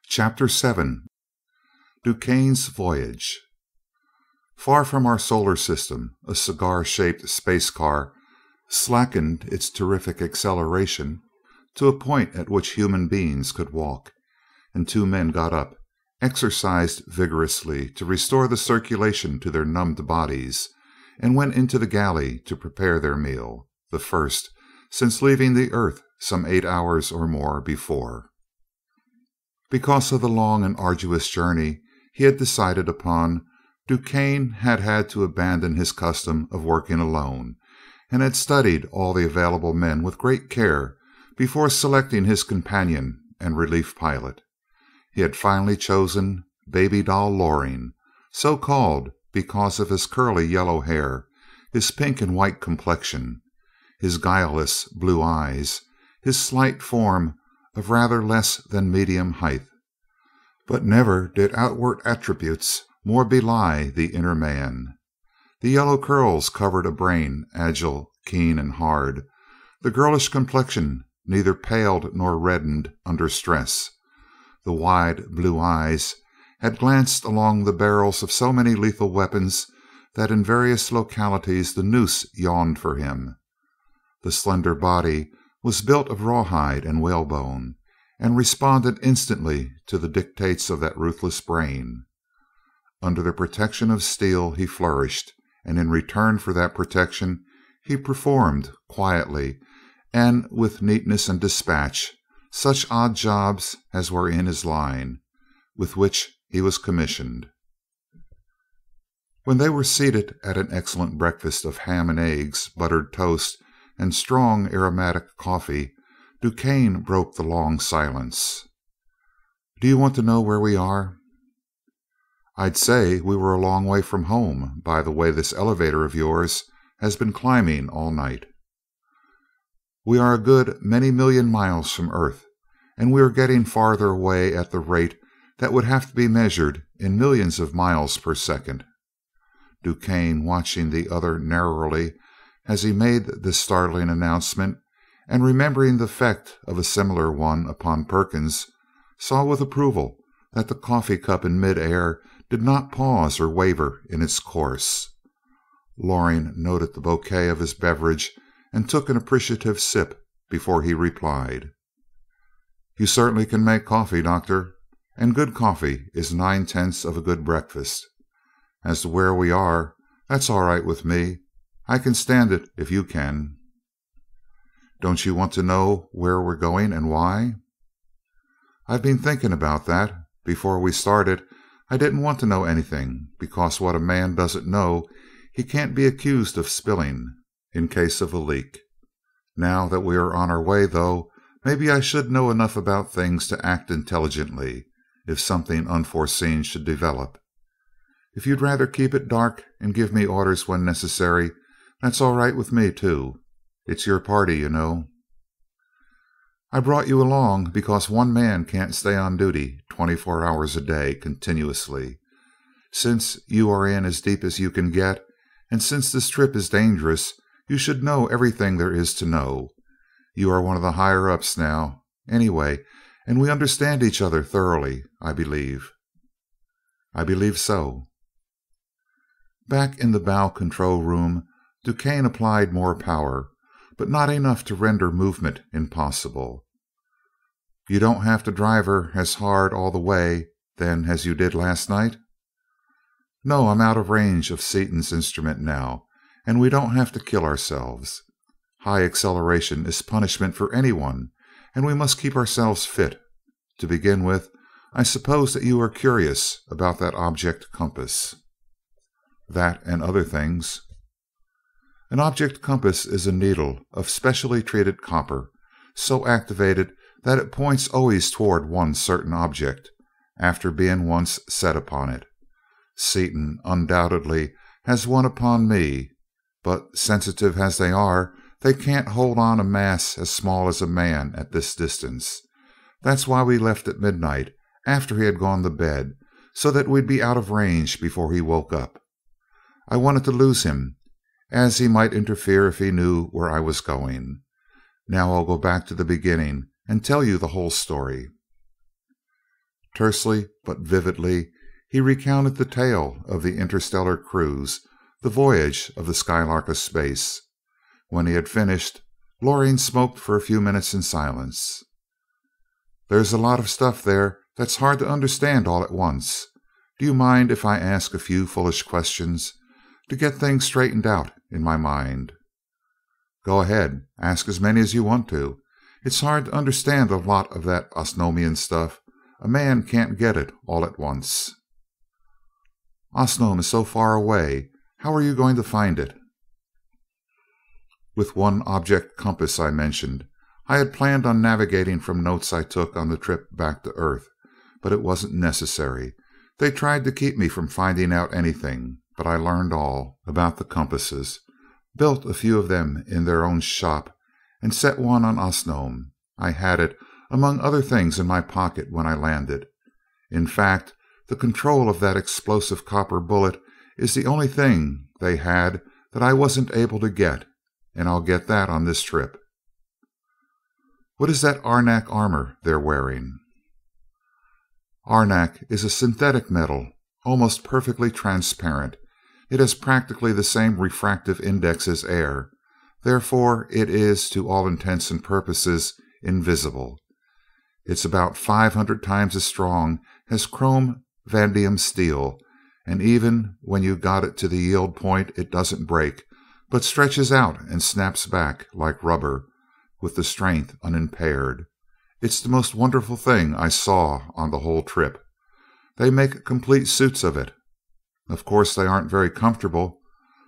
Chapter 7. Duquesne's Voyage. Far from our solar system, a cigar-shaped space car slackened its terrific acceleration to a point at which human beings could walk, and two men got up, exercised vigorously to restore the circulation to their numbed bodies, and went into the galley to prepare their meal, the first since leaving the earth some 8 hours or more before. Because of the long and arduous journey he had decided upon, Duquesne had had to abandon his custom of working alone, and had studied all the available men with great care before selecting his companion and relief pilot. He had finally chosen Baby Doll Loring, so called because of his curly yellow hair, his pink and white complexion, his guileless blue eyes, his slight form of rather less than medium height. But never did outward attributes more belie the inner man. The yellow curls covered a brain agile, keen, and hard. The girlish complexion neither paled nor reddened under stress. The wide blue eyes had glanced along the barrels of so many lethal weapons that in various localities the noose yawned for him. The slender body was built of rawhide and whalebone, and responded instantly to the dictates of that ruthless brain. Under the protection of steel he flourished, and in return for that protection he performed quietly and with neatness and dispatch such odd jobs as were in his line, with which he was commissioned. When they were seated at an excellent breakfast of ham and eggs, buttered toast, and strong aromatic coffee, Duquesne broke the long silence. "Do you want to know where we are?" "I'd say we were a long way from home, by the way this elevator of yours has been climbing all night." "We are a good many million miles from Earth, and we are getting farther away at the rate that would have to be measured in millions of miles per second." Duquesne, watching the other narrowly as he made this startling announcement, and remembering the effect of a similar one upon Perkins, saw with approval that the coffee cup in mid-air did not pause or waver in its course. Loring noted the bouquet of his beverage and took an appreciative sip before he replied: "You certainly can make coffee, Doctor, and good coffee is 9/10 of a good breakfast. As to where we are, that's all right with me. I can stand it if you can." "Don't you want to know where we're going and why?" "I've been thinking about that. Before we started I didn't want to know anything, because what a man doesn't know he can't be accused of spilling in case of a leak. Now that we are on our way, though, maybe I should know enough about things to act intelligently if something unforeseen should develop. If you'd rather keep it dark and give me orders when necessary, that's all right with me, too. It's your party, you know." "I brought you along because one man can't stay on duty 24 hours a day continuously. Since you are in as deep as you can get, and since this trip is dangerous, you should know everything there is to know. You are one of the higher ups now, anyway, and we understand each other thoroughly, I believe." "I believe so." Back in the bow control room, Duquesne applied more power, but not enough to render movement impossible. "You don't have to drive her as hard all the way, then, as you did last night?" "No, I'm out of range of Seaton's instrument now, and we don't have to kill ourselves. High acceleration is punishment for anyone, and we must keep ourselves fit. To begin with, I suppose that you are curious about that object compass." "That and other things." "An object compass is a needle of specially treated copper, so activated that it points always toward one certain object, after being once set upon it. Seaton undoubtedly has one upon me, but sensitive as they are, they can't hold on a mass as small as a man at this distance. That's why we left at midnight, after he had gone to bed, so that we'd be out of range before he woke up. I wanted to lose him, as he might interfere if he knew where I was going. Now I'll go back to the beginning and tell you the whole story." Tersely but vividly he recounted the tale of the interstellar cruise, the voyage of the Skylark of space. When he had finished, Loring smoked for a few minutes in silence. "There's a lot of stuff there that's hard to understand all at once. Do you mind if I ask a few foolish questions to get things straightened out in my mind?" "Go ahead. Ask as many as you want to. It's hard to understand a lot of that Osnomian stuff. A man can't get it all at once." "Osnome is so far away. How are you going to find it?" "With one object compass," I mentioned. "I had planned on navigating from notes I took on the trip back to Earth, but it wasn't necessary. They tried to keep me from finding out anything, but I learned all about the compasses, built a few of them in their own shop, and set one on Osnome. I had it, among other things, in my pocket when I landed. In fact, the control of that explosive copper bullet is the only thing they had that I wasn't able to get, and I'll get that on this trip." "What is that arenak armor they're wearing?" "Arenak is a synthetic metal, almost perfectly transparent. It has practically the same refractive index as air, therefore it is, to all intents and purposes, invisible. It's about 500 times as strong as chrome vanadium steel, and even when you got it to the yield point it doesn't break, but stretches out and snaps back like rubber, with the strength unimpaired. It's the most wonderful thing I saw on the whole trip. They make complete suits of it. Of course they aren't very comfortable,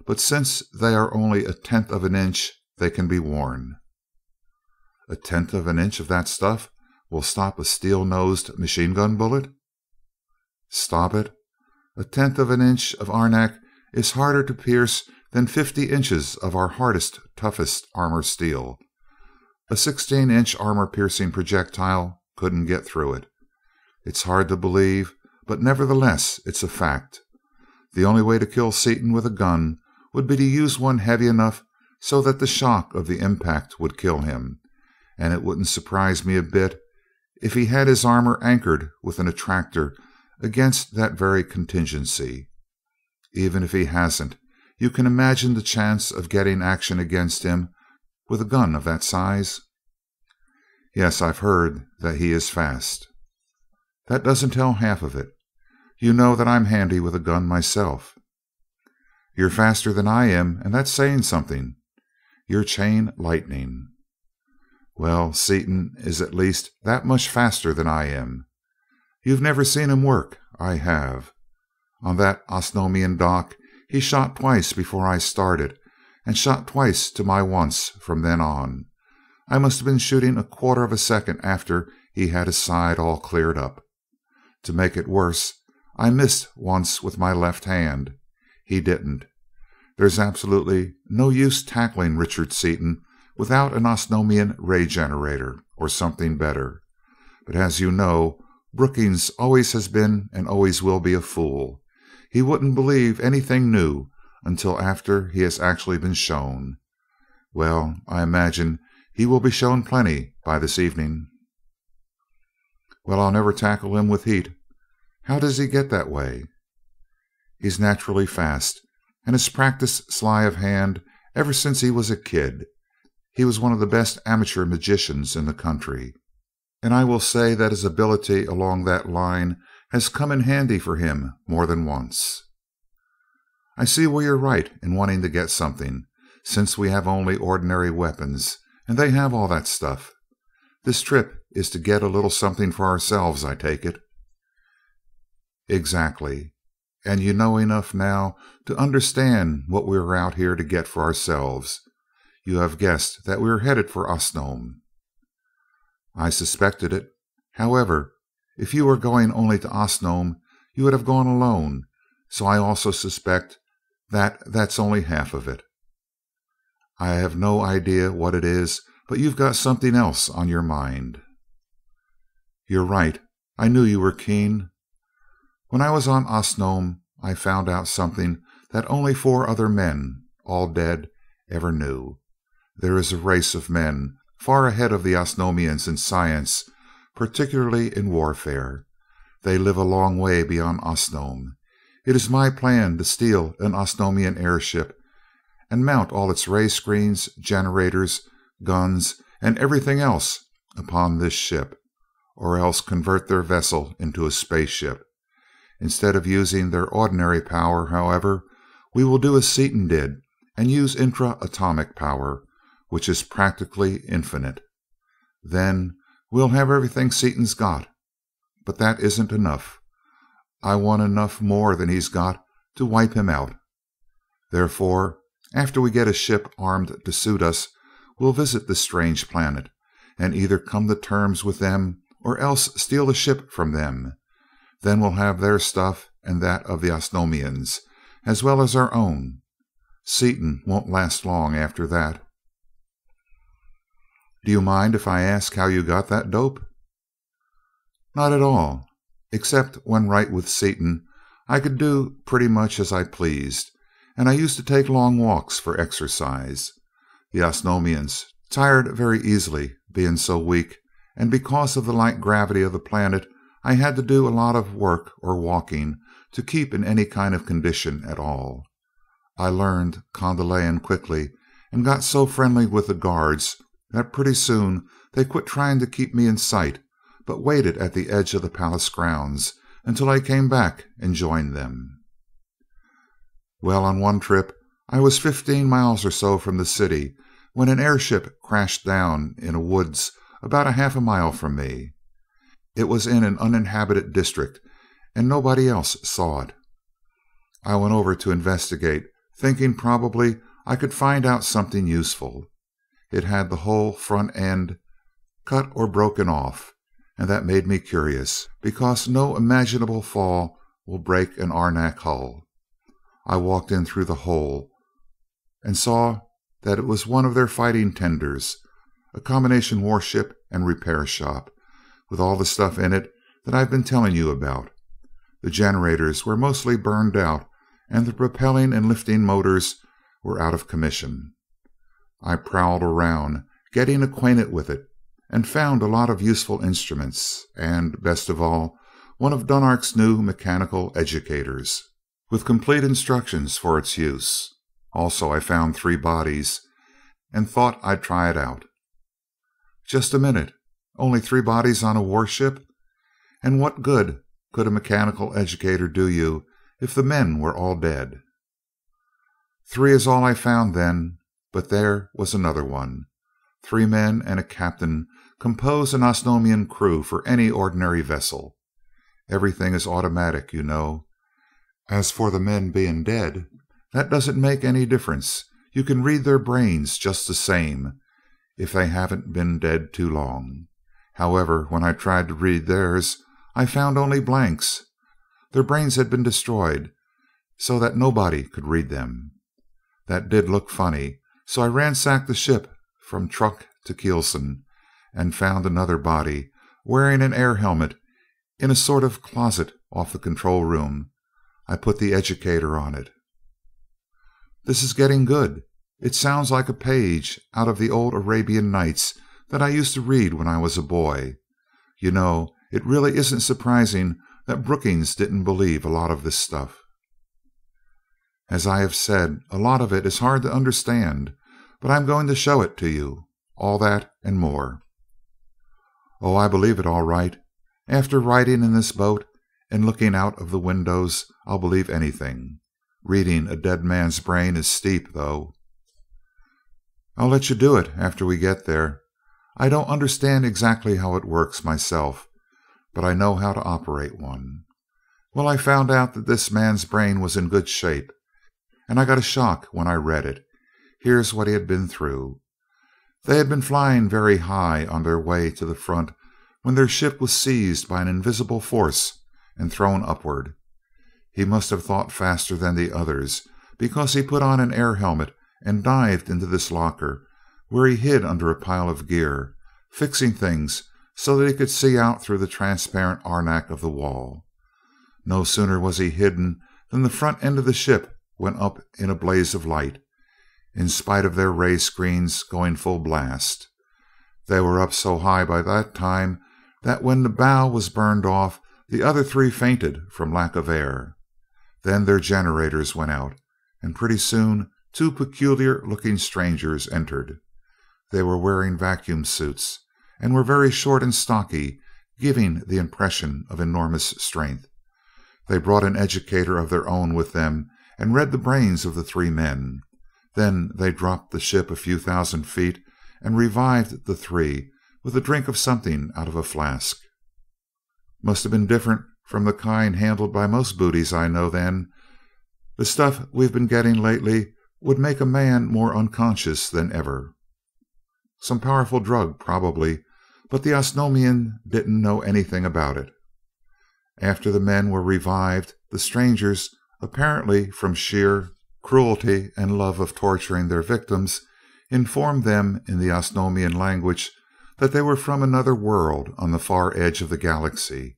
but since they are only a tenth of an inch, they can be worn." "A tenth of an inch of that stuff will stop a steel-nosed machine-gun bullet?" "Stop it? A tenth of an inch of arenak is harder to pierce than 50 inches of our hardest, toughest armor steel. A 16-inch armor-piercing projectile couldn't get through it. It's hard to believe, but nevertheless it's a fact. The only way to kill Seaton with a gun would be to use one heavy enough so that the shock of the impact would kill him, and it wouldn't surprise me a bit if he had his armor anchored with an attractor against that very contingency. Even if he hasn't, you can imagine the chance of getting action against him with a gun of that size?" "Yes, I've heard that he is fast." "That doesn't tell half of it. You know that I'm handy with a gun myself." "You're faster than I am, and that's saying something. You're chain lightning." "Well, Seaton is at least that much faster than I am. You've never seen him work. I have. On that Osnomian dock he shot twice before I started, and shot twice to my once from then on. I must have been shooting a quarter of a second after he had his side all cleared up. To make it worse, I missed once with my left hand. He didn't. There's absolutely no use tackling Richard Seaton without an Osnomian ray generator or something better. But as you know, Brookings always has been and always will be a fool. He wouldn't believe anything new until after he has actually been shown. Well, I imagine he will be shown plenty by this evening." "Well, I'll never tackle him with heat. How does he get that way?" "He's naturally fast, and has practiced sleight of hand ever since he was a kid. He was one of the best amateur magicians in the country, and I will say that his ability along that line has come in handy for him more than once." "I see where you're right in wanting to get something, since we have only ordinary weapons, and they have all that stuff. This trip is to get a little something for ourselves, I take it." "Exactly. And you know enough now to understand what we are out here to get for ourselves. You have guessed that we are headed for Osnome." "I suspected it. However, if you were going only to Osnome, you would have gone alone, so I also suspect that that's only half of it. I have no idea what it is, but you've got something else on your mind." "You're right. I knew you were keen. When I was on Osnome, I found out something that only 4 other men, all dead, ever knew. There is a race of men far ahead of the Osnomians in science, particularly in warfare. They live a long way beyond Osnome. It is my plan to steal an Osnomian airship and mount all its ray screens, generators, guns, and everything else upon this ship, or else convert their vessel into a spaceship. Instead of using their ordinary power, however, we will do as Seaton did and use intra-atomic power, which is practically infinite. Then we'll have everything Seaton's got. But that isn't enough. I want enough more than he's got to wipe him out. Therefore, after we get a ship armed to suit us, we'll visit this strange planet and either come to terms with them or else steal the ship from them. Then we'll have their stuff and that of the Osnomians, as well as our own. Seaton won't last long after that. Do you mind if I ask how you got that dope? Not at all. Except when right with Seaton, I could do pretty much as I pleased, and I used to take long walks for exercise. The Osnomians tired very easily, being so weak, and because of the light gravity of the planet, I had to do a lot of work or walking to keep in any kind of condition at all. I learned Condelayan quickly and got so friendly with the guards that pretty soon they quit trying to keep me in sight, but waited at the edge of the palace grounds until I came back and joined them. Well, on one trip I was 15 miles or so from the city when an airship crashed down in a woods about a half a mile from me. It was in an uninhabited district and nobody else saw it. I went over to investigate, thinking probably I could find out something useful. It had the whole front end cut or broken off, and that made me curious, because no imaginable fall will break an Arnak hull. I walked in through the hole and saw that it was one of their fighting tenders, a combination warship and repair shop, with all the stuff in it that I've been telling you about. The generators were mostly burned out, and the propelling and lifting motors were out of commission. I prowled around, getting acquainted with it, and found a lot of useful instruments, and, best of all, one of Dunark's new mechanical educators, with complete instructions for its use. Also, I found 3 bodies, and thought I'd try it out. Just a minute. Only 3 bodies on a warship? And what good could a mechanical educator do you if the men were all dead? 3 is all I found then, but there was another one. 3 men and a captain compose an Osnomian crew for any ordinary vessel. Everything is automatic, you know. As for the men being dead, that doesn't make any difference. You can read their brains just the same, if they haven't been dead too long. However, when I tried to read theirs, I found only blanks. Their brains had been destroyed, so that nobody could read them. That did look funny, so I ransacked the ship from truck to keelson, and found another body, wearing an air helmet, in a sort of closet off the control room. I put the educator on it. This is getting good. It sounds like a page out of the old Arabian Nights that I used to read when I was a boy. You know, it really isn't surprising that Brookings didn't believe a lot of this stuff. As I have said, a lot of it is hard to understand, but I'm going to show it to you. All that and more. Oh, I believe it all right. After riding in this boat and looking out of the windows, I'll believe anything. Reading a dead man's brain is steep, though. I'll let you do it after we get there. I don't understand exactly how it works myself, but I know how to operate one. Well, I found out that this man's brain was in good shape, and I got a shock when I read it. Here's what he had been through. They had been flying very high on their way to the front when their ship was seized by an invisible force and thrown upward. He must have thought faster than the others, because he put on an air helmet and dived into this locker, where he hid under a pile of gear, fixing things so that he could see out through the transparent arenak of the wall. No sooner was he hidden than the front end of the ship went up in a blaze of light, in spite of their ray screens going full blast. They were up so high by that time that when the bow was burned off, The other three fainted from lack of air. Then their generators went out, and pretty soon two peculiar looking strangers entered. They were wearing vacuum suits, and were very short and stocky, giving the impression of enormous strength. They brought an educator of their own with them and read the brains of the three men. Then they dropped the ship a few thousand feet and revived the three with a drink of something out of a flask. Must have been different from the kind handled by most booties I know then. The stuff we've been getting lately would make a man more unconscious than ever. Some powerful drug, probably, but the Osnomian didn't know anything about it. After the men were revived, the strangers, apparently from sheer cruelty and love of torturing their victims, informed them in the Osnomian language that they were from another world on the far edge of the galaxy.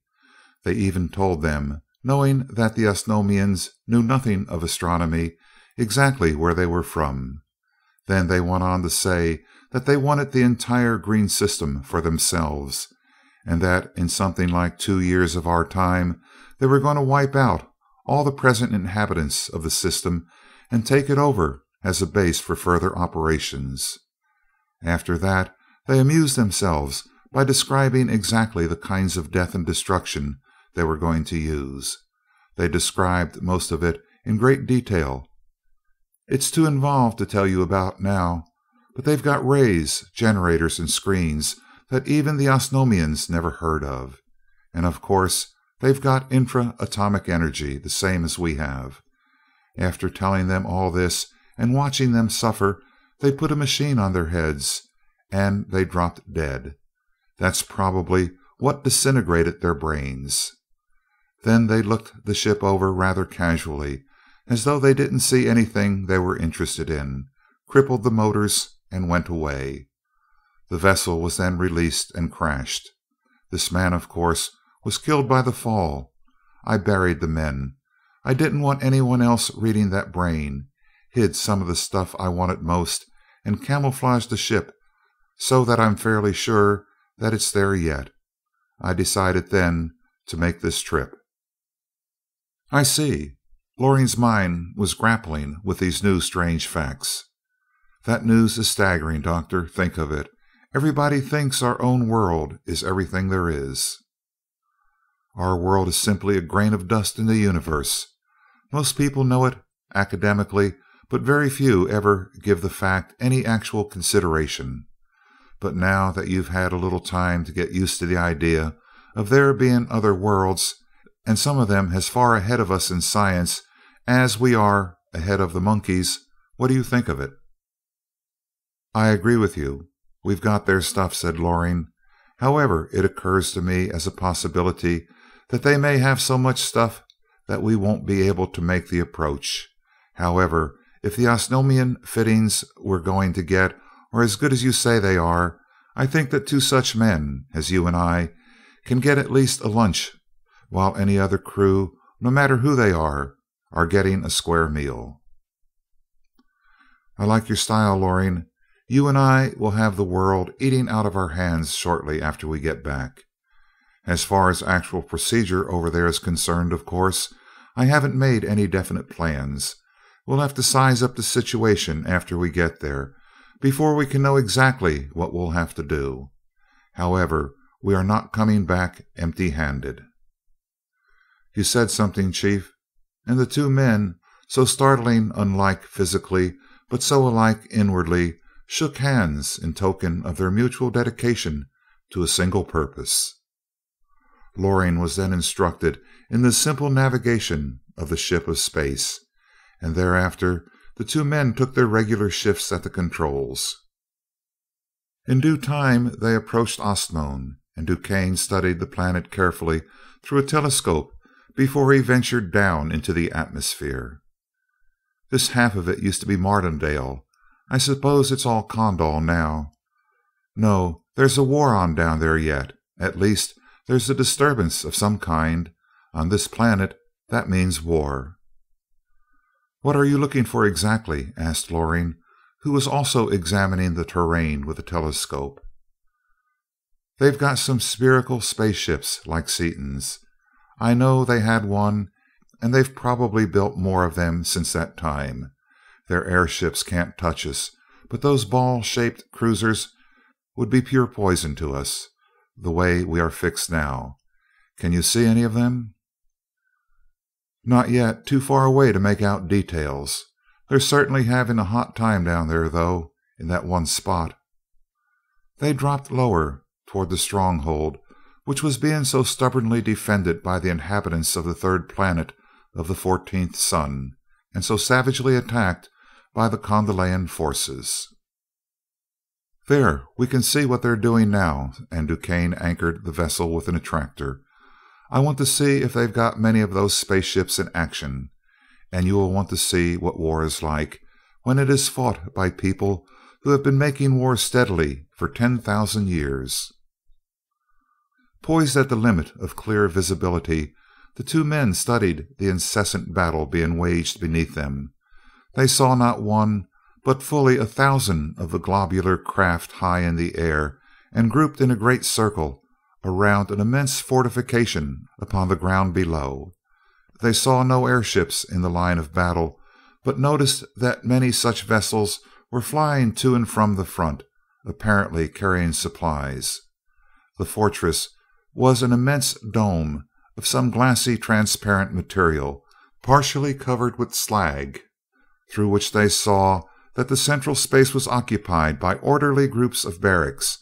They even told them, knowing that the Osnomians knew nothing of astronomy, exactly where they were from. Then they went on to say that they wanted the entire green system for themselves, and that in something like 2 years of our time they were going to wipe out all the present inhabitants of the system and take it over as a base for further operations. After that, they amused themselves by describing exactly the kinds of death and destruction they were going to use. They described most of it in great detail. It's too involved to tell you about now, but they've got rays, generators, and screens that even the Osnomians never heard of. And of course, they've got intra-atomic energy, the same as we have. After telling them all this and watching them suffer, they put a machine on their heads and they dropped dead. That's probably what disintegrated their brains. Then they looked the ship over rather casually, as though they didn't see anything they were interested in, crippled the motors, and went away. The vessel was then released and crashed. This man, of course, was killed by the fall. I buried the men. I didn't want anyone else reading that brain, hid some of the stuff I wanted most, and camouflaged the ship so that I'm fairly sure that it's there yet. I decided then to make this trip. I see. Loring's mind was grappling with these new strange facts. That news is staggering, Doctor. Think of it. Everybody thinks our own world is everything there is. Our world is simply a grain of dust in the universe. Most people know it academically, but very few ever give the fact any actual consideration. But now that you've had a little time to get used to the idea of there being other worlds, and some of them as far ahead of us in science as we are ahead of the monkeys, what do you think of it? I agree with you. We've got their stuff, said Loring. However, it occurs to me as a possibility that they may have so much stuff that we won't be able to make the approach. However, if the Osnomian fittings we're going to get are as good as you say they are, I think that two such men as you and I can get at least a lunch, while any other crew, no matter who they are getting a square meal. I like your style, Loring. You and I will have the world eating out of our hands shortly after we get back. As far as actual procedure over there is concerned, of course, I haven't made any definite plans. We'll have to size up the situation after we get there, before we can know exactly what we'll have to do. However, we are not coming back empty-handed. You said something, Chief, and the two men, so startling unlike physically, but so alike inwardly, shook hands in token of their mutual dedication to a single purpose. Loring was then instructed in the simple navigation of the ship of space, and thereafter the two men took their regular shifts at the controls. In due time they approached Ostmone, and Duquesne studied the planet carefully through a telescope before he ventured down into the atmosphere. This half of it used to be Mardendale. I suppose it's all Condal now. No, there's a war on down there yet. At least there's a disturbance of some kind. On this planet, that means war. What are you looking for exactly? Asked Loring, who was also examining the terrain with a telescope. They've got some spherical spaceships like Seaton's. I know they had one, and they've probably built more of them since that time. Their airships can't touch us, but those ball-shaped cruisers would be pure poison to us, the way we are fixed now. Can you see any of them?" "Not yet. Too far away to make out details. They're certainly having a hot time down there, though, in that one spot." They dropped lower toward the stronghold which was being so stubbornly defended by the inhabitants of the third planet of the 14th sun, and so savagely attacked by the Kondalian forces. "There, we can see what they're doing now," and DuQuesne anchored the vessel with an attractor. "I want to see if they've got many of those spaceships in action, and you will want to see what war is like when it is fought by people who have been making war steadily for 10,000 years." Poised at the limit of clear visibility, the two men studied the incessant battle being waged beneath them. They saw not one, but fully 1,000 of the globular craft high in the air and grouped in a great circle around an immense fortification upon the ground below. They saw no airships in the line of battle, but noticed that many such vessels were flying to and from the front, apparently carrying supplies. The fortress was an immense dome of some glassy transparent material, partially covered with slag, through which they saw that the central space was occupied by orderly groups of barracks,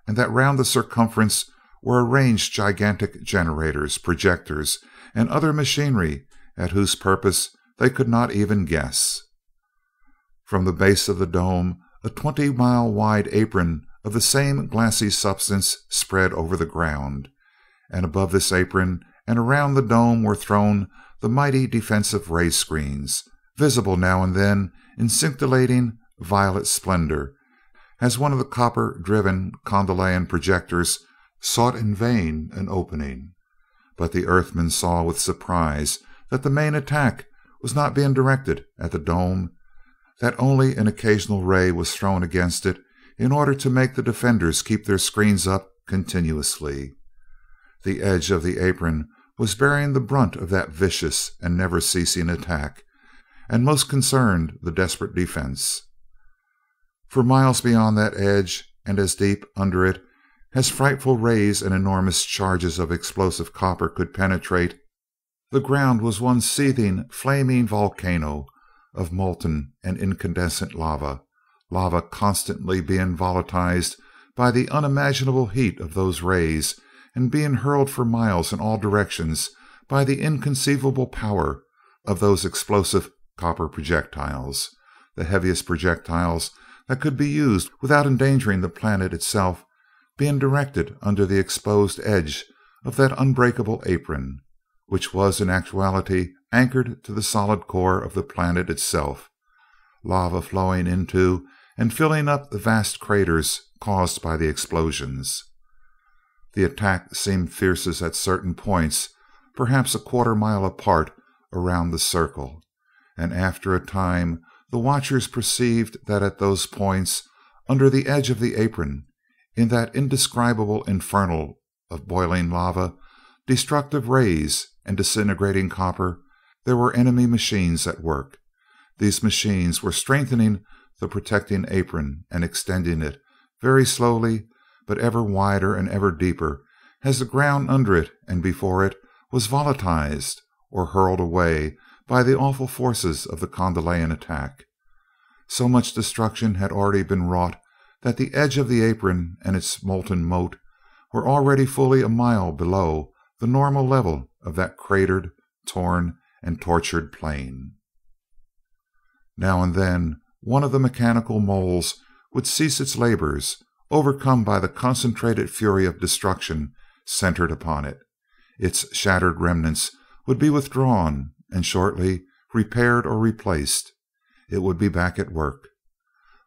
and that round the circumference were arranged gigantic generators, projectors, and other machinery at whose purpose they could not even guess. From the base of the dome, a 20-mile wide apron of the same glassy substance spread over the ground, and above this apron and around the dome were thrown the mighty defensive ray screens, visible now and then in scintillating violet splendor, as one of the copper-driven Kondalian projectors sought in vain an opening. But the Earthman saw with surprise that the main attack was not being directed at the dome, that only an occasional ray was thrown against it in order to make the defenders keep their screens up continuously. The edge of the apron was bearing the brunt of that vicious and never-ceasing attack, and most concerned the desperate defense. For miles beyond that edge, and as deep under it as frightful rays and enormous charges of explosive copper could penetrate, the ground was one seething, flaming volcano of molten and incandescent lava, lava constantly being volatilized by the unimaginable heat of those rays and being hurled for miles in all directions by the inconceivable power of those explosive copper projectiles, the heaviest projectiles that could be used without endangering the planet itself, being directed under the exposed edge of that unbreakable apron, which was in actuality anchored to the solid core of the planet itself, lava flowing into and filling up the vast craters caused by the explosions. The attack seemed fiercest at certain points, perhaps a quarter-mile apart around the circle, and after a time the watchers perceived that at those points, under the edge of the apron, in that indescribable infernal of boiling lava, destructive rays, and disintegrating copper, there were enemy machines at work. These machines were strengthening the protecting apron and extending it, very slowly, but ever wider and ever deeper, as the ground under it and before it was volatilized or hurled away by the awful forces of the Kondalian attack. So much destruction had already been wrought that the edge of the apron and its molten moat were already fully a mile below the normal level of that cratered, torn, and tortured plain. Now and then one of the mechanical moles would cease its labors, overcome by the concentrated fury of destruction centered upon it. Its shattered remnants would be withdrawn, and shortly repaired or replaced. It would be back at work.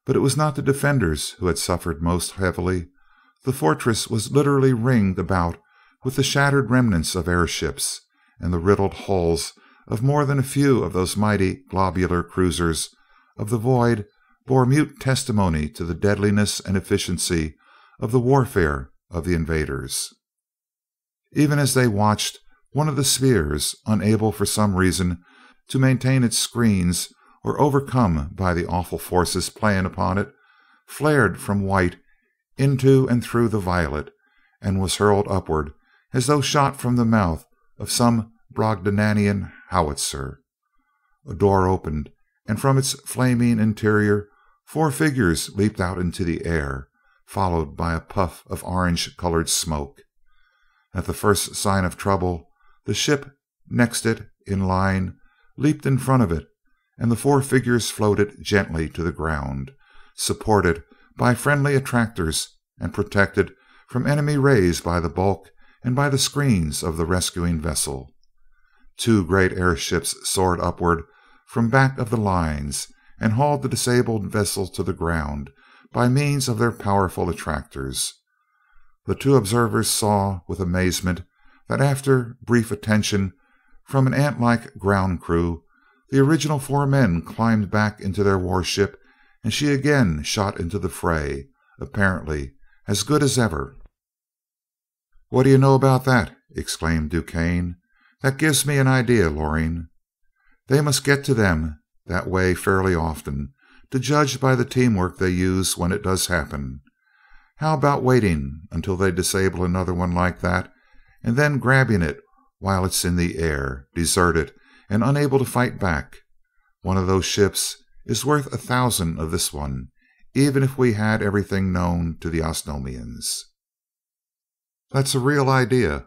But it was not the defenders who had suffered most heavily. The fortress was literally ringed about with the shattered remnants of airships, and the riddled hulls of more than a few of those mighty globular cruisers of the void bore mute testimony to the deadliness and efficiency of the warfare of the invaders. Even as they watched, One of the spheres, unable for some reason to maintain its screens or overcome by the awful forces playing upon it, flared from white into and through the violet, and was hurled upward as though shot from the mouth of some Brobdingnagian howitzer. A door opened, and from its flaming interior 4 figures leaped out into the air, followed by a puff of orange-colored smoke. At the first sign of trouble, the ship next it in line leaped in front of it, and the 4 figures floated gently to the ground, supported by friendly attractors and protected from enemy rays by the bulk and by the screens of the rescuing vessel. 2 great airships soared upward from back of the lines and hauled the disabled vessel to the ground by means of their powerful attractors. The 2 observers saw with amazement that after brief attention from an ant-like ground crew, the original 4 men climbed back into their warship, and she again shot into the fray, apparently as good as ever. "What do you know about that?" exclaimed DuQuesne. "That gives me an idea, Loring. They must get to them that way fairly often, to judge by the teamwork they use when it does happen. How about waiting until they disable another one like that, and then grabbing it while it's in the air, deserted and unable to fight back? One of those ships is worth 1,000 of this one, even if we had everything known to the Osnomians." "That's a real idea.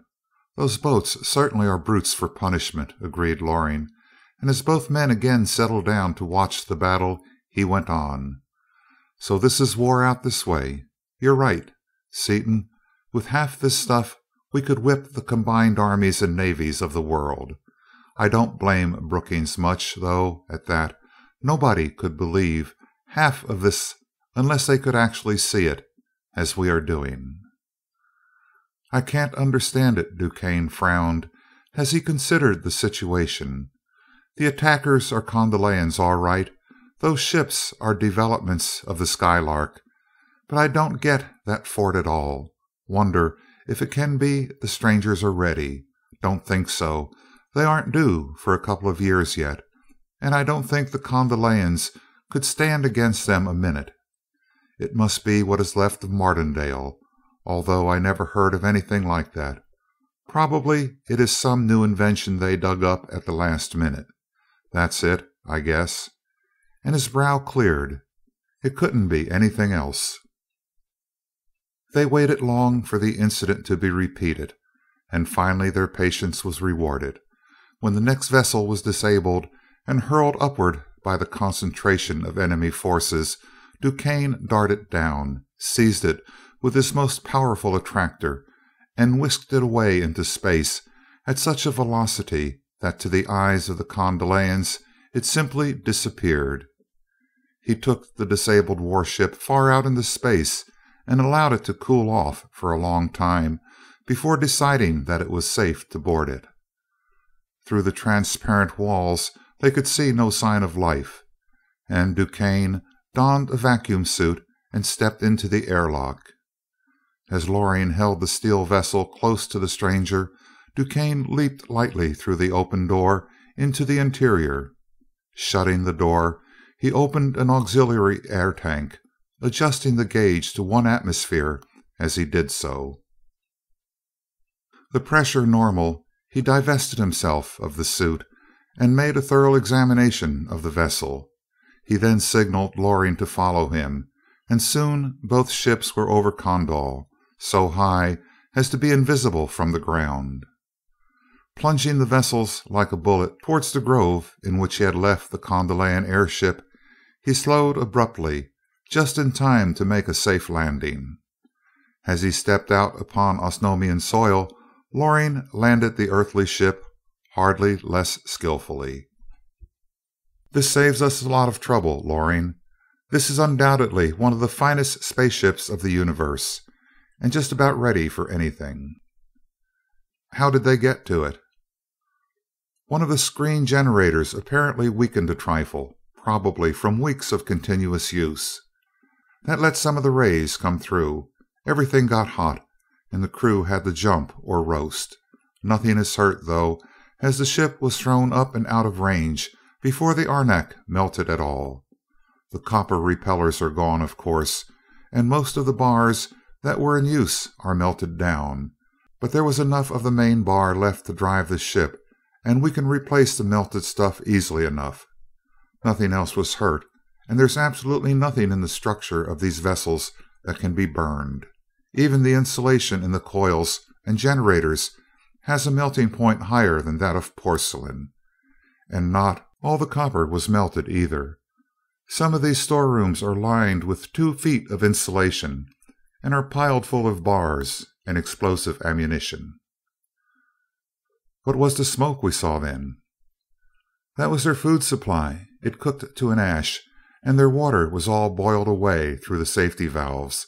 Those boats certainly are brutes for punishment," agreed Loring, and as both men again settled down to watch the battle, he went on: "So this is war out this way. You're right, Seaton. With half this stuff we could whip the combined armies and navies of the world. I don't blame Brookings much, though, at that. Nobody could believe half of this unless they could actually see it, as we are doing." "I can't understand it." DuQuesne frowned as he considered the situation. "The attackers are Kondalians, all right. Those ships are developments of the Skylark. But I don't get that fort at all. Wonder if it can be the strangers are ready. Don't think so. They aren't due for a couple of years yet, and I don't think the Kondalians could stand against them a minute. It must be what is left of Martindale, although I never heard of anything like that. Probably it is some new invention they dug up at the last minute. That's it, I guess." And his brow cleared. It couldn't be anything else. They waited long for the incident to be repeated, and finally their patience was rewarded. When the next vessel was disabled and hurled upward by the concentration of enemy forces, DuQuesne darted down, seized it with his most powerful attractor, and whisked it away into space at such a velocity that to the eyes of the Kondalians it simply disappeared. He took the disabled warship far out into space and allowed it to cool off for a long time before deciding that it was safe to board it. Through the transparent walls they could see no sign of life, and DuQuesne donned a vacuum suit and stepped into the airlock. As Loring held the steel vessel close to the stranger, DuQuesne leaped lightly through the open door into the interior. Shutting the door, he opened an auxiliary air tank, adjusting the gauge to 1 atmosphere as he did so. The pressure normal, he divested himself of the suit and made a thorough examination of the vessel. He then signaled Loring to follow him, and soon both ships were over Kondal, so high as to be invisible from the ground. Plunging the vessels like a bullet towards the grove in which he had left the Kondalian airship, he slowed abruptly, just in time to make a safe landing. As he stepped out upon Osnomian soil, Loring landed the earthly ship hardly less skillfully. "This saves us a lot of trouble, Loring. This is undoubtedly one of the finest spaceships of the universe, and just about ready for anything." "How did they get to it?" "One of the screen generators apparently weakened a trifle, probably from weeks of continuous use. That let some of the rays come through. Everything got hot, and the crew had to jump or roast. Nothing is hurt, though, as the ship was thrown up and out of range before the arenak melted at all. The copper repellers are gone, of course, and most of the bars that were in use are melted down, but there was enough of the main bar left to drive the ship, and we can replace the melted stuff easily enough. Nothing else was hurt, and there's absolutely nothing in the structure of these vessels that can be burned. Even the insulation in the coils and generators has a melting point higher than that of porcelain. And not all the copper was melted either. Some of these storerooms are lined with 2 feet of insulation and are piled full of bars and explosive ammunition. What was the smoke we saw then? That was their food supply. It cooked to an ash, and their water was all boiled away through the safety valves.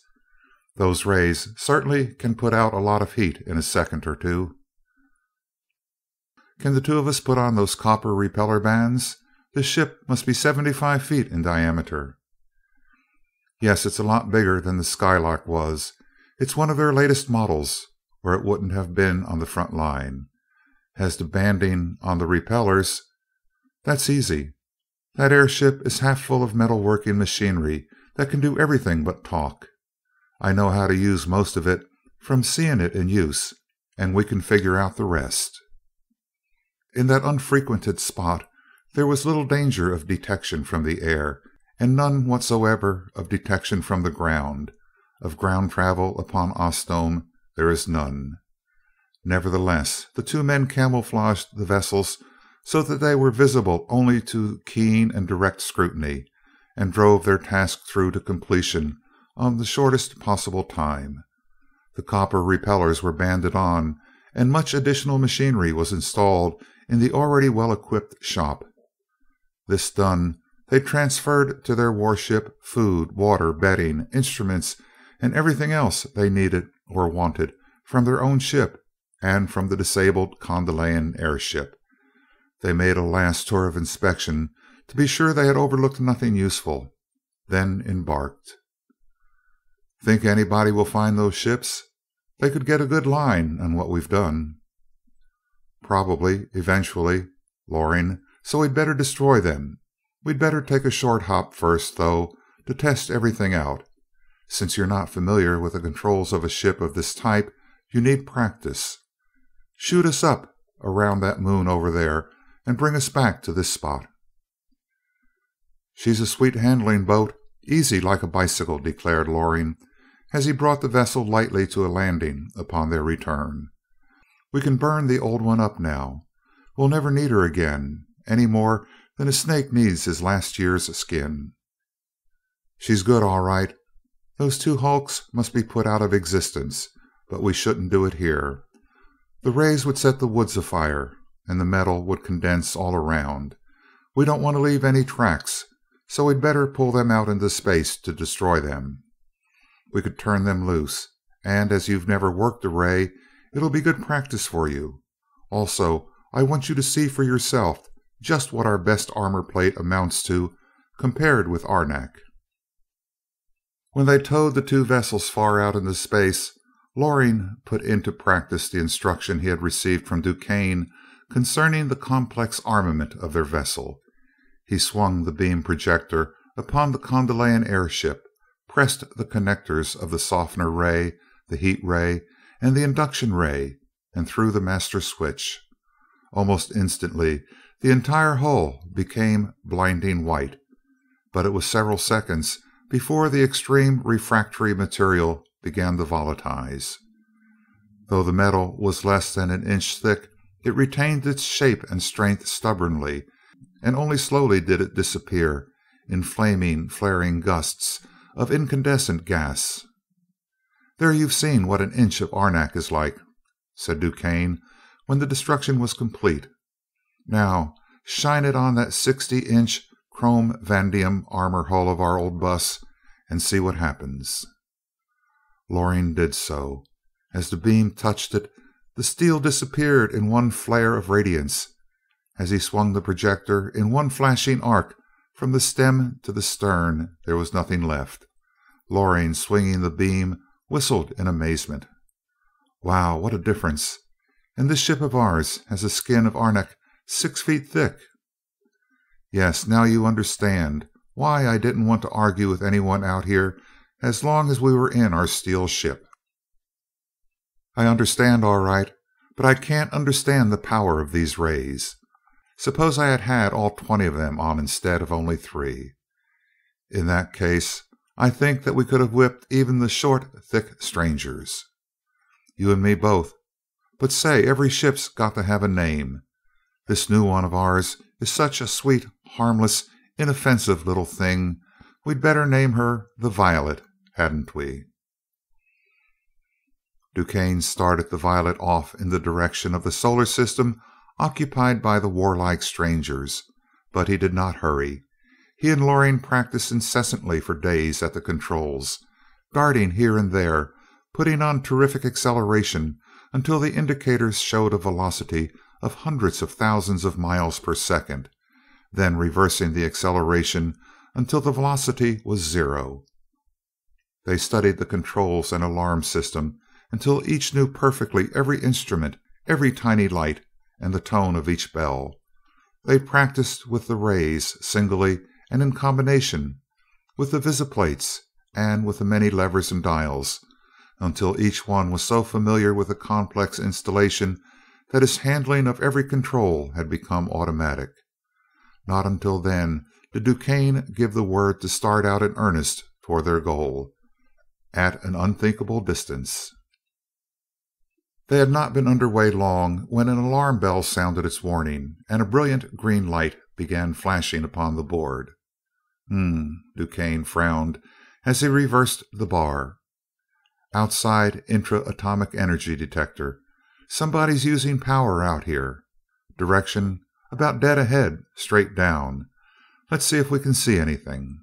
Those rays certainly can put out a lot of heat in a second or two. Can the 2 of us put on those copper repeller bands? This ship must be 75 feet in diameter. Yes, it's a lot bigger than the Skylark was. It's one of their latest models, or it wouldn't have been on the front line. As to banding on the repellers, that's easy. That airship is half full of metalworking machinery that can do everything but talk. I know how to use most of it from seeing it in use, and we can figure out the rest. In that unfrequented spot, there was little danger of detection from the air, and none whatsoever of detection from the ground. Of ground travel upon Osnome there is none. Nevertheless, the 2 men camouflaged the vessels so that they were visible only to keen and direct scrutiny, and drove their task through to completion on the shortest possible time. The copper repellers were banded on, and much additional machinery was installed in the already well-equipped shop. This done, they transferred to their warship food, water, bedding, instruments, and everything else they needed or wanted from their own ship and from the disabled Condelayan airship. They made a last tour of inspection to be sure they had overlooked nothing useful, then embarked. Think anybody will find those ships? They could get a good line on what we've done. Probably, eventually, Loring, so we'd better destroy them. We'd better take a short hop first, though, to test everything out. Since you're not familiar with the controls of a ship of this type, you need practice. Shoot us up around that moon over there and bring us back to this spot. She's a sweet handling boat, easy like a bicycle, declared Loring, as he brought the vessel lightly to a landing upon their return. We can burn the old one up now. We'll never need her again, any more than a snake needs his last year's skin. She's good, all right. Those 2 hulks must be put out of existence, but we shouldn't do it here. The rays would set the woods afire, and the metal would condense all around. We don't want to leave any tracks, so we'd better pull them out into space to destroy them. We could turn them loose, and as you've never worked a ray, it'll be good practice for you. Also, I want you to see for yourself just what our best armor plate amounts to compared with arenak. When they towed the 2 vessels far out into space, Loring put into practice the instruction he had received from Duquesne concerning the complex armament of their vessel. He swung the beam projector upon the Condelayan airship, pressed the connectors of the softener ray, the heat ray, and the induction ray, and threw the master switch. Almost instantly, the entire hull became blinding white, but it was several seconds before the extreme refractory material began to volatilize. Though the metal was less than an inch thick, it retained its shape and strength stubbornly, and only slowly did it disappear in flaming, flaring gusts of incandescent gas. "There you've seen what an inch of arenak is like," said Duquesne when the destruction was complete. "Now shine it on that 60-inch chrome vanadium armor hull of our old bus and see what happens." Loring did so. As the beam touched it, the steel disappeared in one flare of radiance. As he swung the projector in one flashing arc from the stem to the stern, there was nothing left. Loring, swinging the beam, whistled in amazement. "Wow, what a difference! And this ship of ours has a skin of arenak 6 feet thick. Yes, now you understand why I didn't want to argue with anyone out here as long as we were in our steel ship. I understand all right, but I can't understand the power of these rays. Suppose I had had all 20 of them on instead of only 3. In that case, I think that we could have whipped even the short, thick strangers. You and me both. But say, every ship's got to have a name. This new one of ours is such a sweet, harmless, inoffensive little thing, we'd better name her the Violet, hadn't we? Duquesne started the Violet off in the direction of the solar system occupied by the warlike strangers, but he did not hurry. He and Loring practiced incessantly for days at the controls, darting here and there, putting on terrific acceleration until the indicators showed a velocity of hundreds of thousands of miles per second, then reversing the acceleration until the velocity was 0. They studied the controls and alarm system until each knew perfectly every instrument, every tiny light, and the tone of each bell. They practiced with the rays, singly and in combination, with the visiplates, and with the many levers and dials, until each one was so familiar with the complex installation that his handling of every control had become automatic. Not until then did Duquesne give the word to start out in earnest toward their goal, at an unthinkable distance. They had not been under way long when an alarm bell sounded its warning, and a brilliant green light began flashing upon the board. Duquesne frowned as he reversed the bar. Outside intra-atomic energy detector. Somebody's using power out here. Direction about dead ahead, straight down. Let's see if we can see anything.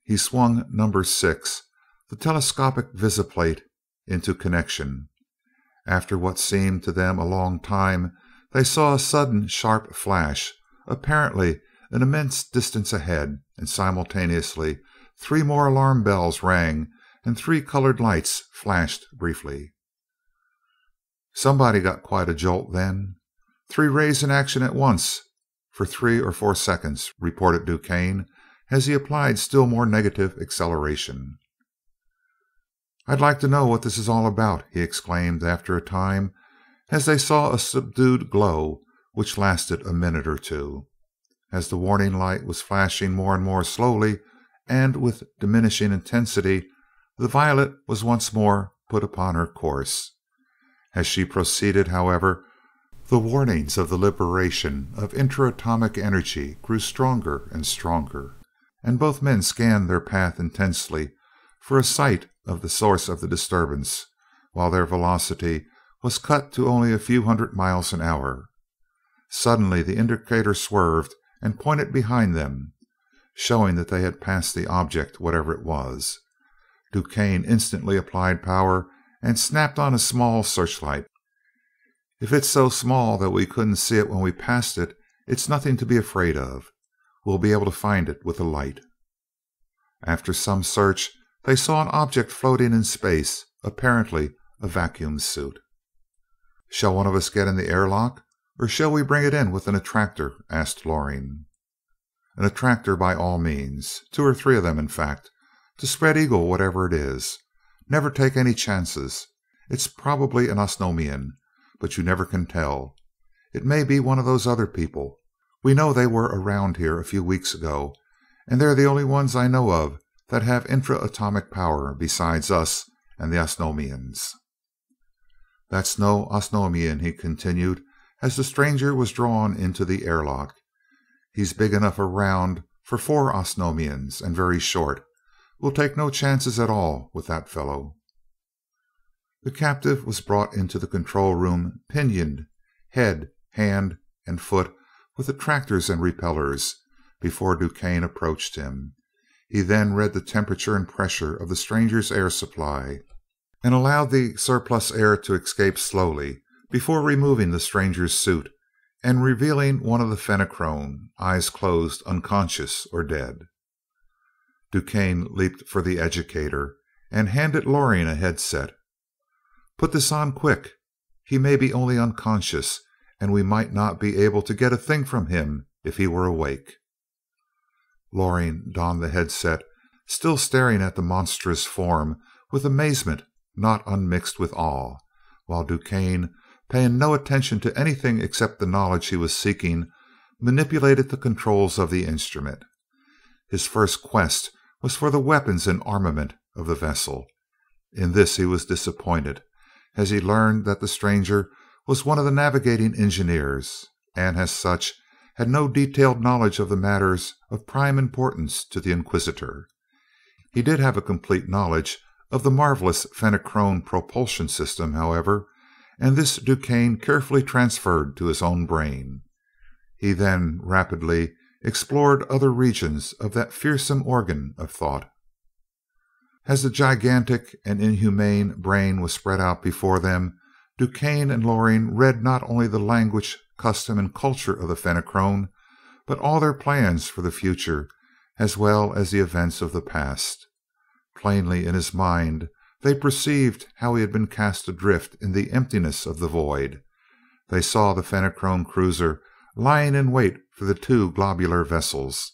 He swung number 6, the telescopic visiplate, into connection. After what seemed to them a long time, they saw a sudden sharp flash, apparently an immense distance ahead, and simultaneously 3 more alarm bells rang and 3 colored lights flashed briefly. Somebody got quite a jolt then. 3 rays in action at once for 3 or 4 seconds, reported Duquesne as he applied still more negative acceleration. I'd like to know what this is all about, he exclaimed after a time, as they saw a subdued glow which lasted a minute or two. As the warning light was flashing more and more slowly and with diminishing intensity, the Violet was once more put upon her course. As she proceeded, however, the warnings of the liberation of intra-atomic energy grew stronger and stronger, and both men scanned their path intensely for a sight of the source of the disturbance, while their velocity was cut to only a few hundred miles an hour. Suddenly the indicator swerved and pointed behind them, showing that they had passed the object, whatever it was. Duquesne instantly applied power and snapped on a small searchlight. If it's so small that we couldn't see it when we passed it, it's nothing to be afraid of. We'll be able to find it with a light. After some search, they saw an object floating in space, apparently a vacuum suit. Shall one of us get in the airlock, or shall we bring it in with an attractor? Asked Loring. An attractor by all means. 2 or 3 of them, in fact, to spread eagle whatever it is. Never take any chances. It's probably an Osnomian, but you never can tell. It may be one of those other people. We know they were around here a few weeks ago, and they're the only ones I know of that have intra-atomic power besides us and the Osnomians. That's no Osnomian, he continued, as the stranger was drawn into the airlock. He's big enough around for 4 Osnomians, and very short. We'll take no chances at all with that fellow. The captive was brought into the control room pinioned, head, hand, and foot with attractors and repellers, before Duquesne approached him. He then read the temperature and pressure of the stranger's air supply, and allowed the surplus air to escape slowly before removing the stranger's suit and revealing one of the Fenachrone, eyes closed, unconscious or dead. Duquesne leaped for the educator and handed Loring a headset. Put this on quick. He may be only unconscious, and we might not be able to get a thing from him if he were awake." Loring donned the headset, still staring at the monstrous form with amazement not unmixed with awe, while DuQuesne, paying no attention to anything except the knowledge he was seeking, manipulated the controls of the instrument. His first quest was for the weapons and armament of the vessel. In this he was disappointed, as he learned that the stranger was one of the navigating engineers, and as such had no detailed knowledge of the matters of prime importance to the Inquisitor. He did have a complete knowledge of the marvelous Fenachrone propulsion system, however, and this DuQuesne carefully transferred to his own brain. He then rapidly explored other regions of that fearsome organ of thought. As the gigantic and inhumane brain was spread out before them, DuQuesne and Loring read not only the language, custom, and culture of the Fenachrone, but all their plans for the future, as well as the events of the past. Plainly in his mind they perceived how he had been cast adrift in the emptiness of the void. They saw the Fenachrone cruiser lying in wait for the two globular vessels.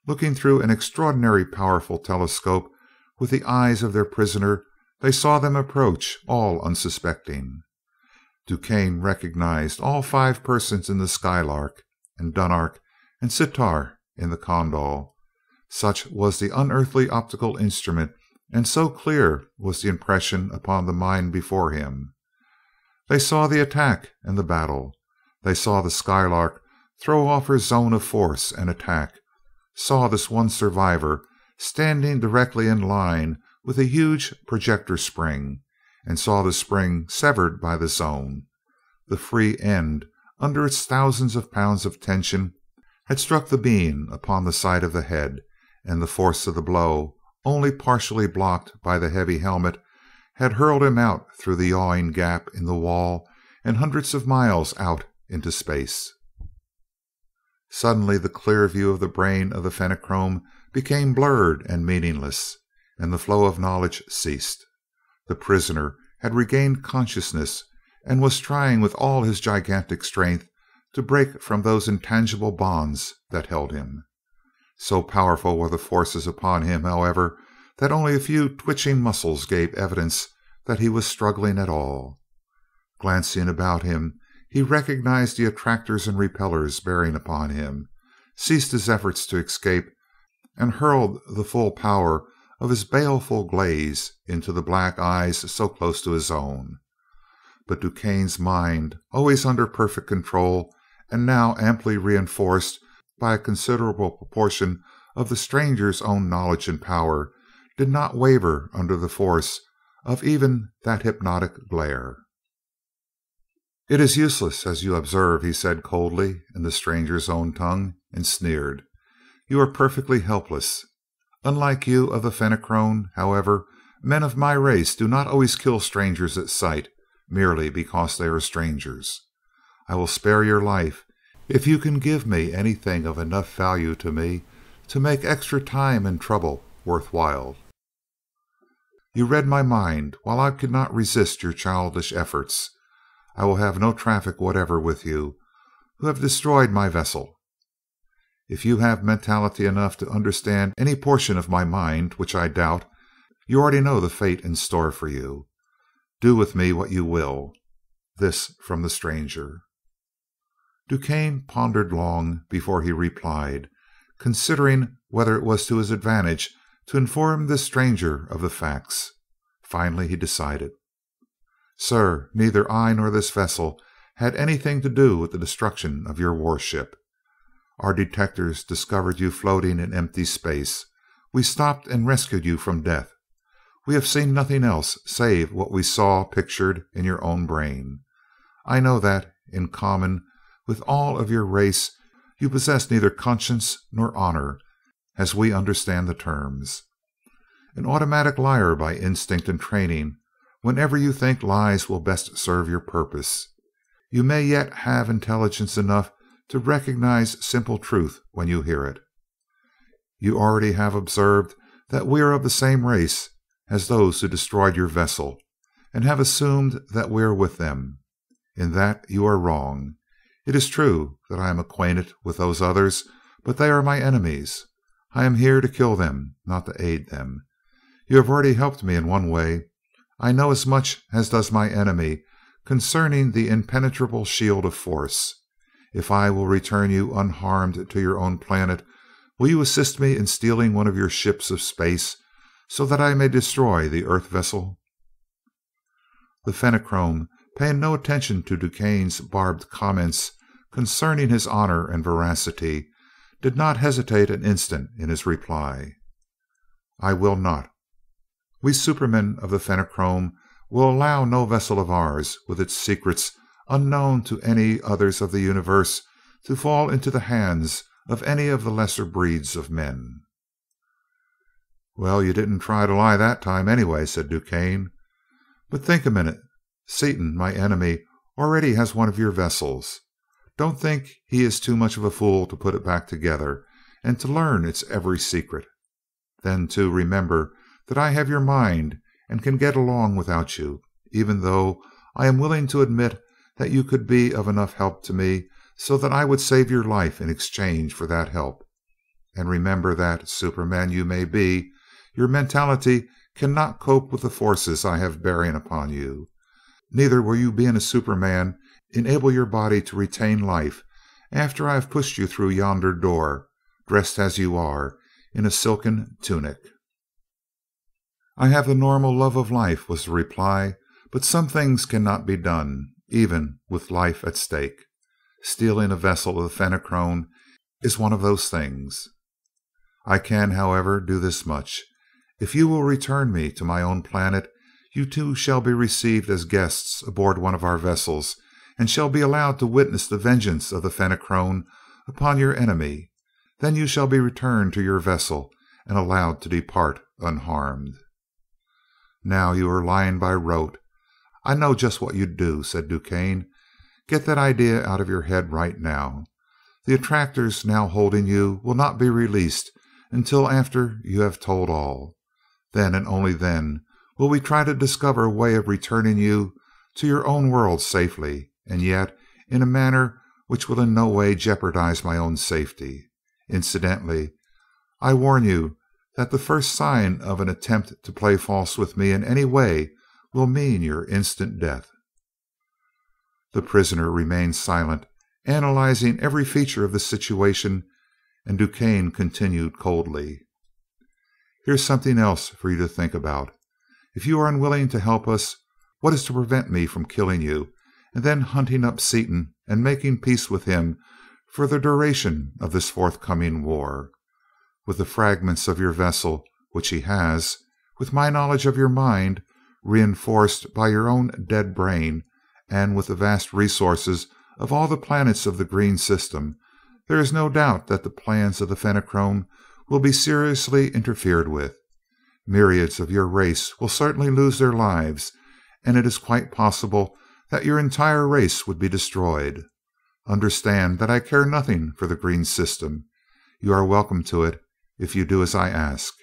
Looking through an extraordinary powerful telescope with the eyes of their prisoner, they saw them approach, all unsuspecting. DuQuesne recognized all 5 persons in the Skylark, and Dunark and Sitar in the Condor. Such was the unearthly optical instrument, and so clear was the impression upon the mind before him. They saw the attack and the battle. They saw the Skylark throw off her zone of force and attack, saw this one survivor standing directly in line with a huge projector spring, and saw the spring severed by the zone. The free end, under its thousands of pounds of tension, had struck the being upon the side of the head, and the force of the blow, only partially blocked by the heavy helmet, had hurled him out through the yawning gap in the wall and hundreds of miles out into space. Suddenly the clear view of the brain of the Fenachrone became blurred and meaningless, and the flow of knowledge ceased. The prisoner had regained consciousness and was trying with all his gigantic strength to break from those intangible bonds that held him. So powerful were the forces upon him, however, that only a few twitching muscles gave evidence that he was struggling at all. Glancing about him, he recognized the attractors and repellers bearing upon him, ceased his efforts to escape, and hurled the full power of his baleful gaze into the black eyes so close to his own. But DuQuesne's mind, always under perfect control, and now amply reinforced by a considerable proportion of the stranger's own knowledge and power, did not waver under the force of even that hypnotic glare. "It is useless, as you observe," he said coldly in the stranger's own tongue, and sneered. "You are perfectly helpless. Unlike you of the Fenachrone, however, men of my race do not always kill strangers at sight, merely because they are strangers. I will spare your life if you can give me anything of enough value to me to make extra time and trouble worthwhile. You read my mind while I could not resist your childish efforts. I will have no traffic whatever with you, who have destroyed my vessel. If you have mentality enough to understand any portion of my mind, which I doubt, you already know the fate in store for you. Do with me what you will." This from the stranger. DuQuesne pondered long before he replied, considering whether it was to his advantage to inform this stranger of the facts. Finally he decided. "Sir, neither I nor this vessel had anything to do with the destruction of your warship. Our detectors discovered you floating in empty space. We stopped and rescued you from death. We have seen nothing else save what we saw pictured in your own brain. I know that, in common with all of your race, you possess neither conscience nor honor, as we understand the terms. An automatic liar by instinct and training, whenever you think lies will best serve your purpose. You may yet have intelligence enough to recognize simple truth when you hear it. You already have observed that we are of the same race as those who destroyed your vessel, and have assumed that we are with them. In that you are wrong. It is true that I am acquainted with those others, but they are my enemies. I am here to kill them, not to aid them. You have already helped me in one way. I know as much as does my enemy concerning the impenetrable shield of force. If I will return you unharmed to your own planet, will you assist me in stealing one of your ships of space so that I may destroy the Earth vessel?" The Fenachrone, paying no attention to Duquesne's barbed comments concerning his honor and veracity, did not hesitate an instant in his reply. "I will not. We supermen of the Fenachrone will allow no vessel of ours, with its secrets unknown to any others of the universe, to fall into the hands of any of the lesser breeds of men." "Well, you didn't try to lie that time, anyway," said Duquesne. "But think a minute. Seaton, my enemy, already has one of your vessels. Don't think he is too much of a fool to put it back together, and to learn its every secret. Then, too, remember that I have your mind and can get along without you, even though I am willing to admit that you could be of enough help to me so that I would save your life in exchange for that help. And remember that, Superman you may be, your mentality cannot cope with the forces I have bearing upon you. Neither will you, being a Superman, enable your body to retain life after I have pushed you through yonder door, dressed as you are, in a silken tunic." "I have the normal love of life," was the reply, "but some things cannot be done, even with life at stake. Stealing a vessel of the Fenachrone is one of those things. I can, however, do this much. If you will return me to my own planet, you two shall be received as guests aboard one of our vessels, and shall be allowed to witness the vengeance of the Fenachrone upon your enemy. Then you shall be returned to your vessel and allowed to depart unharmed." "Now you are lying by rote. I know just what you'd do," said Duquesne. "Get that idea out of your head right now. The attractors now holding you will not be released until after you have told all. Then, and only then, will we try to discover a way of returning you to your own world safely, and yet in a manner which will in no way jeopardize my own safety. Incidentally, I warn you that the first sign of an attempt to play false with me in any way will mean your instant death." The prisoner remained silent, analyzing every feature of the situation, and Duquesne continued coldly: "Here's something else for you to think about. If you are unwilling to help us, what is to prevent me from killing you and then hunting up Seaton and making peace with him for the duration of this forthcoming war? With the fragments of your vessel, which he has, with my knowledge of your mind, reinforced by your own dead brain, and with the vast resources of all the planets of the green system, there is no doubt that the plans of the Fenachrone will be seriously interfered with. Myriads of your race will certainly lose their lives, and it is quite possible that your entire race would be destroyed. Understand that I care nothing for the green system. You are welcome to it if you do as I ask.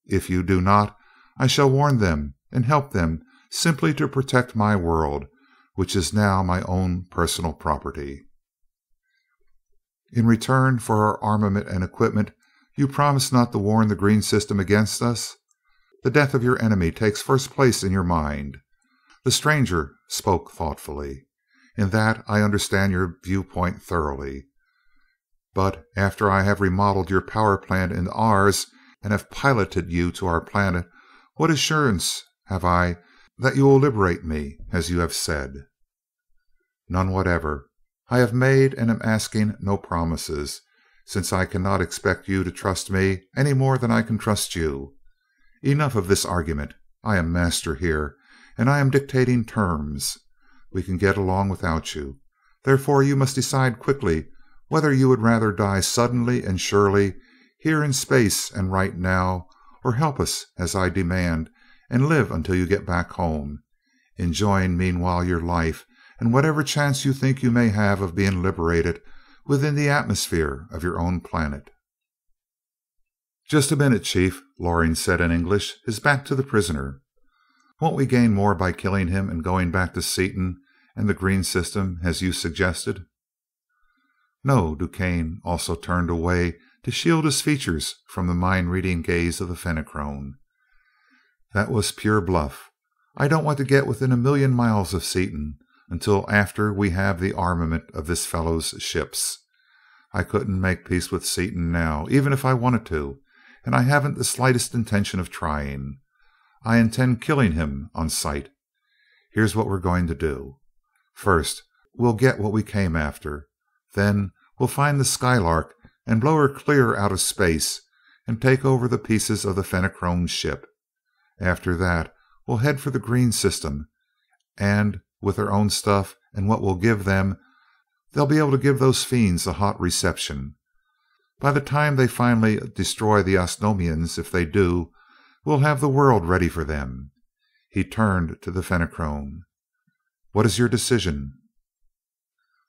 If you do not, I shall warn them and help them simply to protect my world, which is now my own personal property. In return for our armament and equipment, you promise not to warn the green system against us? The death of your enemy takes first place in your mind." The stranger spoke thoughtfully. "In that I understand your viewpoint thoroughly. But after I have remodeled your power plant into ours and have piloted you to our planet, what assurance have I that you will liberate me, as you have said?" "None whatever. I have made and am asking no promises, since I cannot expect you to trust me any more than I can trust you. Enough of this argument. I am master here, and I am dictating terms. We can get along without you. Therefore you must decide quickly whether you would rather die suddenly and surely here in space and right now, or help us as I demand and live until you get back home, enjoying meanwhile your life and whatever chance you think you may have of being liberated within the atmosphere of your own planet." "Just a minute, Chief," Loring said in English, his back to the prisoner. "Won't we gain more by killing him and going back to Seaton and the green system as you suggested?" "No." Duquesne also turned away to shield his features from the mind-reading gaze of the Fenachrone. "That was pure bluff. I don't want to get within a million miles of Seaton until after we have the armament of this fellow's ships. I couldn't make peace with Seaton now, even if I wanted to, and I haven't the slightest intention of trying. I intend killing him on sight. Here's what we're going to do. First, we'll get what we came after. Then we'll find the Skylark and blow her clear out of space and take over the pieces of the Fenachrone ship. After that, we'll head for the green system, and with their own stuff and what we'll give them, they'll be able to give those fiends a hot reception. By the time they finally destroy the Osnomians, if they do, we'll have the world ready for them." He turned to the Fenachrone. "What is your decision?"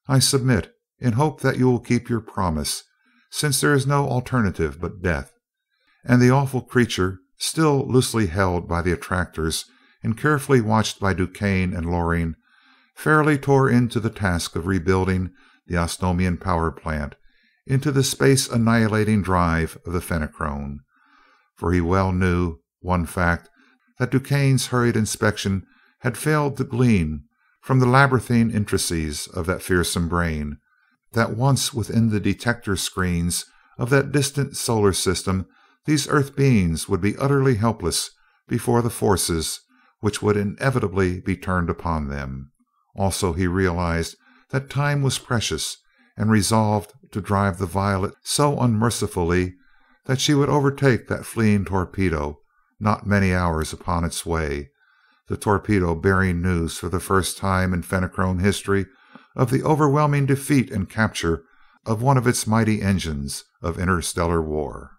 "I submit, in hope that you will keep your promise, since there is no alternative but death." And the awful creature, still loosely held by the attractors and carefully watched by Duquesne and Loring, fairly tore into the task of rebuilding the Osnomian power plant into the space-annihilating drive of the Fenachrone, for he well knew one fact that Duquesne's hurried inspection had failed to glean from the labyrinthine intricacies of that fearsome brain, that once within the detector screens of that distant solar system these earth beings would be utterly helpless before the forces which would inevitably be turned upon them. Also he realized that time was precious, and resolved to drive the Violet so unmercifully that she would overtake that fleeing torpedo not many hours upon its way, the torpedo bearing news for the first time in Fenachrone history of the overwhelming defeat and capture of one of its mighty engines of interstellar war.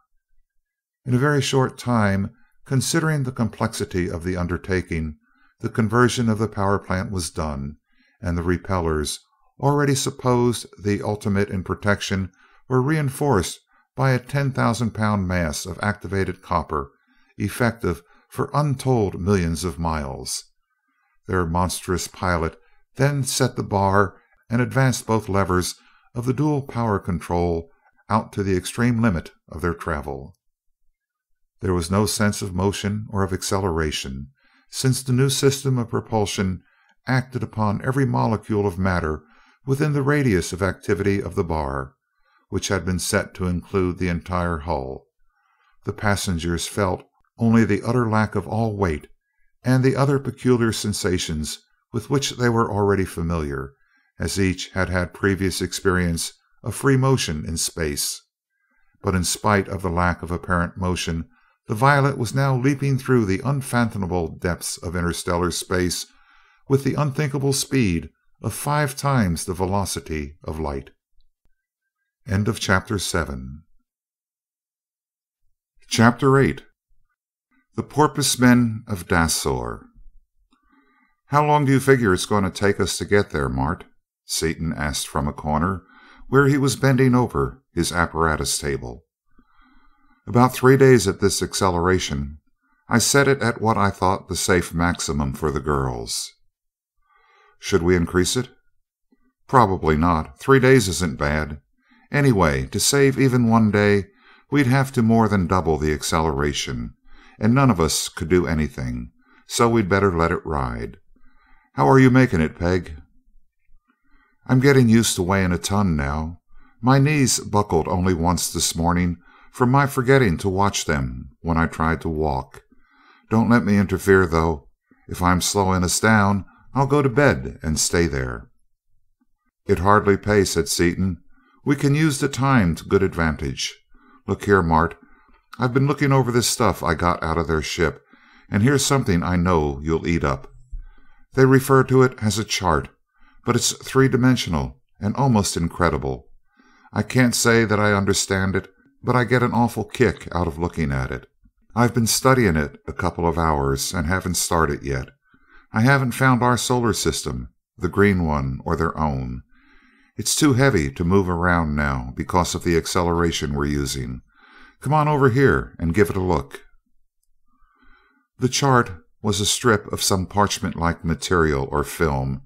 In a very short time, considering the complexity of the undertaking, the conversion of the power plant was done, and the repellers, already supposed the ultimate in protection, were reinforced by a 10,000-pound mass of activated copper, effective for untold millions of miles. Their monstrous pilot then set the bar and advanced both levers of the dual power control out to the extreme limit of their travel. There was no sense of motion or of acceleration, since the new system of propulsion acted upon every molecule of matter within the radius of activity of the bar, which had been set to include the entire hull. The passengers felt only the utter lack of all weight, and the other peculiar sensations with which they were already familiar, as each had had previous experience of free motion in space. But in spite of the lack of apparent motion, the Violet was now leaping through the unfathomable depths of interstellar space with the unthinkable speed of 5 times the velocity of light. End of Chapter 7. Chapter 8. The Porpoise Men of Dasor. "How long do you figure it's going to take us to get there, Mart?" Seaton asked from a corner where he was bending over his apparatus table. "About 3 days at this acceleration. I set it at what I thought the safe maximum for the girls." "Should we increase it?" "Probably not. 3 days isn't bad. Anyway, to save even 1 day, we'd have to more than double the acceleration, and none of us could do anything, so we'd better let it ride. How are you making it, Peg?" "I'm getting used to weighing a ton now. My knees buckled only once this morning from my forgetting to watch them when I tried to walk. Don't let me interfere, though. If I'm slowing us down, I'll go to bed and stay there." "It hardly pays," said Seaton. "We can use the time to good advantage. Look here, Mart. I've been looking over this stuff I got out of their ship, and here's something I know you'll eat up. They refer to it as a chart, but it's 3-dimensional and almost incredible. I can't say that I understand it, but I get an awful kick out of looking at it. I've been studying it a couple of hours and haven't started yet. I haven't found our solar system, the green one, or their own. It's too heavy to move around now because of the acceleration we're using. Come on over here and give it a look." The chart was a strip of some parchment-like material or film,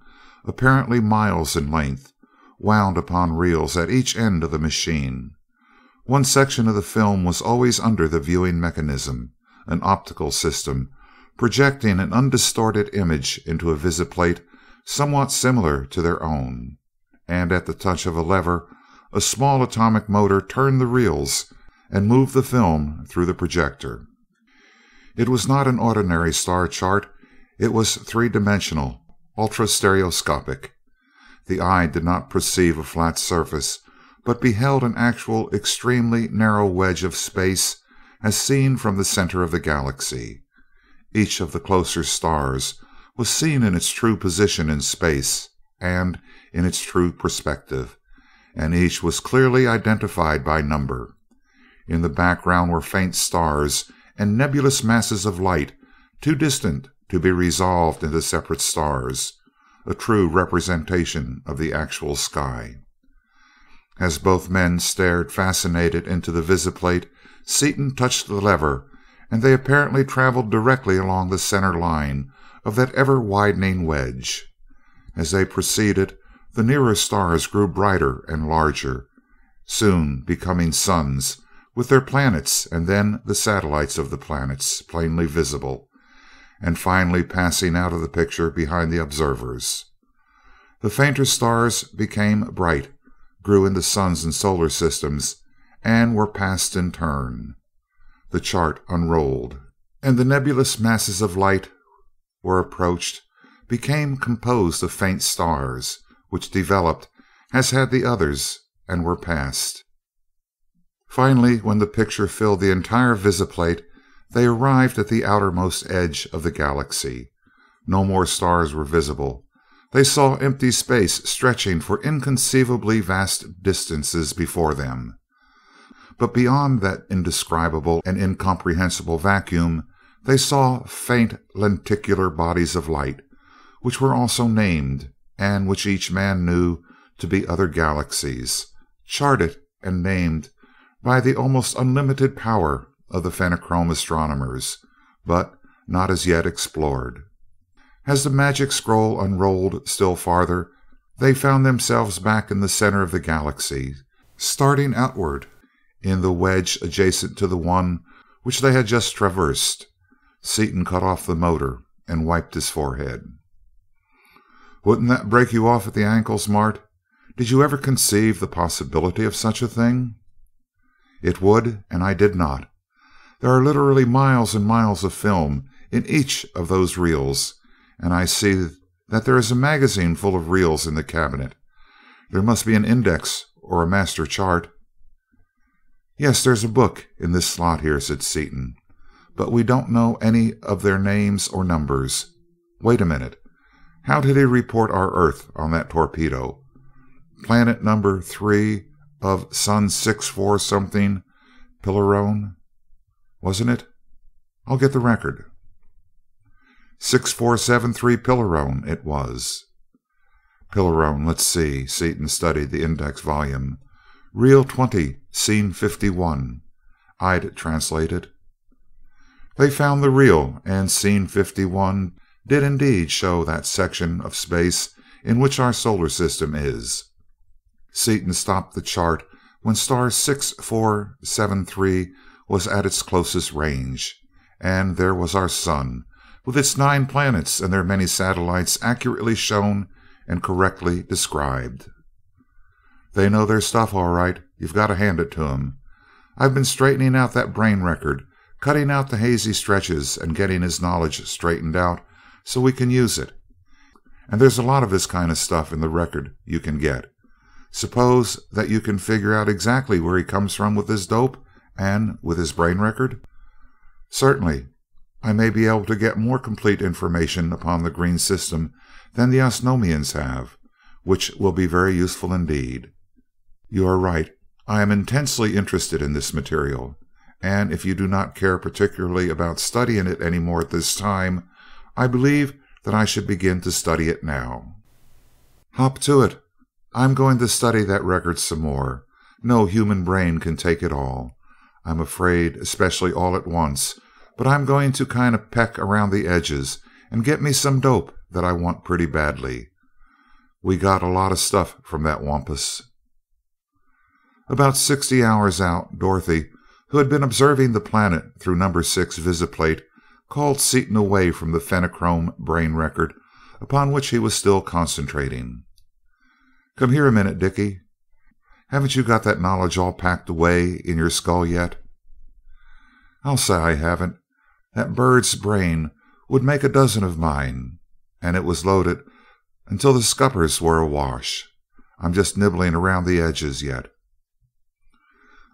apparently miles in length, wound upon reels at each end of the machine. One section of the film was always under the viewing mechanism, an optical system, projecting an undistorted image into a visiplate somewhat similar to their own, and at the touch of a lever, a small atomic motor turned the reels and moved the film through the projector. It was not an ordinary star chart. It was three-dimensional, ultra-stereoscopic. The eye did not perceive a flat surface, but beheld an actual extremely narrow wedge of space as seen from the center of the galaxy. Each of the closer stars was seen in its true position in space and in its true perspective, and each was clearly identified by number. In the background were faint stars and nebulous masses of light, too distant to be resolved into separate stars, a true representation of the actual sky. As both men stared fascinated into the visiplate, Seaton touched the lever, and they apparently traveled directly along the center line of that ever-widening wedge. As they proceeded, the nearer stars grew brighter and larger, soon becoming suns, with their planets and then the satellites of the planets plainly visible, and finally passing out of the picture behind the observers. The fainter stars became bright, grew into suns and solar systems, and were passed in turn. The chart unrolled, and the nebulous masses of light were approached, became composed of faint stars, which developed as had the others, and were passed. Finally, when the picture filled the entire visiplate, they arrived at the outermost edge of the galaxy. No more stars were visible. They saw empty space stretching for inconceivably vast distances before them. But beyond that indescribable and incomprehensible vacuum, they saw faint lenticular bodies of light, which were also named, and which each man knew to be other galaxies, charted and named by the almost unlimited power of the Fenachrone astronomers, but not as yet explored. As the magic scroll unrolled still farther, they found themselves back in the center of the galaxy, starting outward in the wedge adjacent to the one which they had just traversed. Seaton cut off the motor and wiped his forehead. "Wouldn't that break you off at the ankles, Mart? Did you ever conceive the possibility of such a thing?" "It would, and I did not. There are literally miles and miles of film in each of those reels, and I see that there is a magazine full of reels in the cabinet. There must be an index or a master chart." "Yes, there's a book in this slot here," said Seaton, "but we don't know any of their names or numbers. Wait a minute. How did he report our Earth on that torpedo? Planet number 3 of Sun 64 something, Pilarone, wasn't it? I'll get the record." 6473 Pilarone it was. Pilarone, let's see. Seaton studied the index volume. Reel 20, scene 51. I'd translate it. They found the reel, and scene 51 did indeed show that section of space in which our solar system is. Seaton stopped the chart when star 6473 was at its closest range, and there was our sun, with its 9 planets and their many satellites accurately shown and correctly described. "They know their stuff, all right. You've got to hand it to 'em. I've been straightening out that brain record, cutting out the hazy stretches and getting his knowledge straightened out so we can use it. And there's a lot of this kind of stuff in the record you can get. Suppose that you can figure out exactly where he comes from with his dope and with his brain record?" "Certainly. I may be able to get more complete information upon the green system than the Osnomians have, which will be very useful indeed." "You are right. I am intensely interested in this material, and if you do not care particularly about studying it any more at this time, I believe that I should begin to study it now." "Hop to it. I'm going to study that record some more. No human brain can take it all, I'm afraid, especially all at once, but I'm going to kind of peck around the edges and get me some dope that I want pretty badly. We got a lot of stuff from that wampus." About 60 hours out, Dorothy, who had been observing the planet through number 6 visiplate, called Seaton away from the phenochrome brain record upon which he was still concentrating. "Come here a minute, Dickie. Haven't you got that knowledge all packed away in your skull yet?" "I'll say I haven't. That bird's brain would make a dozen of mine, and it was loaded until the scuppers were awash. I'm just nibbling around the edges yet."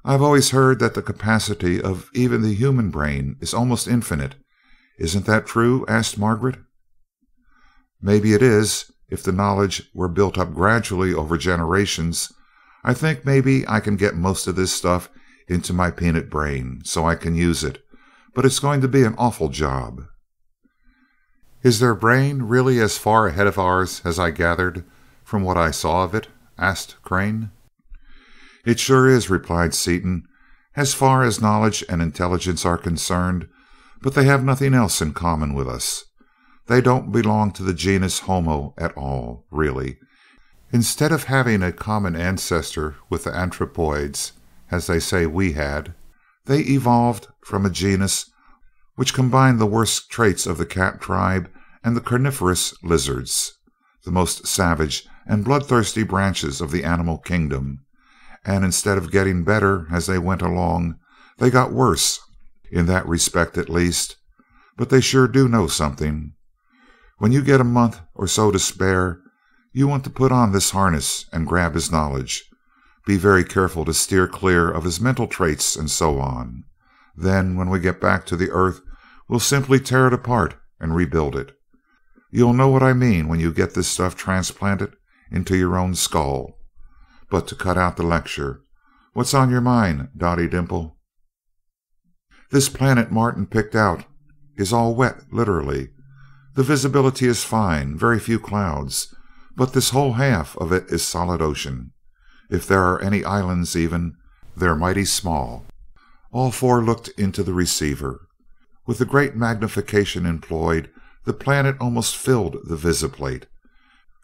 "I've always heard that the capacity of even the human brain is almost infinite. Isn't that true?" asked Margaret. "Maybe it is, if the knowledge were built up gradually over generations. I think maybe I can get most of this stuff into my peanut brain, so I can use it, but it's going to be an awful job." "Is their brain really as far ahead of ours as I gathered from what I saw of it?" asked Crane. "It sure is," replied Seaton, "as far as knowledge and intelligence are concerned, but they have nothing else in common with us. They don't belong to the genus Homo at all, really. Instead of having a common ancestor with the anthropoids, as they say we had, they evolved from a genus which combined the worst traits of the cat tribe and the carnivorous lizards, the most savage and bloodthirsty branches of the animal kingdom, and instead of getting better as they went along, they got worse, in that respect at least. But they sure do know something. When you get a month or so to spare, you want to put on this harness and grab his knowledge. Be very careful to steer clear of his mental traits and so on. Then, when we get back to the earth, we'll simply tear it apart and rebuild it. You'll know what I mean when you get this stuff transplanted into your own skull. But to cut out the lecture, what's on your mind, Dottie Dimple?" "This planet Martin picked out is all wet, literally. The visibility is fine, very few clouds, but this whole half of it is solid ocean. If there are any islands even, they're mighty small." All four looked into the receiver. With the great magnification employed, the planet almost filled the visiplate.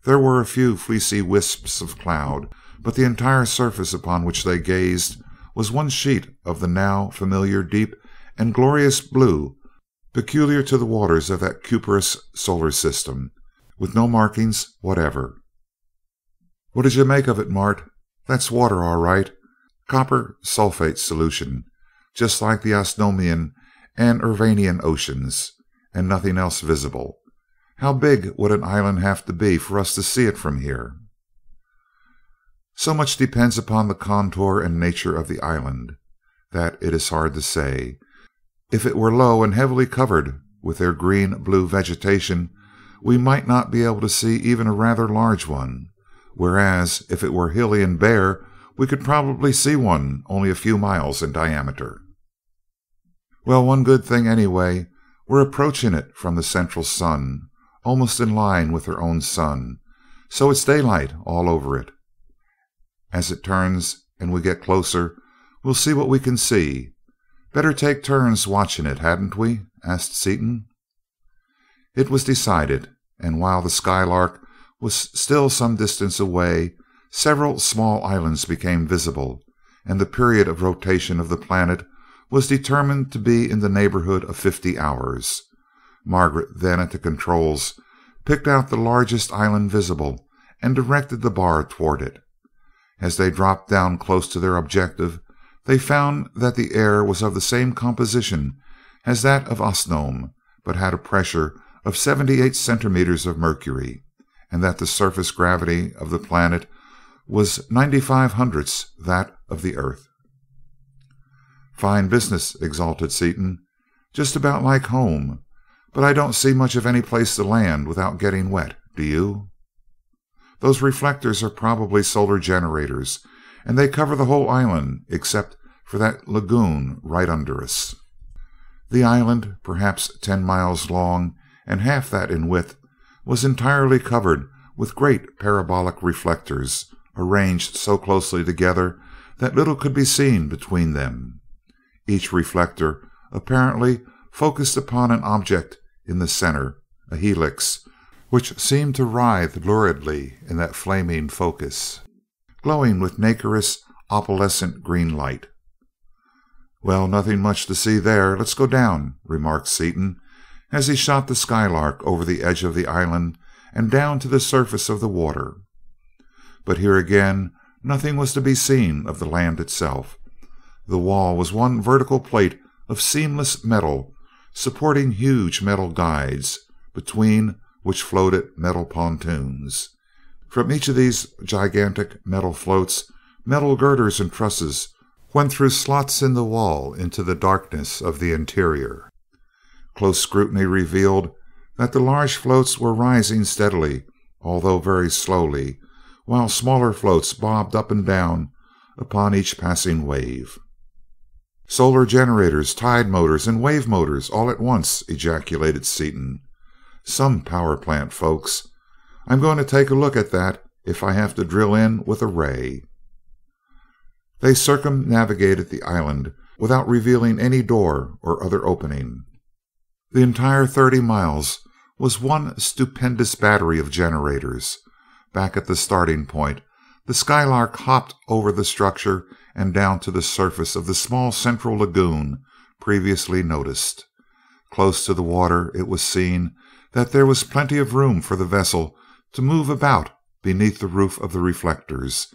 There were a few fleecy wisps of cloud, but the entire surface upon which they gazed was one sheet of the now familiar deep and glorious blue peculiar to the waters of that cuprous solar system, with no markings whatever. "What did you make of it, Mart?" "That's water, all right. Copper sulfate solution, just like the Osnomian and Urvanian oceans, and nothing else visible. How big would an island have to be for us to see it from here?" "So much depends upon the contour and nature of the island, that it is hard to say. If it were low and heavily covered with their green-blue vegetation, we might not be able to see even a rather large one, whereas if it were hilly and bare, we could probably see one only a few miles in diameter." "Well, one good thing anyway, we're approaching it from the central sun, almost in line with their own sun, so it's daylight all over it. As it turns and we get closer, we'll see what we can see. Better take turns watching it, hadn't we?" asked Seaton. It was decided, and while the Skylark was still some distance away, several small islands became visible, and the period of rotation of the planet was determined to be in the neighborhood of 50 hours. Margaret, then at the controls, picked out the largest island visible and directed the bar toward it. As they dropped down close to their objective, they found that the air was of the same composition as that of Osnome, but had a pressure of 78 centimeters of mercury, and that the surface gravity of the planet was 95 hundredths that of the earth. "Fine business," exulted Seaton. "Just about like home, but I don't see much of any place to land without getting wet, do you?" "Those reflectors are probably solar generators, and they cover the whole island except for that lagoon right under us." The island, perhaps 10 miles long and half that in width, was entirely covered with great parabolic reflectors arranged so closely together that little could be seen between them. Each reflector apparently focused upon an object in the center, a helix, which seemed to writhe luridly in that flaming focus, glowing with nacreous, opalescent green light. "Well, nothing much to see there. Let's go down," remarked Seaton, as he shot the Skylark over the edge of the island and down to the surface of the water. But here again nothing was to be seen of the land itself. The wall was one vertical plate of seamless metal, supporting huge metal guides, between which floated metal pontoons. From each of these gigantic metal floats, metal girders and trusses went through slots in the wall into the darkness of the interior. Close scrutiny revealed that the large floats were rising steadily, although very slowly, while smaller floats bobbed up and down upon each passing wave. "Solar generators, tide motors, and wave motors all at once," ejaculated Seaton. "Some power plant, folks. I'm going to take a look at that if I have to drill in with a ray." They circumnavigated the island without revealing any door or other opening. The entire 30 miles was one stupendous battery of generators. Back at the starting point, the Skylark hopped over the structure and down to the surface of the small central lagoon previously noticed. Close to the water it was seen that there was plenty of room for the vessel to move about beneath the roof of the reflectors,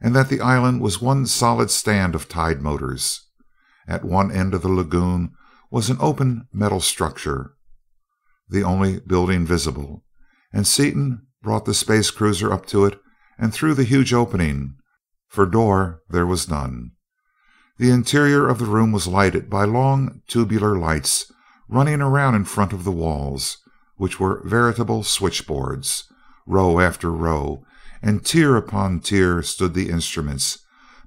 and that the island was one solid stand of tide motors. At one end of the lagoon was an open metal structure, the only building visible, and Seaton brought the space cruiser up to it and through the huge opening. For door there was none. The interior of the room was lighted by long tubular lights running around in front of the walls, which were veritable switchboards. Row after row and tier upon tier stood the instruments,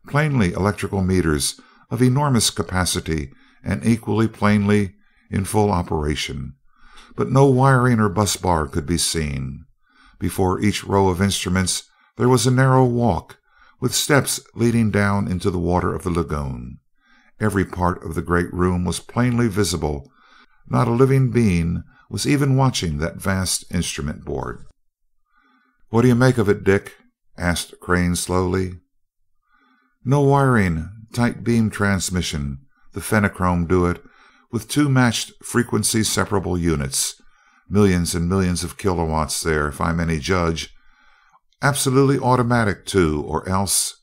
plainly electrical meters of enormous capacity and equally plainly in full operation. But no wiring or bus bar could be seen. Before each row of instruments there was a narrow walk, with steps leading down into the water of the lagoon. Every part of the great room was plainly visible. Not a living being was even watching that vast instrument board. "What do you make of it, Dick?" asked Crane slowly. "No wiring, tight beam transmission. The Fenachrome do it, with two matched frequency separable units. Millions and millions of kilowatts there, if I'm any judge. Absolutely automatic, too, or else—"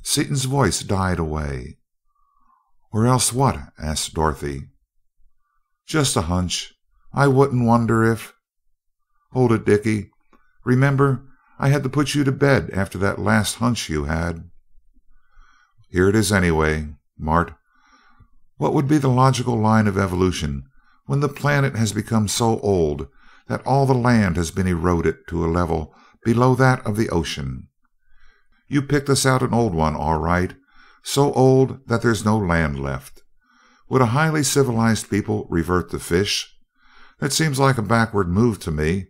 Seaton's voice died away. "Or else what?" asked Dorothy. "Just a hunch. I wouldn't wonder if—" "Hold it, Dickie. Remember, I had to put you to bed after that last hunch you had." "Here it is, anyway. Mart, what would be the logical line of evolution when the planet has become so old that all the land has been eroded to a level below that of the ocean? You picked us out an old one, all right, so old that there's no land left. Would a highly civilized people revert to fish? That seems like a backward move to me,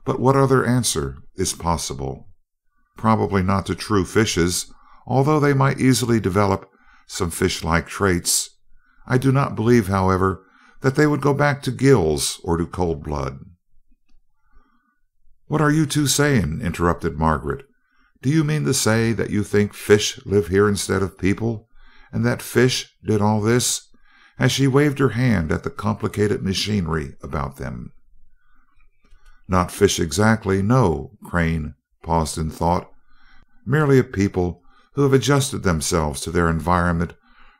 but what other answer is possible? Probably not to true fishes, although they might easily develop some fish-like traits. I do not believe, however, that they would go back to gills or to cold blood." "What are you two saying?" interrupted Margaret. "Do you mean to say that you think fish live here instead of people, and that fish did all this?" as she waved her hand at the complicated machinery about them. "Not fish exactly, no." Crane paused in thought. "Merely a people who have adjusted themselves to their environment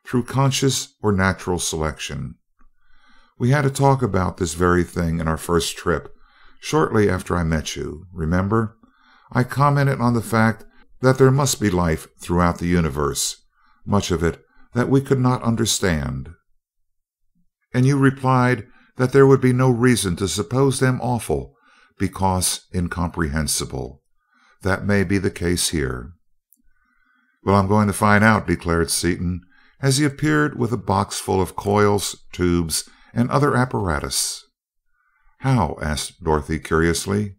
through conscious or natural selection. We had a talk about this very thing in our first trip, shortly after I met you. Remember? I commented on the fact that there must be life throughout the universe, much of it that we could not understand. And you replied that there would be no reason to suppose them awful because incomprehensible. That may be the case here." "Well, I'm going to find out," declared Seaton, as he appeared with a box full of coils, tubes, and other apparatus. "How?" asked Dorothy curiously.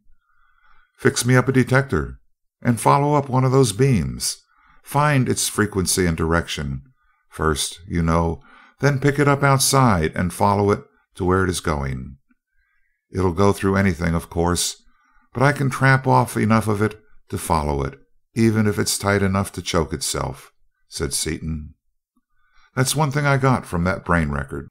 "Fix me up a detector and follow up one of those beams. Find its frequency and direction first, you know, then pick it up outside and follow it to where it is going. It'll go through anything, of course, but I can trap off enough of it to follow it, even if it's tight enough to choke itself," said Seaton. "That's one thing I got from that brain record."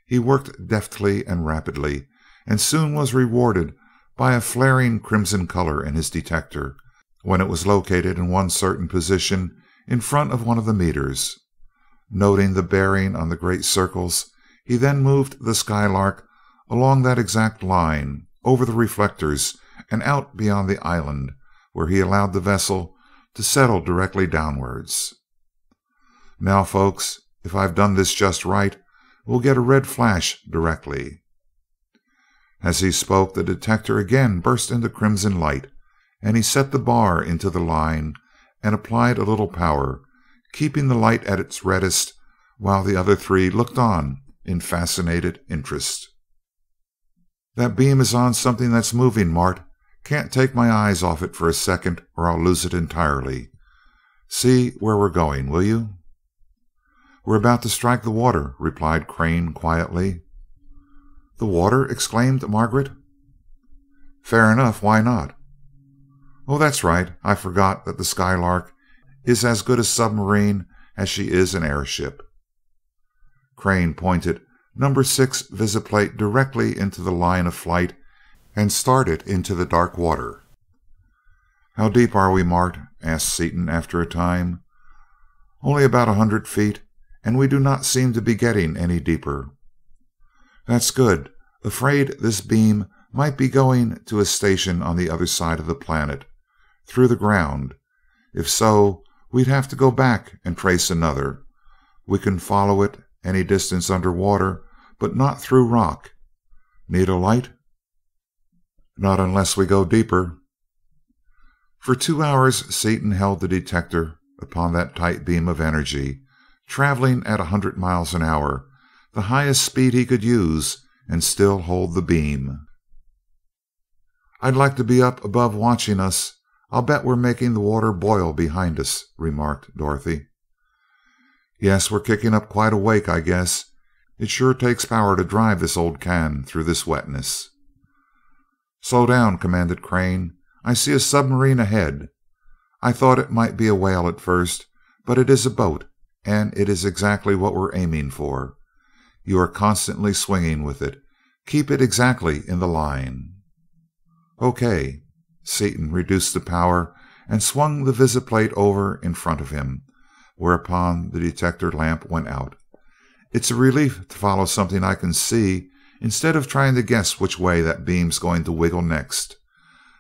He worked deftly and rapidly, and soon was rewarded by a flaring crimson color in his detector when it was located in one certain position in front of one of the meters. Noting the bearing on the great circles, he then moved the Skylark along that exact line, over the reflectors, and out beyond the island, where he allowed the vessel to settle directly downwards. "Now, folks, if I've done this just right, we'll get a red flash directly." As he spoke, the detector again burst into crimson light, and he set the bar into the line and applied a little power, keeping the light at its reddest while the other three looked on in fascinated interest. "That beam is on something that's moving, Mart. Can't take my eyes off it for a second or I'll lose it entirely. See where we're going, will you?" "We're about to strike the water," replied Crane quietly. "The water?" exclaimed Margaret. "Fair enough. Why not?" "Oh, that's right. I forgot that the Skylark is as good a submarine as she is an airship." Crane pointed number 6 visiplate directly into the line of flight and started into the dark water. "How deep are we, Mart?" asked Seaton after a time. "Only about 100 feet, and we do not seem to be getting any deeper." "That's good. Afraid this beam might be going to a station on the other side of the planet, through the ground. If so, we'd have to go back and trace another. We can follow it any distance under water, but not through rock. Need a light?" "Not unless we go deeper." For 2 hours Seaton held the detector upon that tight beam of energy, traveling at 100 miles an hour, the highest speed he could use, and still hold the beam. "I'd like to be up above watching us. I'll bet we're making the water boil behind us," remarked Dorothy. "Yes, we're kicking up quite a wake, I guess. It sure takes power to drive this old can through this wetness." "Slow down," commanded Crane. "I see a submarine ahead. I thought it might be a whale at first, but it is a boat, and it is exactly what we're aiming for. You are constantly swinging with it. Keep it exactly in the line." "Okay." Seaton reduced the power and swung the visiplate over in front of him, whereupon the detector lamp went out. "It's a relief to follow something I can see instead of trying to guess which way that beam's going to wiggle next.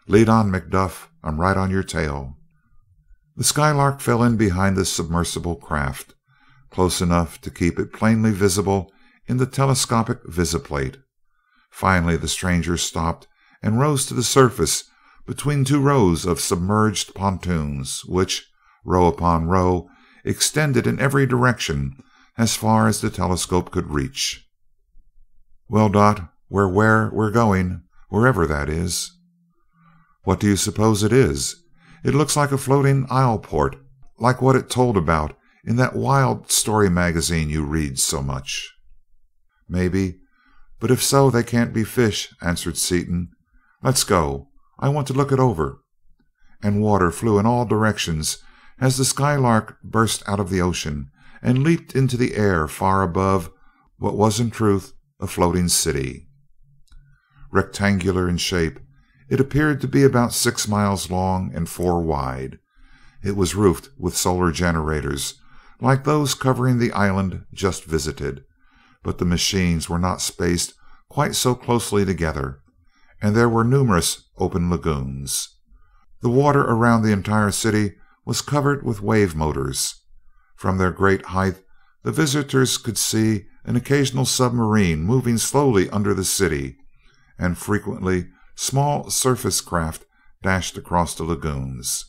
Lead on, Macduff. I'm right on your tail." The Skylark fell in behind the submersible craft, close enough to keep it plainly visible in the telescopic visiplate. Finally the stranger stopped and rose to the surface between 2 rows of submerged pontoons, which, row upon row, extended in every direction as far as the telescope could reach. "Well, Dot, we're where we're going, wherever that is." "What do you suppose it is? It looks like a floating isle port, like what it told about in that wild story magazine you read so much." "Maybe, but if so they can't be fish," answered Seaton. "Let's go. I want to look it over." And water flew in all directions as the Skylark burst out of the ocean and leaped into the air far above what was in truth a floating city. Rectangular in shape, it appeared to be about 6 miles long and 4 wide. It was roofed with solar generators, like those covering the island just visited, but the machines were not spaced quite so closely together, and there were numerous open lagoons. The water around the entire city was covered with wave motors. From their great height the visitors could see an occasional submarine moving slowly under the city, and frequently small surface craft dashed across the lagoons.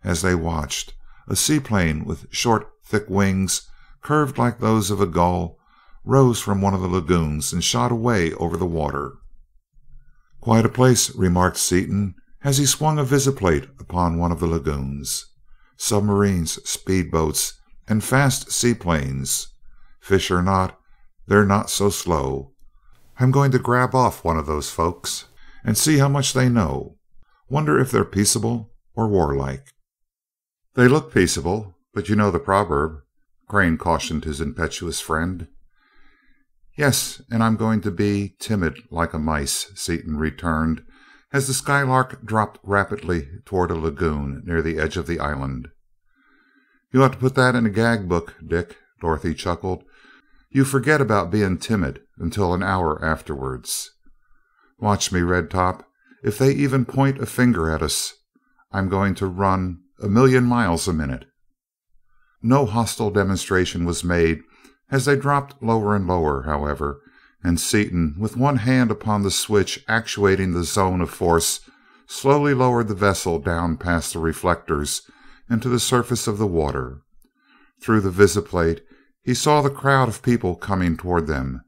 As they watched, a seaplane with short, thick wings, curved like those of a gull, rose from one of the lagoons and shot away over the water. "Quite a place," remarked Seaton as he swung a visiplate upon one of the lagoons. "Submarines, speedboats, and fast seaplanes. Fish or not, they're not so slow. I'm going to grab off one of those folks and see how much they know. Wonder if they're peaceable or warlike." "They look peaceable, but you know the proverb," Crane cautioned his impetuous friend. "Yes, and I'm going to be timid like a mice," Seaton returned, as the Skylark dropped rapidly toward a lagoon near the edge of the island. "You ought to put that in a gag book, Dick," Dorothy chuckled. "You forget about being timid until an hour afterwards. Watch me, Red Top. If they even point a finger at us, I'm going to run 1,000,000 miles a minute." No hostile demonstration was made as they dropped lower and lower, however, and Seaton, with one hand upon the switch actuating the zone of force, slowly lowered the vessel down past the reflectors and to the surface of the water. Through the visiplate he saw the crowd of people coming toward them,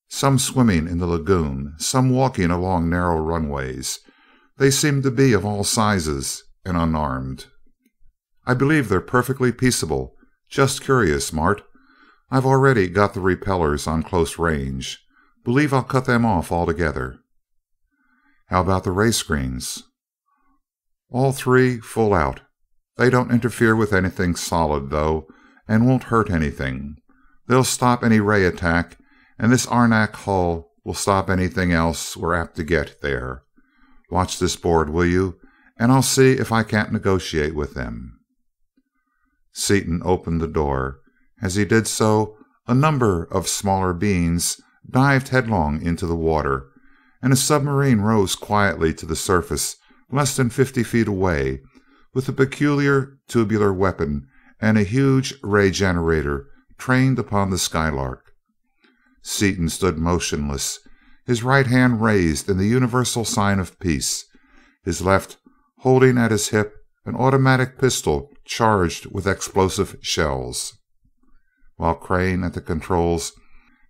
some swimming in the lagoon, some walking along narrow runways. They seemed to be of all sizes and unarmed. "I believe they're perfectly peaceable. Just curious, Mart. I've already got the repellers on close range. Believe I'll cut them off altogether." "How about the ray screens?" "All three full out. They don't interfere with anything solid, though, and won't hurt anything. They'll stop any ray attack, and this arenak hull will stop anything else we're apt to get there. Watch this board, will you, and I'll see if I can't negotiate with them." Seaton opened the door. As he did so, a number of smaller beings dived headlong into the water, and a submarine rose quietly to the surface less than 50 feet away, with a peculiar tubular weapon and a huge ray generator trained upon the Skylark. Seaton stood motionless, his right hand raised in the universal sign of peace, his left holding at his hip an automatic pistol charged with explosive shells, while Crane at the controls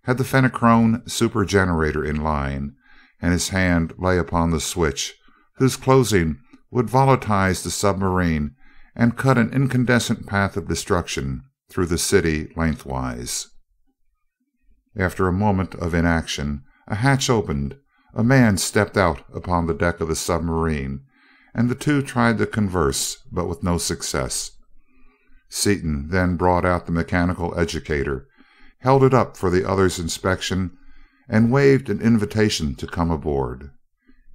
had the Fenachrone super generator in line, and his hand lay upon the switch, whose closing would volatilize the submarine and cut an incandescent path of destruction through the city lengthwise. After a moment of inaction, a hatch opened, a man stepped out upon the deck of the submarine, and the two tried to converse, but with no success. Seaton then brought out the mechanical educator, held it up for the other's inspection, and waved an invitation to come aboard.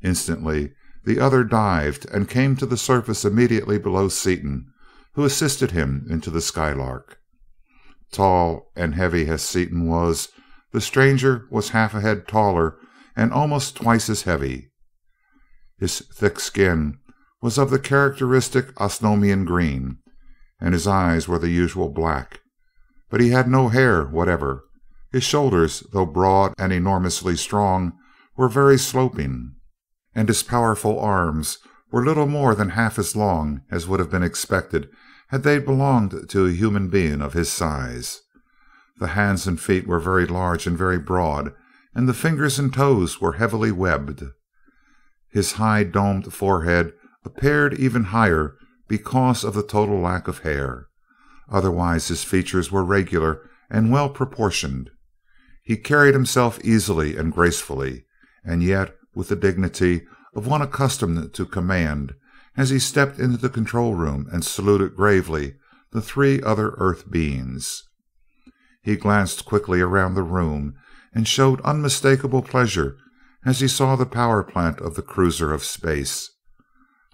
Instantly the other dived and came to the surface immediately below Seaton, who assisted him into the Skylark. Tall and heavy as Seaton was, the stranger was half a head taller and almost twice as heavy. His thick skin was of the characteristic Osnomian green, and his eyes were the usual black, but he had no hair whatever. His shoulders, though broad and enormously strong, were very sloping, and his powerful arms were little more than half as long as would have been expected had they belonged to a human being of his size. The hands and feet were very large and very broad, and the fingers and toes were heavily webbed. His high domed forehead appeared even higher because of the total lack of hair. Otherwise his features were regular and well proportioned. He carried himself easily and gracefully, and yet with the dignity of one accustomed to command, as he stepped into the control room and saluted gravely the three other earth beings. He glanced quickly around the room and showed unmistakable pleasure as he saw the power plant of the cruiser of space.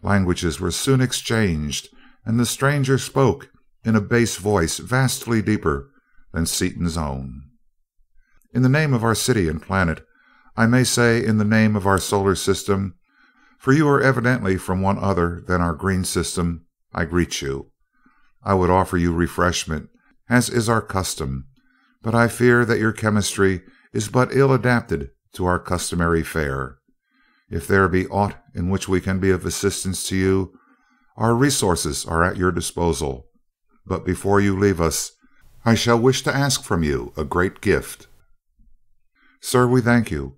Languages were soon exchanged, and the stranger spoke in a bass voice vastly deeper than Seaton's own. "In the name of our city and planet, I may say in the name of our solar system, for you are evidently from one other than our green system, I greet you. I would offer you refreshment, as is our custom, but I fear that your chemistry is but ill adapted to our customary fare. If there be aught in which we can be of assistance to you, our resources are at your disposal, but before you leave us, I shall wish to ask from you a great gift." "Sir, we thank you.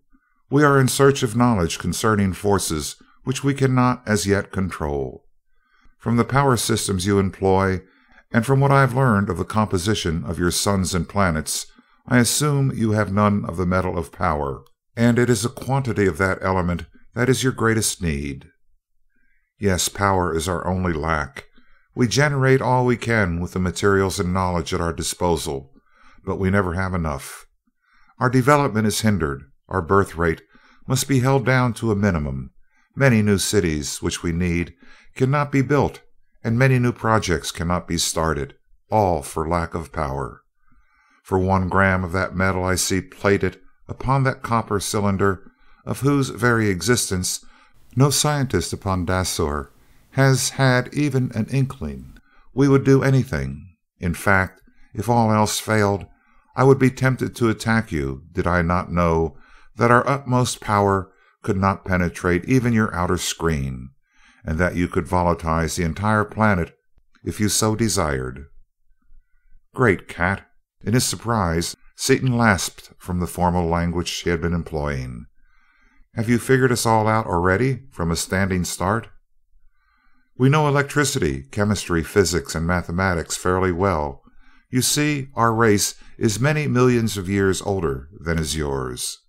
We are in search of knowledge concerning forces which we cannot as yet control. From the power systems you employ, and from what I have learned of the composition of your suns and planets, I assume you have none of the metal of power, and it is a quantity of that element that is your greatest need." Yes, power is our only lack. We generate all we can with the materials and knowledge at our disposal, but we never have enough. Our development is hindered. Our birth rate must be held down to a minimum. Many new cities, which we need, cannot be built, and many new projects cannot be started, all for lack of power. For 1 gram of that metal I see plated upon that copper cylinder, of whose very existence no scientist upon Dasor has had even an inkling, we would do anything. In fact, if all else failed, I would be tempted to attack you did I not know that our utmost power could not penetrate even your outer screen, and that you could volatilize the entire planet if you so desired. Great Cat! In his surprise, Seaton lisped from the formal language he had been employing. Have you figured us all out already from a standing start? We know electricity, chemistry, physics, and mathematics fairly well. You see, our race is many millions of years older than is yours.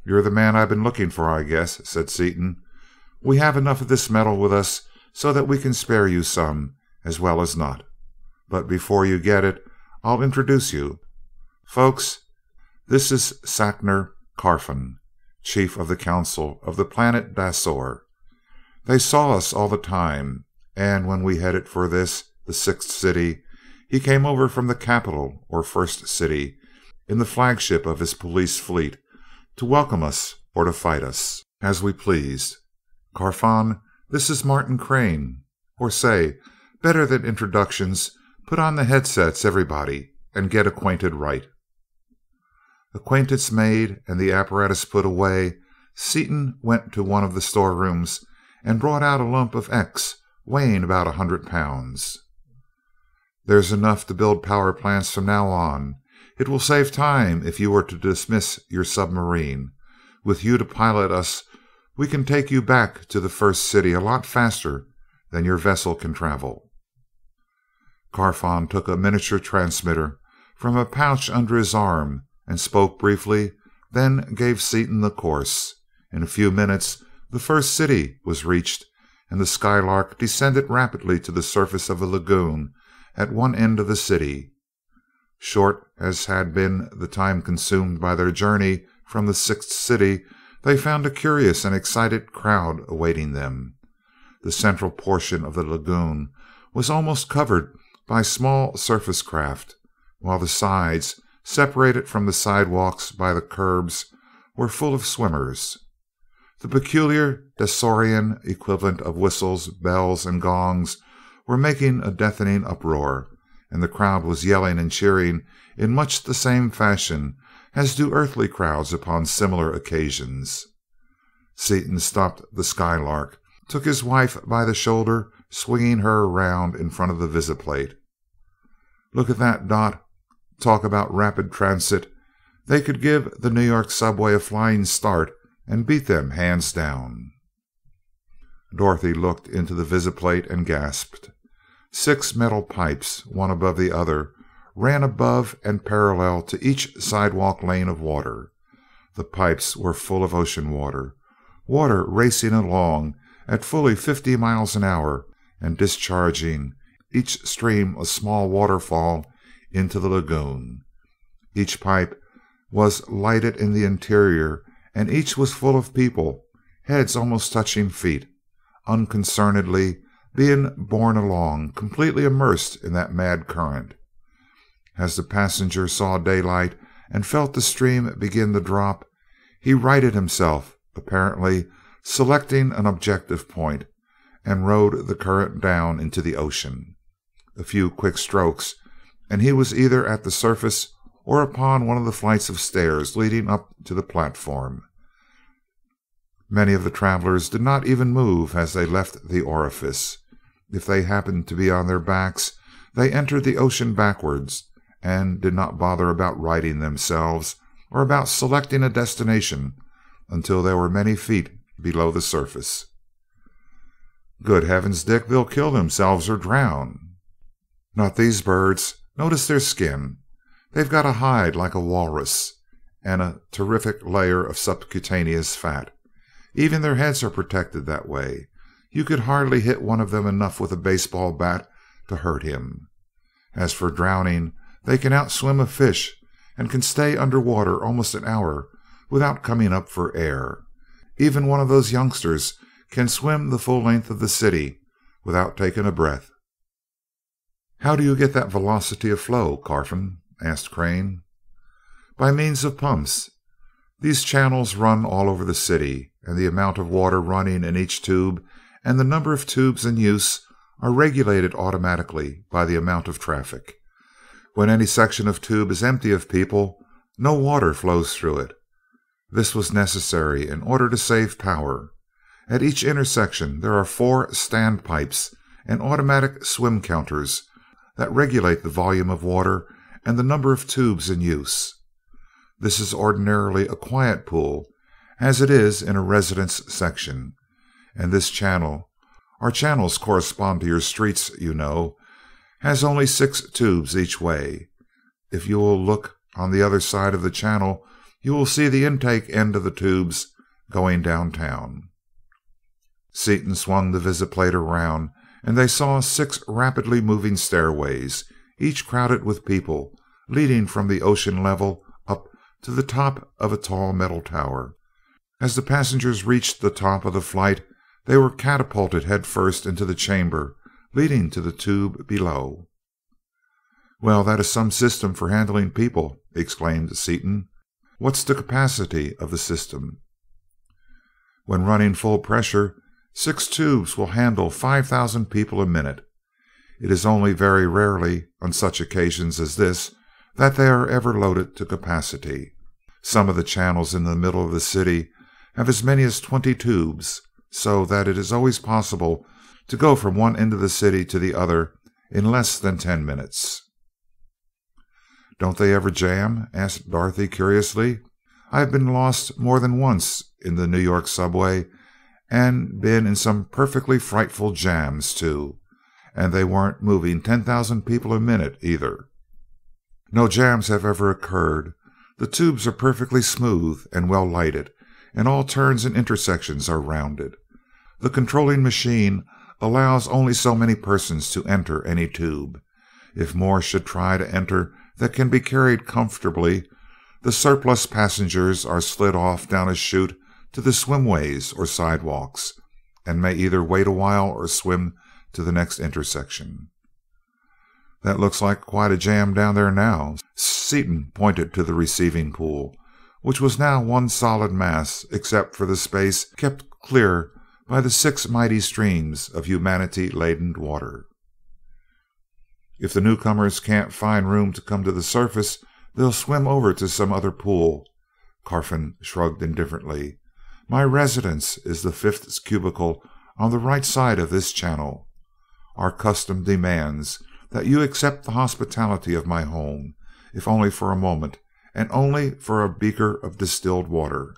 You're the man I've been looking for, I guess, said Seaton. We have enough of this metal with us so that we can spare you some, as well as not. But before you get it, I'll introduce you. Folks, this is Sacner Carfon, chief of the council of the planet Dasor. They saw us all the time, and when we headed for this, the 6th city, he came over from the capital, or first city, in the flagship of his police fleet, to welcome us or to fight us, as we pleased. Carfon, this is Martin Crane. Or say, better than introductions, put on the headsets, everybody, and get acquainted right. Acquaintance made and the apparatus put away, Seaton went to one of the storerooms and brought out a lump of X weighing about 100 pounds. There's enough to build power plants from now on. It will save time if you were to dismiss your submarine. With you to pilot us, we can take you back to the first city a lot faster than your vessel can travel. Carfon took a miniature transmitter from a pouch under his arm and spoke briefly, then gave Seaton the course. In a few minutes, the first city was reached, and the Skylark descended rapidly to the surface of a lagoon at one end of the city. Short as had been the time consumed by their journey from the 6th city, they found a curious and excited crowd awaiting them. The central portion of the lagoon was almost covered by small surface craft, while the sides, separated from the sidewalks by the curbs, were full of swimmers. The peculiar Dasorian equivalent of whistles, bells, and gongs were making a deafening uproar, and the crowd was yelling and cheering in much the same fashion as do earthly crowds upon similar occasions. Seaton stopped the Skylark, took his wife by the shoulder, swinging her around in front of the visiplate. Look at that, Dot. Talk about rapid transit. They could give the New York subway a flying start and beat them hands down. Dorothy looked into the visiplate and gasped. 6 metal pipes, one above the other, ran above and parallel to each sidewalk lane of water. The pipes were full of ocean water, water racing along at fully 50 miles an hour and discharging, each stream a small waterfall, into the lagoon. Each pipe was lighted in the interior, and each was full of people, heads almost touching feet, unconcernedly being borne along, completely immersed in that mad current. As the passenger saw daylight and felt the stream begin to drop, he righted himself, apparently selecting an objective point, and rode the current down into the ocean. A few quick strokes, and he was either at the surface or upon one of the flights of stairs leading up to the platform. Many of the travelers did not even move as they left the orifice. If they happened to be on their backs, they entered the ocean backwards, and did not bother about righting themselves or about selecting a destination until they were many feet below the surface. Good heavens, Dick, they'll kill themselves or drown. Not these birds. Notice their skin. They've got a hide like a walrus, and a terrific layer of subcutaneous fat. Even their heads are protected that way. you could hardly hit one of them enough with a baseball bat to hurt him. As for drowning, they can outswim a fish and can stay under water almost an hour without coming up for air. Even one of those youngsters can swim the full length of the city without taking a breath." "How do you get that velocity of flow, Carfon?" asked Crane. "By means of pumps. These channels run all over the city, and the amount of water running in each tube and the number of tubes in use are regulated automatically by the amount of traffic. When any section of tube is empty of people, no water flows through it. This was necessary in order to save power. At each intersection there are 4 standpipes and automatic swim counters that regulate the volume of water and the number of tubes in use. This is ordinarily a quiet pool, as it is in a residence section, and this channel, our channels correspond to your streets, you know, has only 6 tubes each way. If you will look on the other side of the channel, you will see the intake end of the tubes going downtown." Seaton swung the visiplate around, and they saw 6 rapidly moving stairways, each crowded with people, leading from the ocean level up to the top of a tall metal tower. As the passengers reached the top of the flight, they were catapulted headfirst into the chamber leading to the tube below. "Well, that is some system for handling people," exclaimed Seaton. "What's the capacity of the system?" "When running full pressure, 6 tubes will handle 5,000 people a minute. It is only very rarely, on such occasions as this, that they are ever loaded to capacity. Some of the channels in the middle of the city have as many as 20 tubes, so that it is always possible to go from one end of the city to the other in less than 10 minutes. "Don't they ever jam?" asked Dorothy curiously. "I have been lost more than once in the New York subway, and been in some perfectly frightful jams, too. And they weren't moving 10,000 people a minute, either." "No jams have ever occurred. The tubes are perfectly smooth and well lighted, and all turns and intersections are rounded. The controlling machine allows only so many persons to enter any tube. If more should try to enter that can be carried comfortably, the surplus passengers are slid off down a chute to the swimways or sidewalks, and may either wait a while or swim to the next intersection." "That looks like quite a jam down there now." Seaton pointed to the receiving pool, which was now one solid mass except for the space kept clear by the 6 mighty streams of humanity-laden water. "If the newcomers can't find room to come to the surface, they'll swim over to some other pool." Carfon shrugged indifferently. "My residence is the 5th cubicle on the right side of this channel. Our custom demands that you accept the hospitality of my home, if only for a moment, and only for a beaker of distilled water.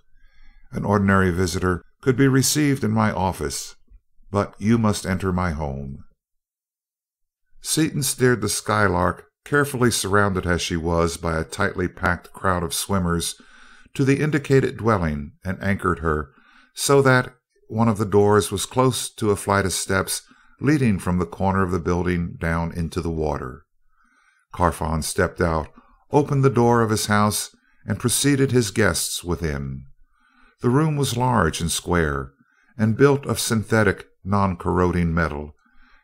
An ordinary visitor could be received in my office, but you must enter my home." Seaton steered the Skylark, carefully surrounded as she was by a tightly packed crowd of swimmers, to the indicated dwelling, and anchored her so that one of the doors was close to a flight of steps leading from the corner of the building down into the water. Carfon stepped out, opened the door of his house, and preceded his guests within. The room was large and square, and built of synthetic, non-corroding metal,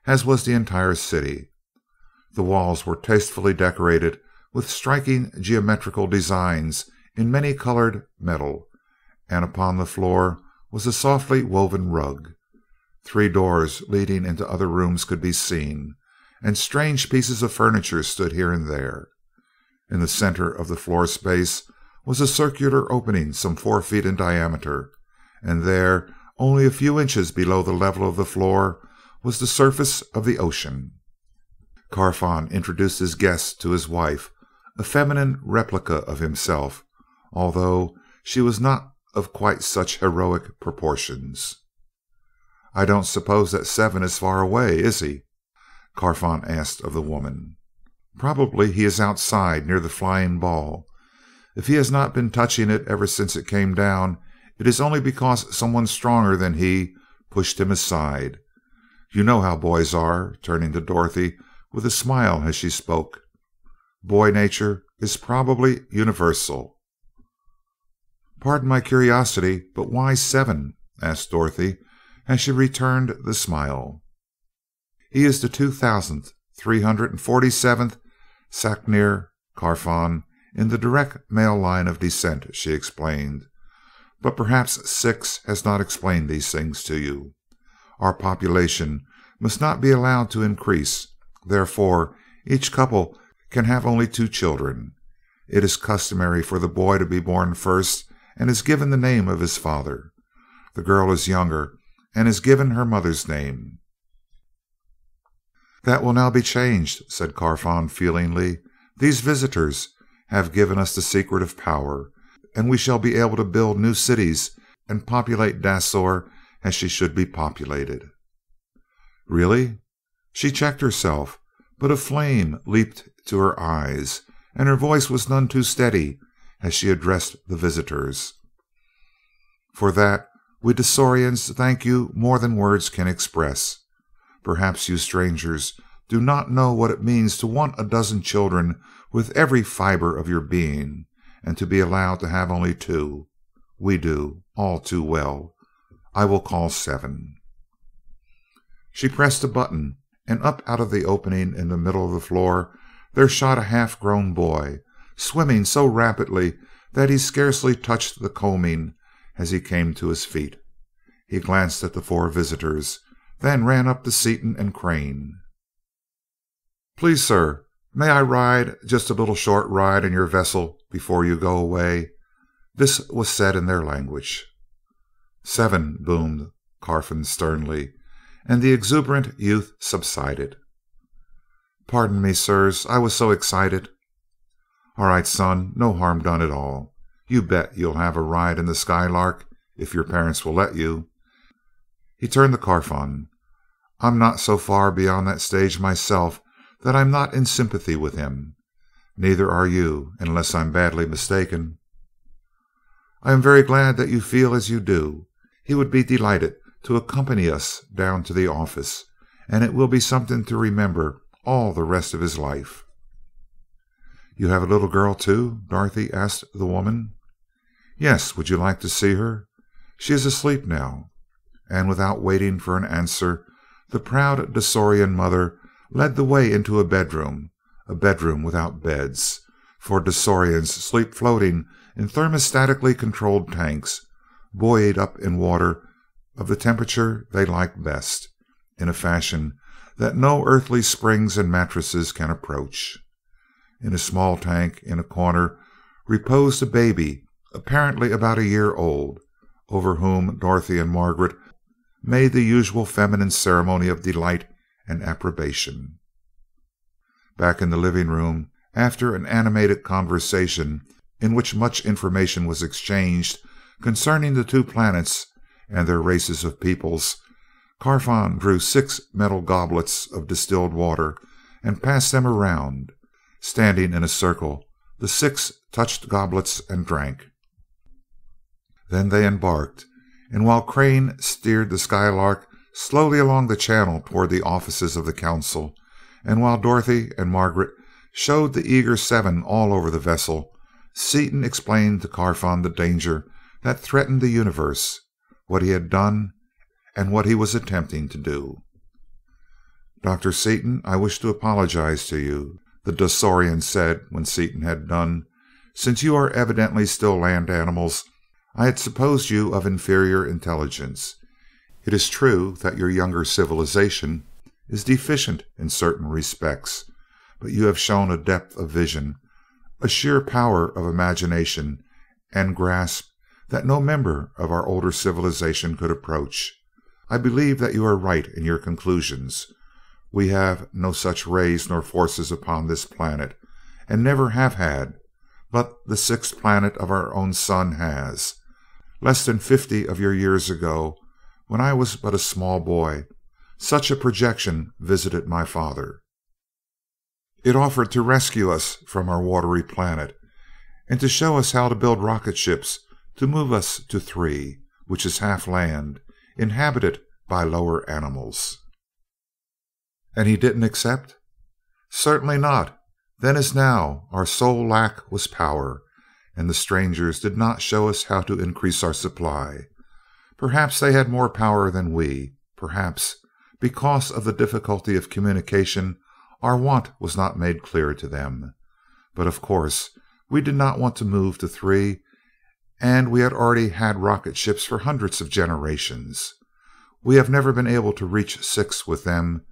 as was the entire city. The walls were tastefully decorated with striking geometrical designs in many-colored metal, and upon the floor was a softly woven rug. 3 doors leading into other rooms could be seen, and strange pieces of furniture stood here and there. In the center of the floor space was a circular opening some 4 feet in diameter, and there, only a few inches below the level of the floor, was the surface of the ocean. Carfon introduced his guest to his wife, a feminine replica of himself, although she was not of quite such heroic proportions. "I don't suppose that 7 is far away, is he?" Carfon asked of the woman. "Probably he is outside near the flying ball. If he has not been touching it ever since it came down, it is only because someone stronger than he pushed him aside. "You know how boys are," turning to Dorothy with a smile as she spoke. "Boy nature is probably universal." "Pardon my curiosity, but why 7?" asked Dorothy as she returned the smile. "He is the 2,347th Sacnir Carfon in the direct male line of descent," she explained. "But perhaps 6 has not explained these things to you. Our population must not be allowed to increase, therefore each couple can have only 2 children. It is customary for the boy to be born first and is given the name of his father. The girl is younger and is given her mother's name." "That will now be changed," said Carfon feelingly. "These visitors have given us the secret of power, and we shall be able to build new cities and populate Dasor as she should be populated." "Really?" She checked herself, but a flame leaped to her eyes, and her voice was none too steady as she addressed the visitors. "For that we Dasorians thank you more than words can express. Perhaps you strangers do not know what it means to want a dozen children with every fiber of your being, and to be allowed to have only 2. We do, all too well. I will call 7. She pressed a button, and up out of the opening in the middle of the floor there shot a half-grown boy, swimming so rapidly that he scarcely touched the combing as he came to his feet. He glanced at the 4 visitors, then ran up to Seaton and Crane. "Please, sir, may I ride just a little short ride in your vessel before you go away?" This was said in their language. "7," boomed Carfon sternly, and the exuberant youth subsided. "Pardon me, sirs, I was so excited." "All right, son, no harm done at all. You bet you'll have a ride in the Skylark, if your parents will let you." He turned to Carfon. "I'm not so far beyond that stage myself that I'm not in sympathy with him. Neither are you, unless I'm badly mistaken." "I am very glad that you feel as you do. He would be delighted to accompany us down to the office, and it will be something to remember all the rest of his life." "You have a little girl, too?" Dorothy asked the woman. "Yes, would you like to see her? She is asleep now." And without waiting for an answer, the proud Dasorian mother led the way into a bedroom without beds, for Dasorians sleep floating in thermostatically controlled tanks, buoyed up in water of the temperature they like best, in a fashion that no earthly springs and mattresses can approach. In a small tank in a corner reposed a baby, apparently about a year old, over whom Dorothy and Margaret made the usual feminine ceremony of delight and approbation. Back in the living room, after an animated conversation in which much information was exchanged concerning the 2 planets and their races of peoples, Carfon drew 6 metal goblets of distilled water and passed them around. Standing in a circle, the 6 touched goblets and drank. Then they embarked, and while Crane steered the Skylark slowly along the channel toward the offices of the council, and while Dorothy and Margaret showed the eager 7 all over the vessel, Seaton explained to Carfon the danger that threatened the universe, what he had done, and what he was attempting to do. "Dr. Seaton, I wish to apologize to you," the Dasorian said when Seaton had done. "Since you are evidently still land animals, I had supposed you of inferior intelligence. It is true that your younger civilization is deficient in certain respects, but you have shown a depth of vision, a sheer power of imagination and grasp that no member of our older civilization could approach. I believe that you are right in your conclusions. We have no such rays nor forces upon this planet, and never have had, but the 6th planet of our own sun has. Less than 50 of your years ago, when I was but a small boy, such a projection visited my father. It offered to rescue us from our watery planet, and to show us how to build rocket ships to move us to 3, which is half land, inhabited by lower animals. And he didn't accept? Certainly not. Then as now, our sole lack was power, and the strangers did not show us how to increase our supply. Perhaps they had more power than we. Perhaps, because of the difficulty of communication, our want was not made clear to them. But of course, we did not want to move to 3, and we had already had rocket ships for hundreds of generations. We have never been able to reach 6 with them,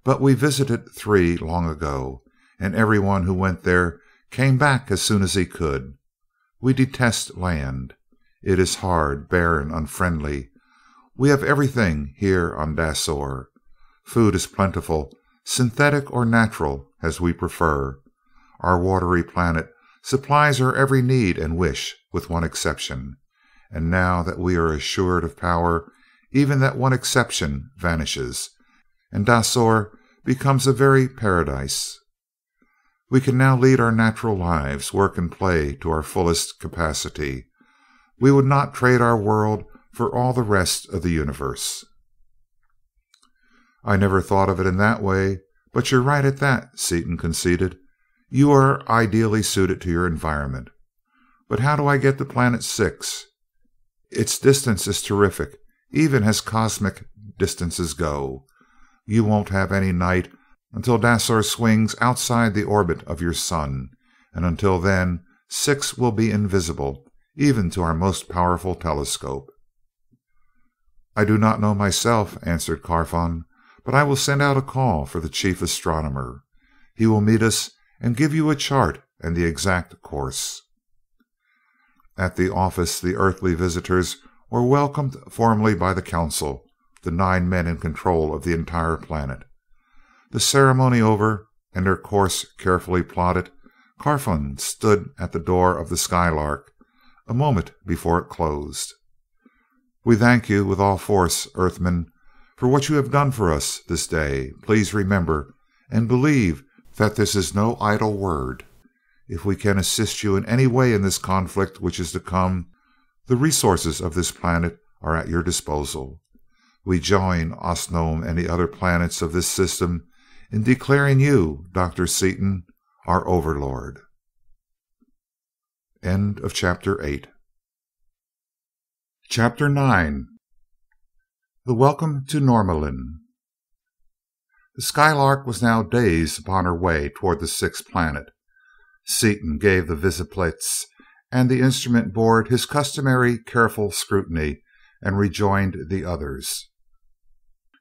but we visited 3 long ago, and everyone who went there came back as soon as he could. We detest land. It is hard, barren, unfriendly. We have everything here on Dasor. Food is plentiful, synthetic or natural, as we prefer. Our watery planet supplies our every need and wish, with one exception. And now that we are assured of power, even that one exception vanishes, and Dasor becomes a very paradise. We can now lead our natural lives, work and play to our fullest capacity. We would not trade our world for all the rest of the universe. I never thought of it in that way, but you're right at that, Seaton conceded. You are ideally suited to your environment. But how do I get to Planet 6? Its distance is terrific, even as cosmic distances go. You won't have any night until Dasor swings outside the orbit of your sun, and until then 6 will be invisible, even to our most powerful telescope. I do not know myself, answered Carfon, but I will send out a call for the chief astronomer. He will meet us and give you a chart and the exact course. At the office, the earthly visitors were welcomed formally by the council, the 9 men in control of the entire planet. The ceremony over and their course carefully plotted, Carfon stood at the door of the Skylark a moment before it closed. We thank you with all force, Earthmen, for what you have done for us this day. Please remember and believe that this is no idle word. If we can assist you in any way in this conflict which is to come, the resources of this planet are at your disposal. We join Osnome and the other planets of this system in declaring you, Dr. Seaton, our overlord. End of Chapter 8. Chapter 9. The Welcome to Normalin. The Skylark was now days upon her way toward the 6th planet. Seaton gave the visiplates and the instrument board his customary careful scrutiny and rejoined the others.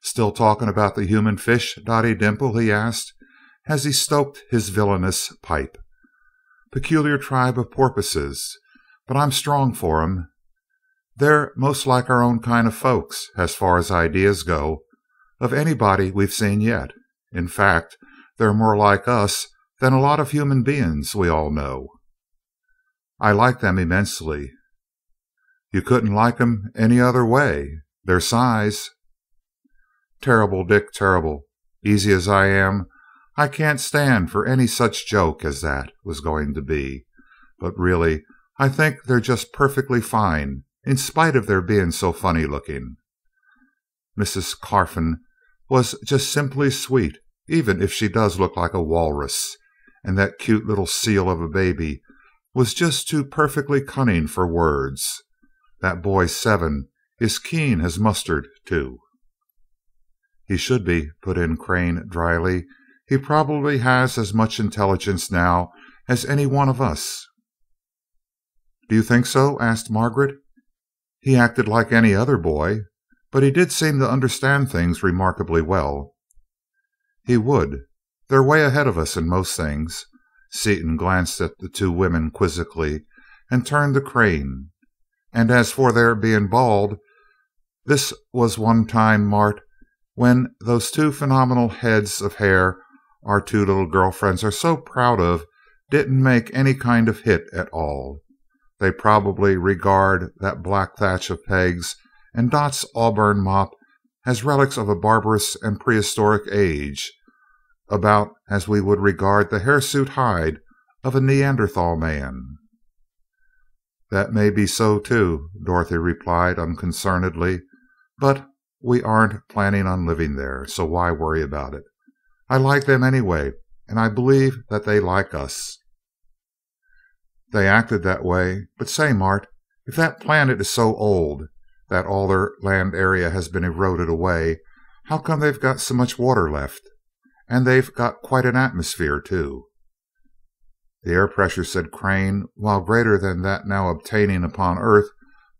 Still talking about the human fish, Dottie Dimple? He asked, as he stoked his villainous pipe. Peculiar tribe of porpoises, but I'm strong for 'em. They're most like our own kind of folks, as far as ideas go, of anybody we've seen yet. In fact, they're more like us than a lot of human beings we all know. I like them immensely. You couldn't like 'em any other way. Their size. Terrible, Dick, terrible. Easy as I am, I can't stand for any such joke as that was going to be. But really, I think they're just perfectly fine, in spite of their being so funny looking. Mrs. Carfon was just simply sweet, even if she does look like a walrus, and that cute little seal of a baby was just too perfectly cunning for words. That boy 7 is keen as mustard, too. He should be, put in Crane dryly. He probably has as much intelligence now as any one of us. Do you think so? Asked Margaret. He acted like any other boy, but he did seem to understand things remarkably well. He would. They're way ahead of us in most things. Seaton glanced at the 2 women quizzically and turned to Crane. And as for their being bald, this was one time, Mart, when those 2 phenomenal heads of hair our 2 little girlfriends are so proud of didn't make any kind of hit at all. They probably regard that black thatch of Peg's and Dot's auburn mop as relics of a barbarous and prehistoric age, about as we would regard the hirsute hide of a Neanderthal man. That may be so, too, Dorothy replied unconcernedly, but we aren't planning on living there, so why worry about it? I like them anyway, and I believe that they like us. They acted that way, but say, Mart, if that planet is so old that all their land area has been eroded away, how come they've got so much water left? And they've got quite an atmosphere, too. The air pressure, said Crane, while greater than that now obtaining upon Earth,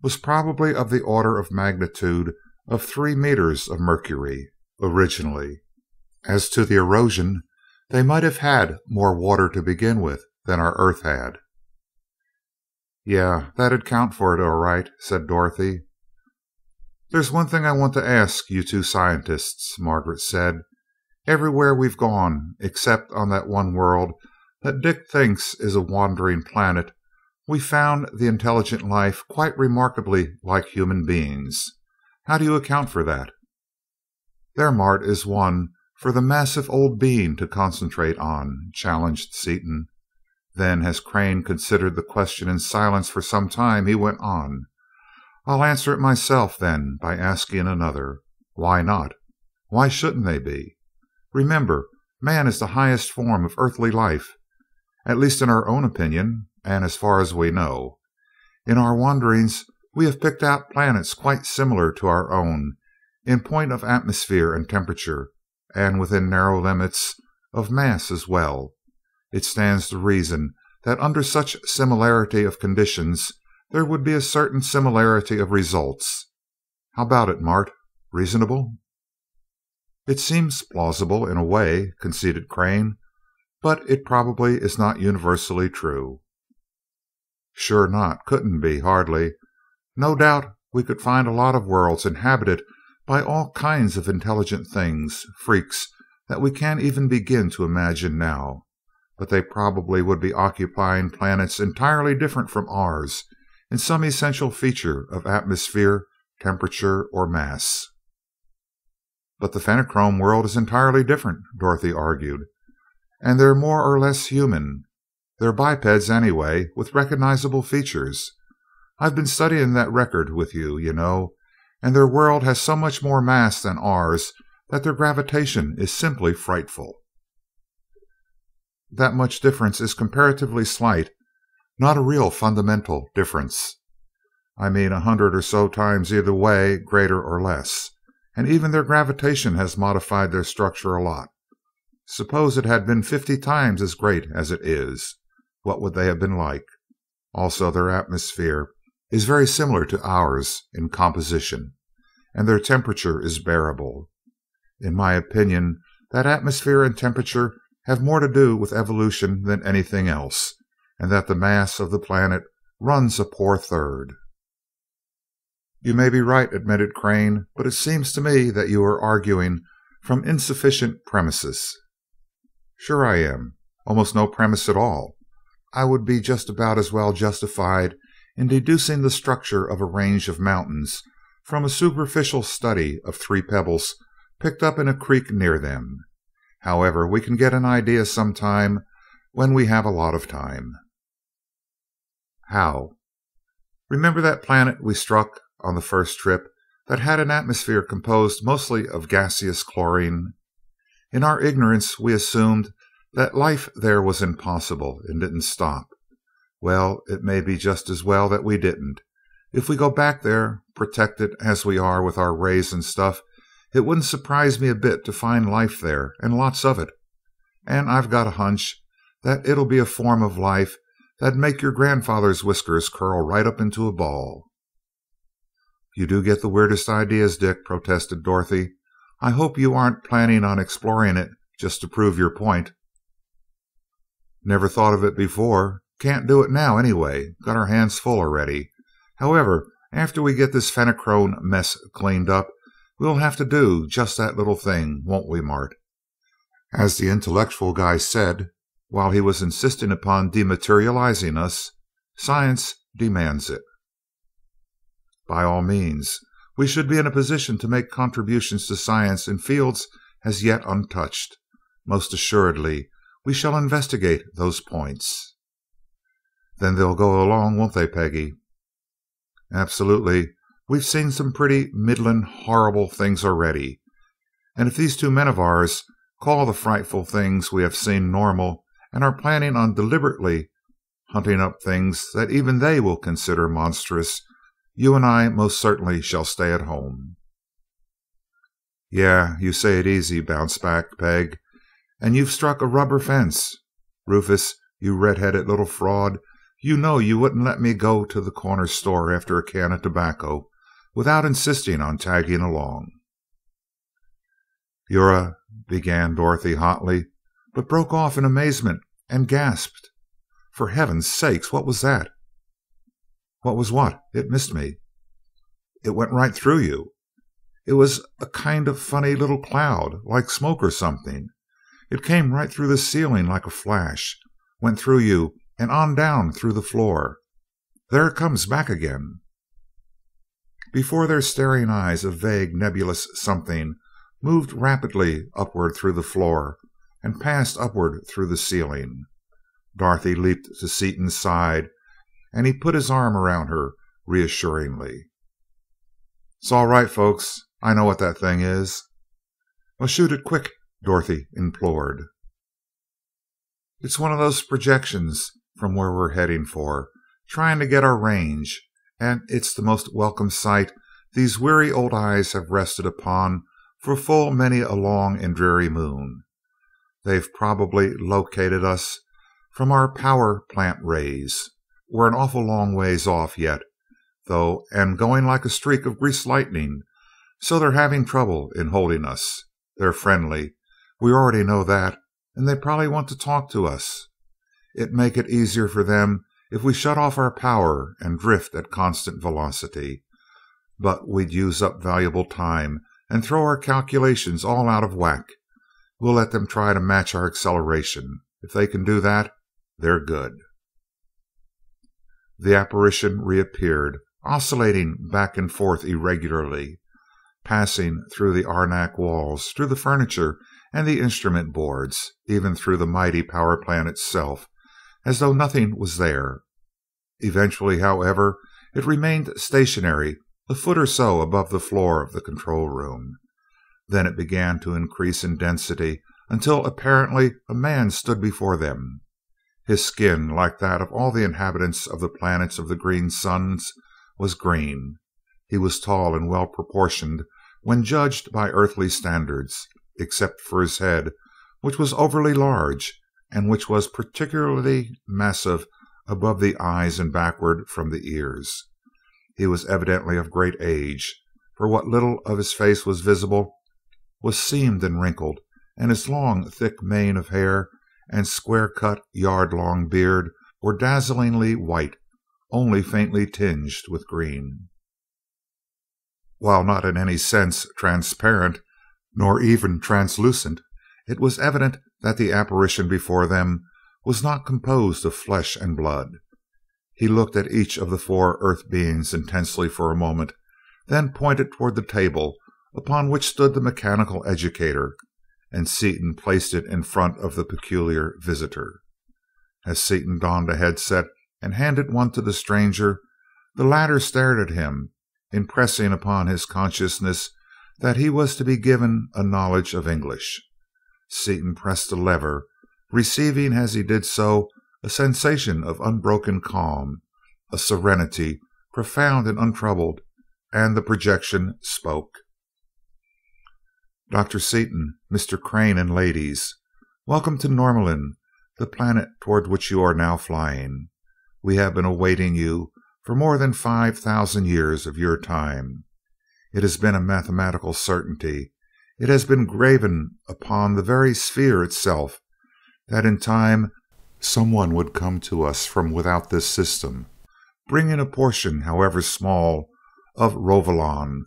was probably of the order of magnitude of 3 meters of mercury, originally. As to the erosion, they might have had more water to begin with than our Earth had. Yeah, that'd count for it, all right, said Dorothy. There's one thing I want to ask you two scientists, Margaret said. Everywhere we've gone, except on that one world that Dick thinks is a wandering planet, we found the intelligent life quite remarkably like human beings. How do you account for that? There, Mart, is one for the massive old being to concentrate on, challenged Seaton. Then, as Crane considered the question in silence for some time, he went on. I'll answer it myself, then, by asking another. Why not? Why shouldn't they be? Remember, man is the highest form of earthly life, at least in our own opinion, and as far as we know. In our wanderings, we have picked out planets quite similar to our own, in point of atmosphere and temperature, and within narrow limits of mass as well. It stands to reason that under such similarity of conditions, there would be a certain similarity of results. How about it, Mart? Reasonable? It seems plausible in a way, conceded Crane, but it probably is not universally true. Sure not. Couldn't be, hardly. No doubt we could find a lot of worlds inhabited by all kinds of intelligent things, freaks that we can't even begin to imagine now, but they probably would be occupying planets entirely different from ours in some essential feature of atmosphere, temperature, or mass. But the Fenachrone world is entirely different, Dorothy argued, and they're more or less human. They're bipeds anyway, with recognizable features. I've been studying that record with you, you know, and their world has so much more mass than ours that their gravitation is simply frightful. That much difference is comparatively slight, not a real fundamental difference. I mean 100 or so times either way, greater or less, and even their gravitation has modified their structure a lot. Suppose it had been 50 times as great as it is. What would they have been like? Also, their atmosphere is very similar to ours in composition, and their temperature is bearable. In my opinion, that atmosphere and temperature have more to do with evolution than anything else, and that the mass of the planet runs a poor third. You may be right, admitted Crane, but it seems to me that you are arguing from insufficient premises. Sure I am. Almost no premise at all. I would be just about as well justified in deducing the structure of a range of mountains from a superficial study of 3 pebbles picked up in a creek near them. However, we can get an idea sometime when we have a lot of time. How? Remember that planet we struck on the first trip that had an atmosphere composed mostly of gaseous chlorine? In our ignorance, we assumed that life there was impossible and didn't stop. Well, it may be just as well that we didn't. If we go back there, protected as we are with our rays and stuff, it wouldn't surprise me a bit to find life there, and lots of it. And I've got a hunch that it'll be a form of life that'd make your grandfather's whiskers curl right up into a ball. You do get the weirdest ideas, Dick, protested Dorothy. I hope you aren't planning on exploring it just to prove your point. Never thought of it before. Can't do it now, anyway. Got our hands full already. However, after we get this Fenachrone mess cleaned up, we'll have to do just that little thing, won't we, Mart? As the intellectual guy said, while he was insisting upon dematerializing us, science demands it. By all means, we should be in a position to make contributions to science in fields as yet untouched. Most assuredly, we shall investigate those points. Then they'll go along, won't they, Peggy? Absolutely. We've seen some pretty middlin' horrible things already, and if these two men of ours call the frightful things we have seen normal, and are planning on deliberately hunting up things that even they will consider monstrous, you and I most certainly shall stay at home." "Yeah, you say it easy," bounced back Peg, "and you've struck a rubber fence. Rufus, you red-headed little fraud, you know you wouldn't let me go to the corner store after a can of tobacco without insisting on tagging along." "You're a—" began Dorothy hotly, but broke off in amazement and gasped, "For heaven's sake, what was that?" "What was what? It missed me." "It went right through you. It was a kind of funny little cloud, like smoke or something. It came right through the ceiling like a flash, went through you and on down through the floor. There it comes back again." Before their staring eyes a vague, nebulous something moved rapidly upward through the floor and passed upward through the ceiling. Dorothy leaped to Seaton's side, and he put his arm around her reassuringly. "It's all right, folks. I know what that thing is." "Well, shoot it quick," Dorothy implored. "It's one of those projections from where we're heading for, trying to get our range, and it's the most welcome sight these weary old eyes have rested upon for full many a long and dreary moon. They've probably located us from our power plant rays. We're an awful long ways off yet, though, and going like a streak of greased lightning, so they're having trouble in holding us. They're friendly, we already know that, and they probably want to talk to us. It'd make it easier for them if we shut off our power and drift at constant velocity, but we'd use up valuable time and throw our calculations all out of whack. We'll let them try to match our acceleration. If they can do that, they're good." The apparition reappeared, oscillating back and forth irregularly, passing through the arenak walls, through the furniture and the instrument boards, even through the mighty power plant itself, as though nothing was there. Eventually, however, it remained stationary a foot or so above the floor of the control room. Then it began to increase in density until apparently a man stood before them. His skin, like that of all the inhabitants of the planets of the green suns, was green. He was tall and well proportioned when judged by earthly standards, except for his head, which was overly large, and which was particularly massive above the eyes and backward from the ears. He was evidently of great age, for what little of his face was visible was seamed and wrinkled, and his long, thick mane of hair and square-cut, yard-long beard were dazzlingly white, only faintly tinged with green. While not in any sense transparent, nor even translucent, it was evident that the apparition before them was not composed of flesh and blood. He looked at each of the four earth beings intensely for a moment, then pointed toward the table upon which stood the mechanical educator, and Seaton placed it in front of the peculiar visitor. As Seaton donned a headset and handed one to the stranger, the latter stared at him, impressing upon his consciousness that he was to be given a knowledge of English. Seaton pressed a lever, receiving as he did so a sensation of unbroken calm, a serenity profound and untroubled, and the projection spoke. "Dr. Seaton, Mr. Crane, and ladies, welcome to Norlamin, the planet toward which you are now flying. We have been awaiting you for more than 5,000 years of your time. It has been a mathematical certainty, it has been graven upon the very sphere itself, that in time someone would come to us from without this system, bringing a portion, however small, of Rovolon,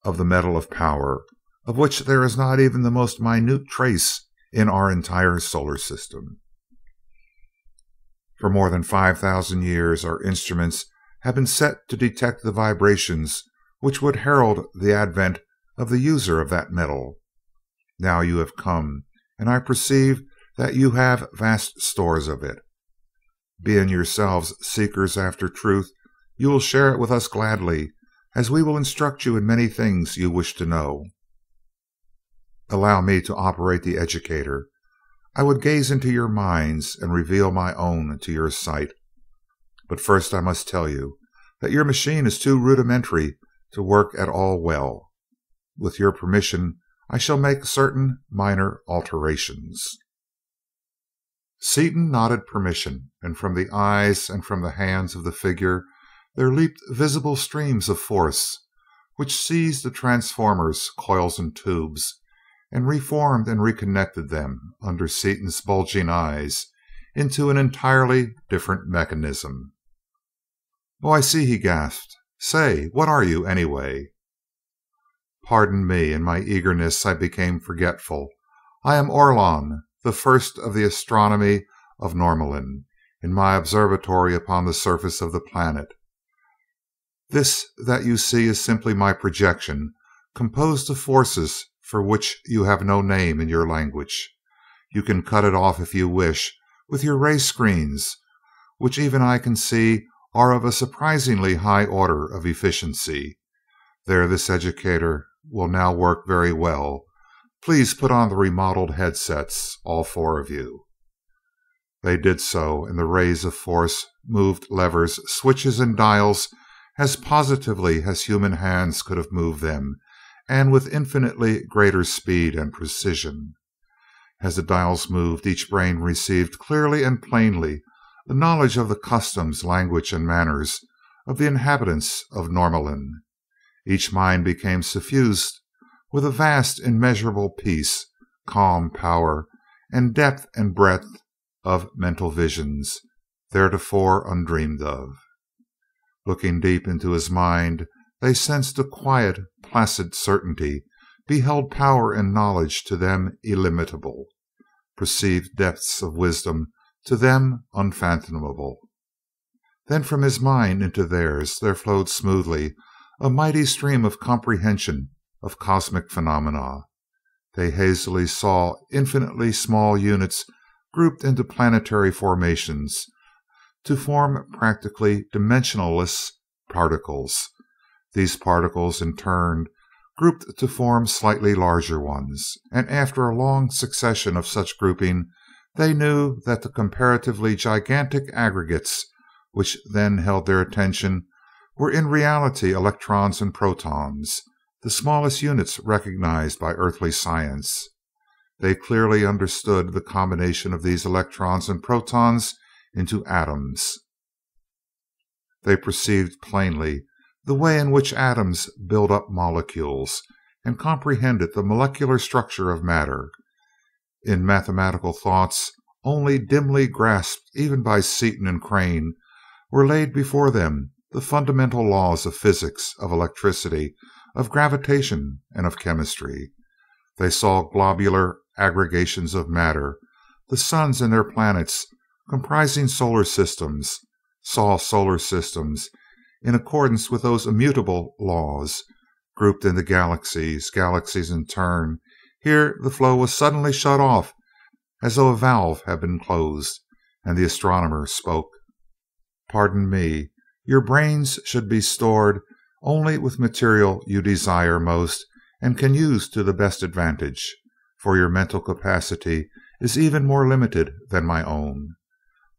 of the metal of power, of which there is not even the most minute trace in our entire solar system. For more than 5,000 years our instruments have been set to detect the vibrations which would herald the advent of the user of that metal. Now you have come, and I perceive that you have vast stores of it. Being yourselves seekers after truth, you will share it with us gladly, as we will instruct you in many things you wish to know. Allow me to operate the educator. I would gaze into your minds and reveal my own to your sight. But first I must tell you that your machine is too rudimentary to work at all well. With your permission, I shall make certain minor alterations." Seaton nodded permission, and from the eyes and from the hands of the figure there leaped visible streams of force, which seized the transformers, coils, and tubes, and reformed and reconnected them under Seaton's bulging eyes into an entirely different mechanism. "Oh, I see," he gasped. "Say, what are you, anyway?" "Pardon me. In my eagerness I became forgetful. I am Orlon, the first of the astronomy of Norlamin, in my observatory upon the surface of the planet. This that you see is simply my projection, composed of forces for which you have no name in your language. You can cut it off if you wish with your ray screens, which even I can see are of a surprisingly high order of efficiency. There, this educator will now work very well. Please put on the remodeled headsets, all four of you." They did so, and the rays of force moved levers, switches, and dials as positively as human hands could have moved them, and with infinitely greater speed and precision. As the dials moved, each brain received clearly and plainly a knowledge of the customs, language, and manners of the inhabitants of Norlamin. Each mind became suffused with a vast, immeasurable peace, calm power, and depth and breadth of mental visions, theretofore undreamed of. Looking deep into his mind, they sensed a quiet, placid certainty, beheld power and knowledge to them illimitable, perceived depths of wisdom to them unfathomable. Then from his mind into theirs there flowed smoothly a mighty stream of comprehension of cosmic phenomena. They hazily saw infinitely small units grouped into planetary formations to form practically dimensionless particles. These particles, in turn, grouped to form slightly larger ones, and after a long succession of such grouping, they knew that the comparatively gigantic aggregates which then held their attention were in reality electrons and protons, the smallest units recognized by earthly science. They clearly understood the combination of these electrons and protons into atoms. They perceived plainly the way in which atoms build up molecules, and comprehended the molecular structure of matter. In mathematical thoughts, only dimly grasped even by Seaton and Crane, were laid before them the fundamental laws of physics, of electricity, of gravitation, and of chemistry. They saw globular aggregations of matter, the suns and their planets comprising solar systems, saw solar systems in accordance with those immutable laws, grouped into galaxies, galaxies in turn. Here the flow was suddenly shut off as though a valve had been closed, and the astronomer spoke. "Pardon me. Your brains should be stored only with material you desire most and can use to the best advantage, for your mental capacity is even more limited than my own.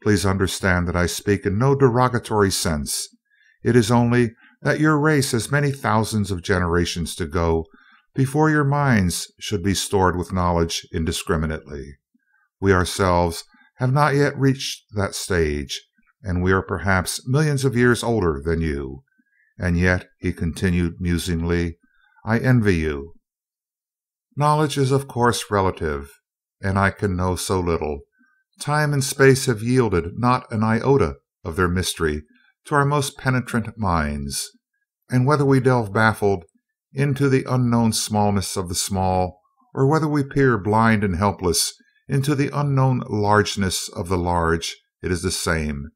Please understand that I speak in no derogatory sense. It is only that your race has many thousands of generations to go before your minds should be stored with knowledge indiscriminately. We ourselves have not yet reached that stage, and we are perhaps millions of years older than you. And yet," he continued musingly, "I envy you. Knowledge is of course relative, and I can know so little. Time and space have yielded not an iota of their mystery to our most penetrant minds, and whether we delve baffled into the unknown smallness of the small, or whether we peer blind and helpless into the unknown largeness of the large, it is the same.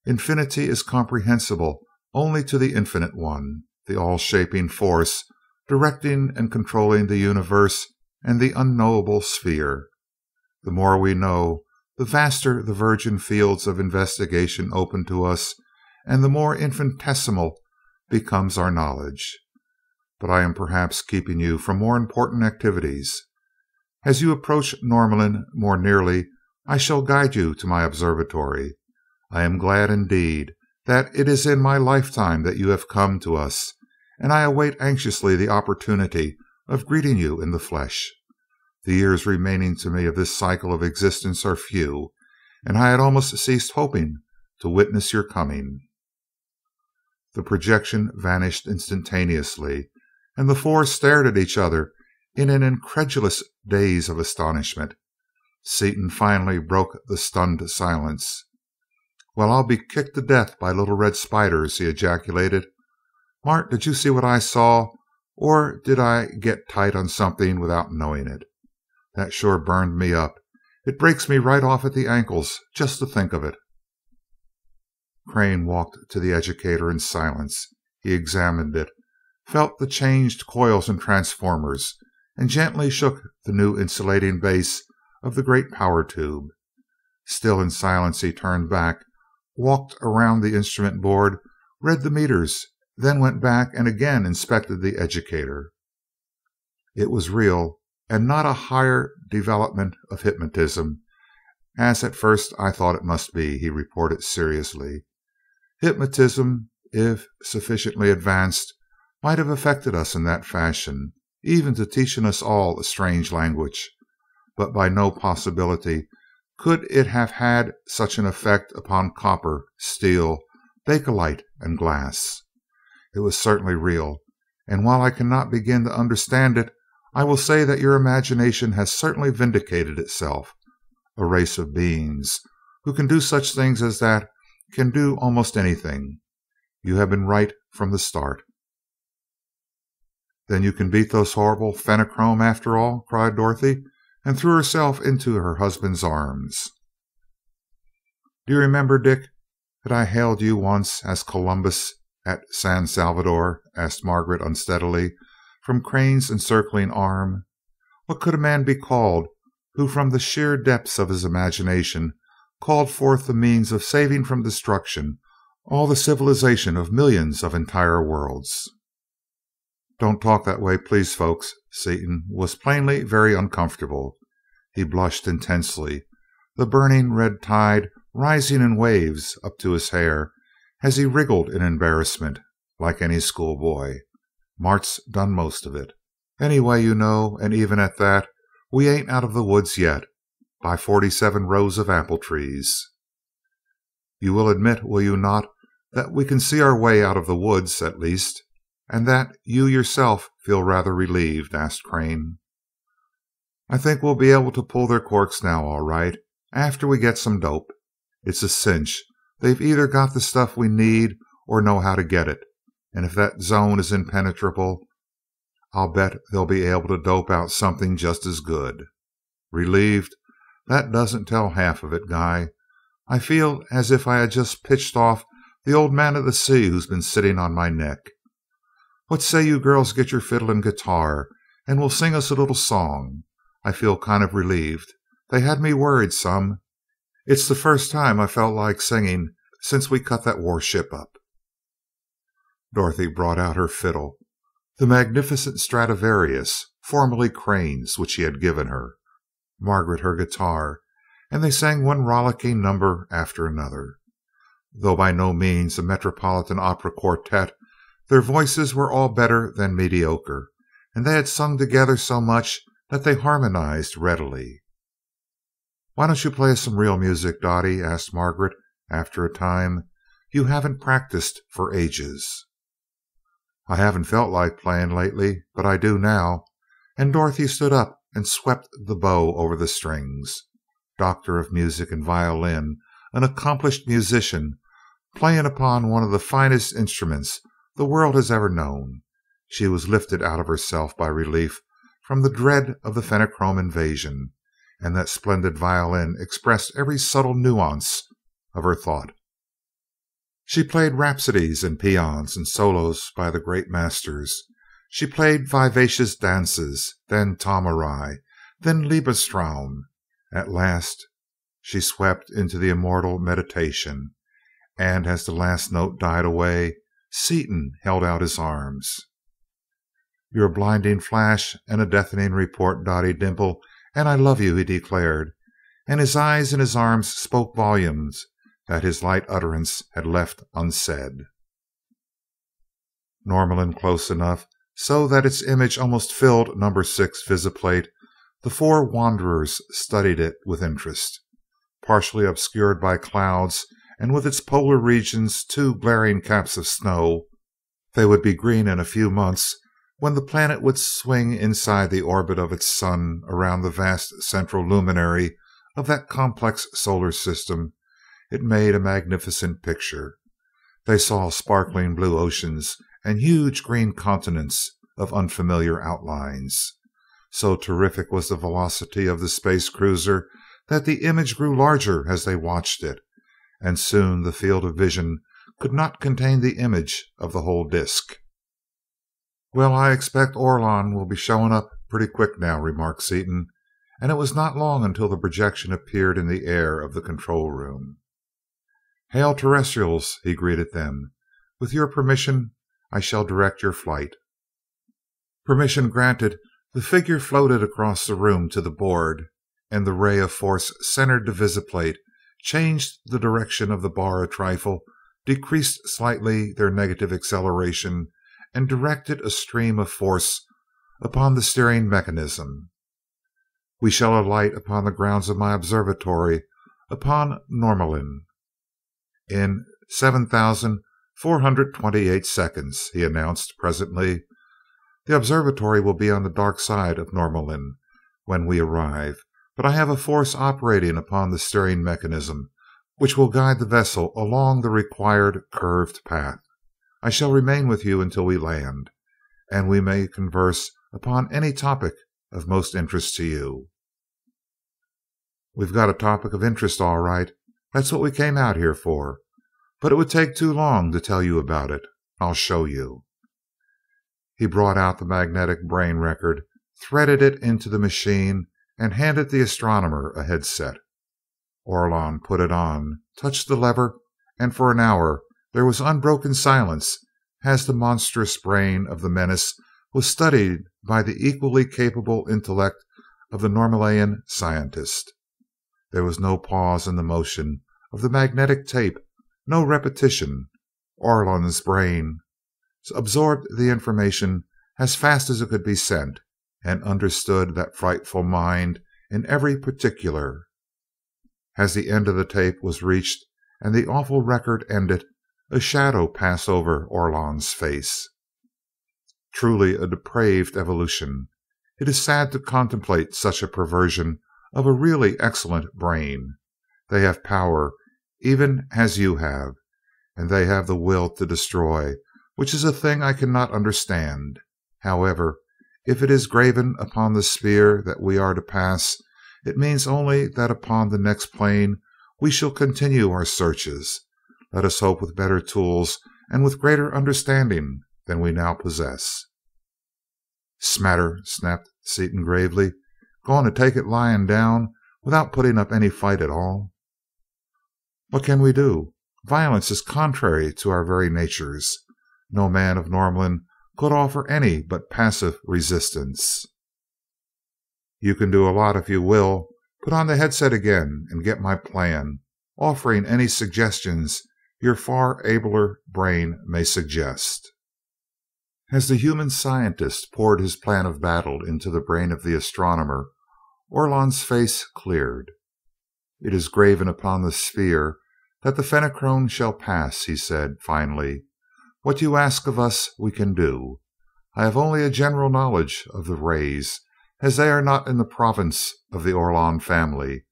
Infinity is comprehensible only to the Infinite One, the all-shaping force directing and controlling the universe and the unknowable sphere. The more we know, the vaster the virgin fields of investigation open to us, and the more infinitesimal becomes our knowledge. But I am perhaps keeping you from more important activities. As you approach Norlamin more nearly, I shall guide you to my observatory. I am glad indeed that it is in my lifetime that you have come to us, and I await anxiously the opportunity of greeting you in the flesh. The years remaining to me of this cycle of existence are few, and I had almost ceased hoping to witness your coming." The projection vanished instantaneously, and the four stared at each other in an incredulous daze of astonishment. Seaton finally broke the stunned silence. "Well, I'll be kicked to death by little red spiders," he ejaculated. "Mart, did you see what I saw, or did I get tight on something without knowing it? That sure burned me up. It breaks me right off at the ankles just to think of it." Crane walked to the educator in silence. He examined it, felt the changed coils and transformers, and gently shook the new insulating base of the great power tube. Still in silence, he turned back, walked around the instrument board, read the meters, then went back and again inspected the educator. It was real, and not a higher development of hypnotism, as at first I thought it must be, he reported seriously. Hypnotism, if sufficiently advanced, might have affected us in that fashion, even to teaching us all a strange language, but by no possibility could it have had such an effect upon copper, steel, bakelite, and glass. It was certainly real, and while I cannot begin to understand it, I will say that your imagination has certainly vindicated itself. A race of beings who can do such things as that can do almost anything. You have been right from the start. "Then you can beat those horrible Fenachrone after all?" cried Dorothy, and threw herself into her husband's arms. "Do you remember, Dick, that I hailed you once as Columbus at San Salvador?" asked Margaret unsteadily, from Crane's encircling arm. "What could a man be called who from the sheer depths of his imagination called forth the means of saving from destruction all the civilization of millions of entire worlds?" "Don't talk that way, please, folks." Seaton was plainly very uncomfortable. He blushed intensely, the burning red tide rising in waves up to his hair as he wriggled in embarrassment, like any schoolboy. "Mart's done most of it. Anyway, you know, and even at that, we ain't out of the woods yet, by 47 rows of apple trees." "You will admit, will you not, that we can see our way out of the woods, at least, and that you yourself feel rather relieved?" asked Crane. "I think we'll be able to pull their corks now, all right, after we get some dope. It's a cinch they've either got the stuff we need or know how to get it, and if that zone is impenetrable, I'll bet they'll be able to dope out something just as good. Relieved? That doesn't tell half of it, Guy. I feel as if I had just pitched off the old man of the sea who's been sitting on my neck. What say you girls get your fiddle and guitar, and we'll sing us a little song? I feel kind of relieved. They had me worried some. It's the first time I felt like singing since we cut that warship up." Dorothy brought out her fiddle, the magnificent Stradivarius, formerly Crane's, which he had given her, Margaret her guitar, and they sang one rollicking number after another. Though by no means a Metropolitan Opera quartet, their voices were all better than mediocre, and they had sung together so much that they harmonized readily. "Why don't you play us some real music, Dottie?" asked Margaret after a time. "You haven't practiced for ages." "I haven't felt like playing lately, but I do now," and Dorothy stood up and swept the bow over the strings. Doctor of music and violin, an accomplished musician, playing upon one of the finest instruments the world has ever known, she was lifted out of herself by relief from the dread of the Fenachrone invasion, and that splendid violin expressed every subtle nuance of her thought. She played rhapsodies and paeans and solos by the great masters. She played vivacious dances, then Taumerai, then Liebestraum. At last she swept into the immortal meditation, and as the last note died away, Seaton held out his arms. "You're a blinding flash and a deafening report, Dottie Dimple, and I love you," he declared, and his eyes and his arms spoke volumes that his light utterance had left unsaid. Norlamin close enough so that its image almost filled number 6 visiplate, the four wanderers studied it with interest. Partially obscured by clouds, and with its polar regions two glaring caps of snow, they would be green in a few months when the planet would swing inside the orbit of its sun around the vast central luminary of that complex solar system. It made a magnificent picture. They saw sparkling blue oceans and huge green continents of unfamiliar outlines. So terrific was the velocity of the space cruiser that the image grew larger as they watched it, and soon the field of vision could not contain the image of the whole disk. "Well, I expect Orlon will be showing up pretty quick now," remarked Seaton, and it was not long until the projection appeared in the air of the control room. "Hail, Terrestrials," he greeted them. "With your permission, I shall direct your flight." Permission granted, the figure floated across the room to the board, and the ray of force centered the visiplate, changed the direction of the bar a trifle, decreased slightly their negative acceleration, and directed a stream of force upon the steering mechanism. "We shall alight upon the grounds of my observatory upon Norlamin in 7,428 seconds," he announced presently. "The observatory will be on the dark side of Norlamin when we arrive, but I have a force operating upon the steering mechanism which will guide the vessel along the required curved path. I shall remain with you until we land, and we may converse upon any topic of most interest to you." "We've got a topic of interest, all right. That's what we came out here for. But it would take too long to tell you about it. I'll show you." He brought out the magnetic brain record, threaded it into the machine, and handed the astronomer a headset. Orlon put it on, touched the lever, and for an hour there was unbroken silence as the monstrous brain of the menace was studied by the equally capable intellect of the Normalian scientist. There was no pause in the motion of the magnetic tape, no repetition. Orlon's brain absorbed the information as fast as it could be sent, and understood that frightful mind in every particular. As the end of the tape was reached and the awful record ended, a shadow passed over Orlon's face. Truly a depraved evolution. It is sad to contemplate such a perversion of a really excellent brain. They have power, even as you have, and they have the will to destroy, which is a thing I cannot understand. However, if it is graven upon the sphere that we are to pass, it means only that upon the next plane we shall continue our searches. Let us hope with better tools and with greater understanding than we now possess. "Smatter," snapped Seaton gravely. "Going to take it lying down without putting up any fight at all?" "What can we do? Violence is contrary to our very natures. No man of Norlamin could offer any but passive resistance." "You can do a lot if you will. Put on the headset again and get my plan, offering any suggestions your far abler brain may suggest." As the human scientist poured his plan of battle into the brain of the astronomer, Orlon's face cleared. "It is graven upon the sphere that the Fenachrone shall pass," he said finally. "What you ask of us we can do. I have only a general knowledge of the rays, as they are not in the province of the Orlon family,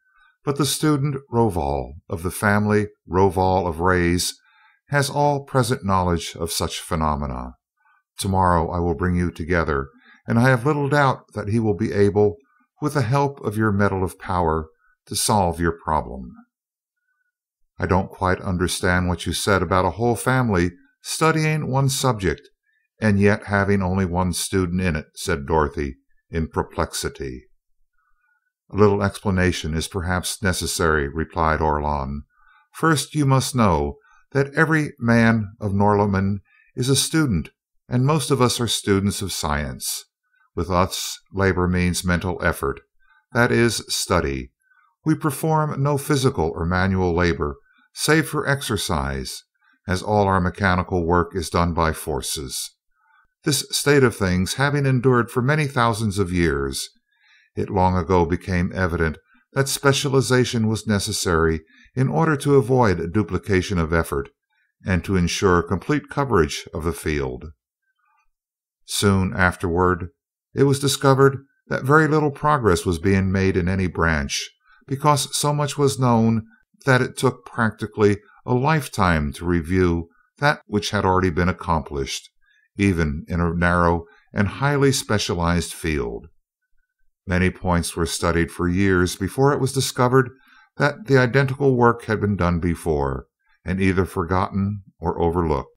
but the student Rovol of the family Rovol of rays has all present knowledge of such phenomena. Tomorrow I will bring you together, and I have little doubt that he will be able, with the help of your metal of power, to solve your problem." "I don't quite understand what you said about a whole family studying one subject and yet having only one student in it," said Dorothy in perplexity. "A little explanation is perhaps necessary," replied Orlon. "First, you must know that every man of Norlamin is a student, and most of us are students of science. With us, labor means mental effort, that is, study. We perform no physical or manual labor save for exercise, as all our mechanical work is done by forces. This state of things having endured for many thousands of years, it long ago became evident that specialization was necessary in order to avoid duplication of effort and to ensure complete coverage of the field. Soon afterward, it was discovered that very little progress was being made in any branch, because so much was known that it took practically a lifetime to review that which had already been accomplished, even in a narrow and highly specialized field. Many points were studied for years before it was discovered that the identical work had been done before, and either forgotten or overlooked.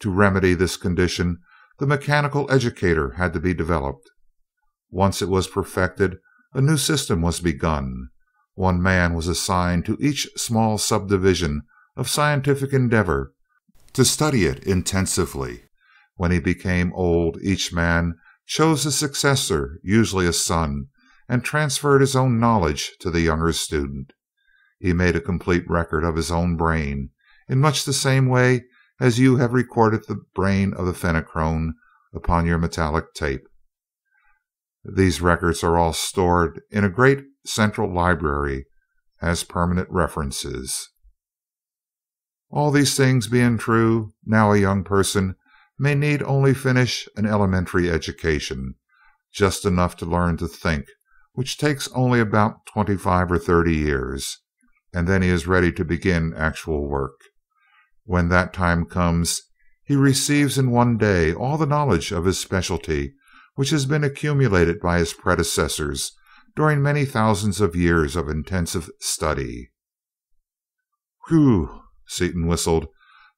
To remedy this condition, the mechanical educator had to be developed. Once it was perfected, a new system was begun. One man was assigned to each small subdivision of scientific endeavor to study it intensively. When he became old, each man chose a successor, usually a son, and transferred his own knowledge to the younger student. He made a complete record of his own brain, in much the same way as you have recorded the brain of the Fenachrone upon your metallic tape. These records are all stored in a great central library as permanent references. All these things being true, now a young person may need only finish an elementary education, just enough to learn to think, which takes only about 25 or 30 years, and then he is ready to begin actual work. When that time comes, he receives in one day all the knowledge of his specialty which has been accumulated by his predecessors during many thousands of years of intensive study. "Whew!" Seaton whistled.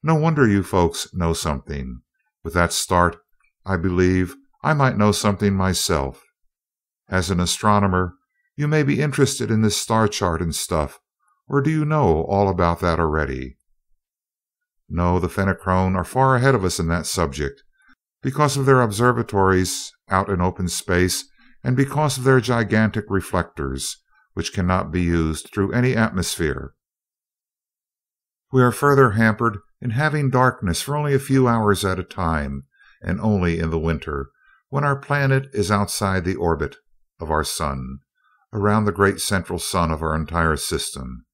"No wonder you folks know something. With that start, I believe I might know something myself. As an astronomer, you may be interested in this star chart and stuff, or do you know all about that already?" "No, the Fenachrone are far ahead of us in that subject, because of their observatories out in open space and because of their gigantic reflectors, which cannot be used through any atmosphere. We are further hampered in having darkness for only a few hours at a time, and only in the winter, when our planet is outside the orbit of our sun, around the great central sun of our entire system.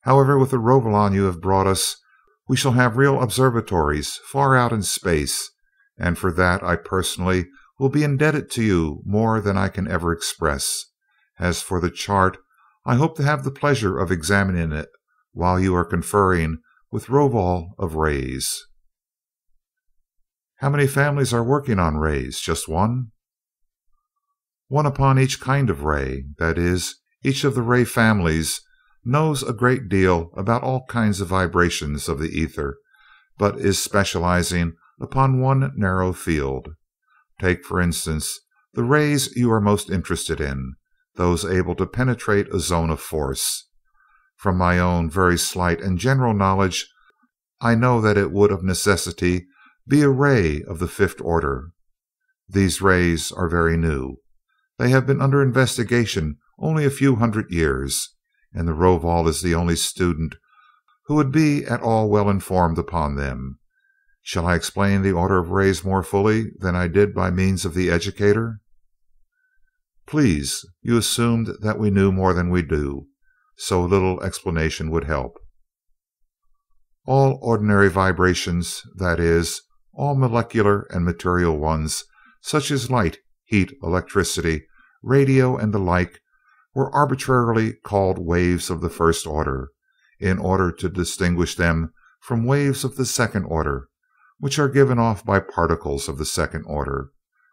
However, with the Rovolon you have brought us, we shall have real observatories far out in space, and for that I personally will be indebted to you more than I can ever express. As for the chart, I hope to have the pleasure of examining it while you are conferring with Rovol of Rays." "How many families are working on rays? Just one?" "One upon each kind of ray. That is, each of the ray families knows a great deal about all kinds of vibrations of the ether, but is specializing upon one narrow field. Take, for instance, the rays you are most interested in, those able to penetrate a zone of force. From my own very slight and general knowledge, I know that it would of necessity be a ray of the fifth order. These rays are very new. They have been under investigation only a few hundred years, and the Rovol is the only student who would be at all well informed upon them. Shall I explain the order of rays more fully than I did by means of the educator?" "Please. You assumed that we knew more than we do, so a little explanation would help." "All ordinary vibrations, that is, all molecular and material ones, such as light, heat, electricity, radio, and the like, were arbitrarily called waves of the first order, in order to distinguish them from waves of the second order, which are given off by particles of the second order,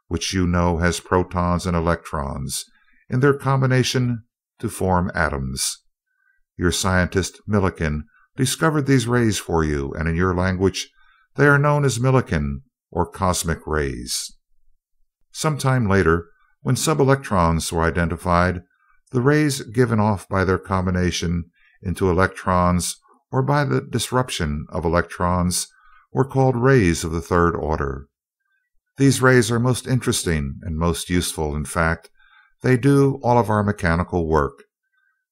which you know as protons and electrons, in their combination to form atoms. Your scientist Millikan discovered these rays for you, and in your language they are known as Millikan or cosmic rays. Some time later, when subelectrons were identified, the rays given off by their combination into electrons or by the disruption of electrons or called rays of the third order. These rays are most interesting and most useful. In fact, they do all of our mechanical work.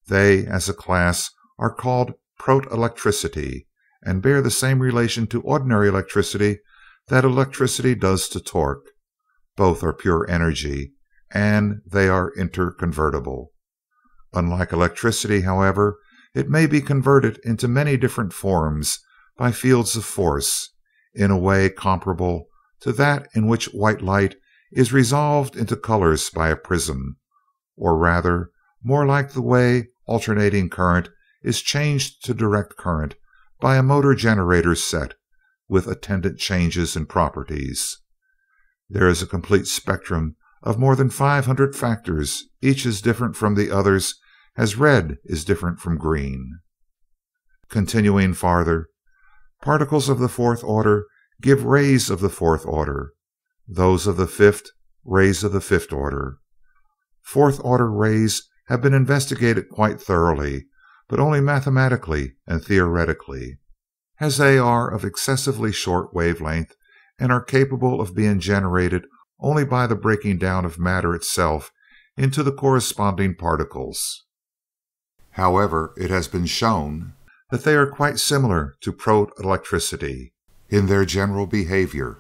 They, as a class, are called protelectricity, and bear the same relation to ordinary electricity that electricity does to torque. Both are pure energy, and they are interconvertible. Unlike electricity, however, it may be converted into many different forms by fields of force, in a way comparable to that in which white light is resolved into colors by a prism, or rather, more like the way alternating current is changed to direct current by a motor generator set, with attendant changes in properties. There is a complete spectrum of more than 500 factors, each as different from the others as red is different from green. Continuing farther, particles of the fourth order give rays of the fourth order, those of the fifth, rays of the fifth order. Fourth order rays have been investigated quite thoroughly, but only mathematically and theoretically, as they are of excessively short wavelength and are capable of being generated only by the breaking down of matter itself into the corresponding particles. However, it has been shown that they are quite similar to protelectricity in their general behavior.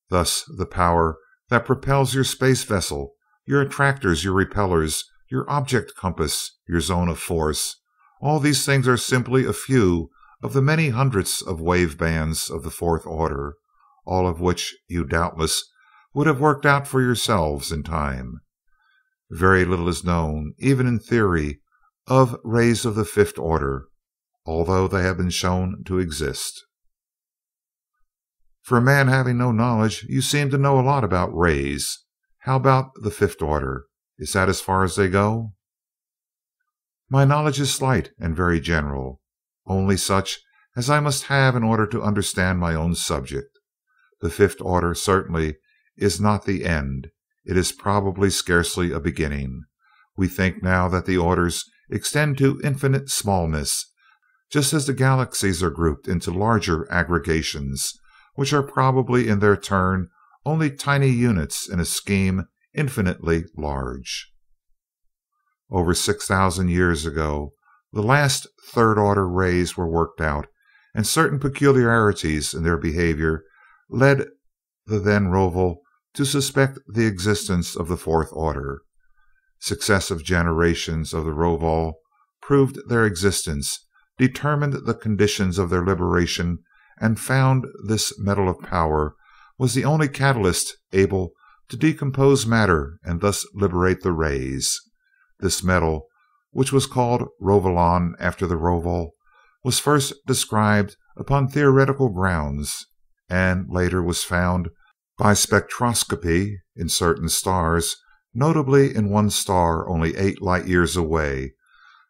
Thus, the power that propels your space vessel, your attractors, your repellers, your object compass, your zone of force, all these things are simply a few of the many hundreds of wave bands of the fourth order, all of which you doubtless would have worked out for yourselves in time. Very little is known, even in theory, of rays of the fifth order, although they have been shown to exist. For a man having no knowledge, you seem to know a lot about rays. How about the fifth order? Is that as far as they go? My knowledge is slight and very general, only such as I must have in order to understand my own subject. The fifth order certainly is not the end. It is probably scarcely a beginning. We think now that the orders extend to infinite smallness, just as the galaxies are grouped into larger aggregations, which are probably in their turn only tiny units in a scheme infinitely large. Over 6,000 years ago, the last third order rays were worked out, and certain peculiarities in their behavior led the then Rovol to suspect the existence of the fourth order. Successive generations of the Rovol proved their existence, determined the conditions of their liberation, and found this metal of power was the only catalyst able to decompose matter and thus liberate the rays. This metal, which was called Rovolon after the Rovol, was first described upon theoretical grounds, and later was found by spectroscopy in certain stars, notably in one star only 8 light years away,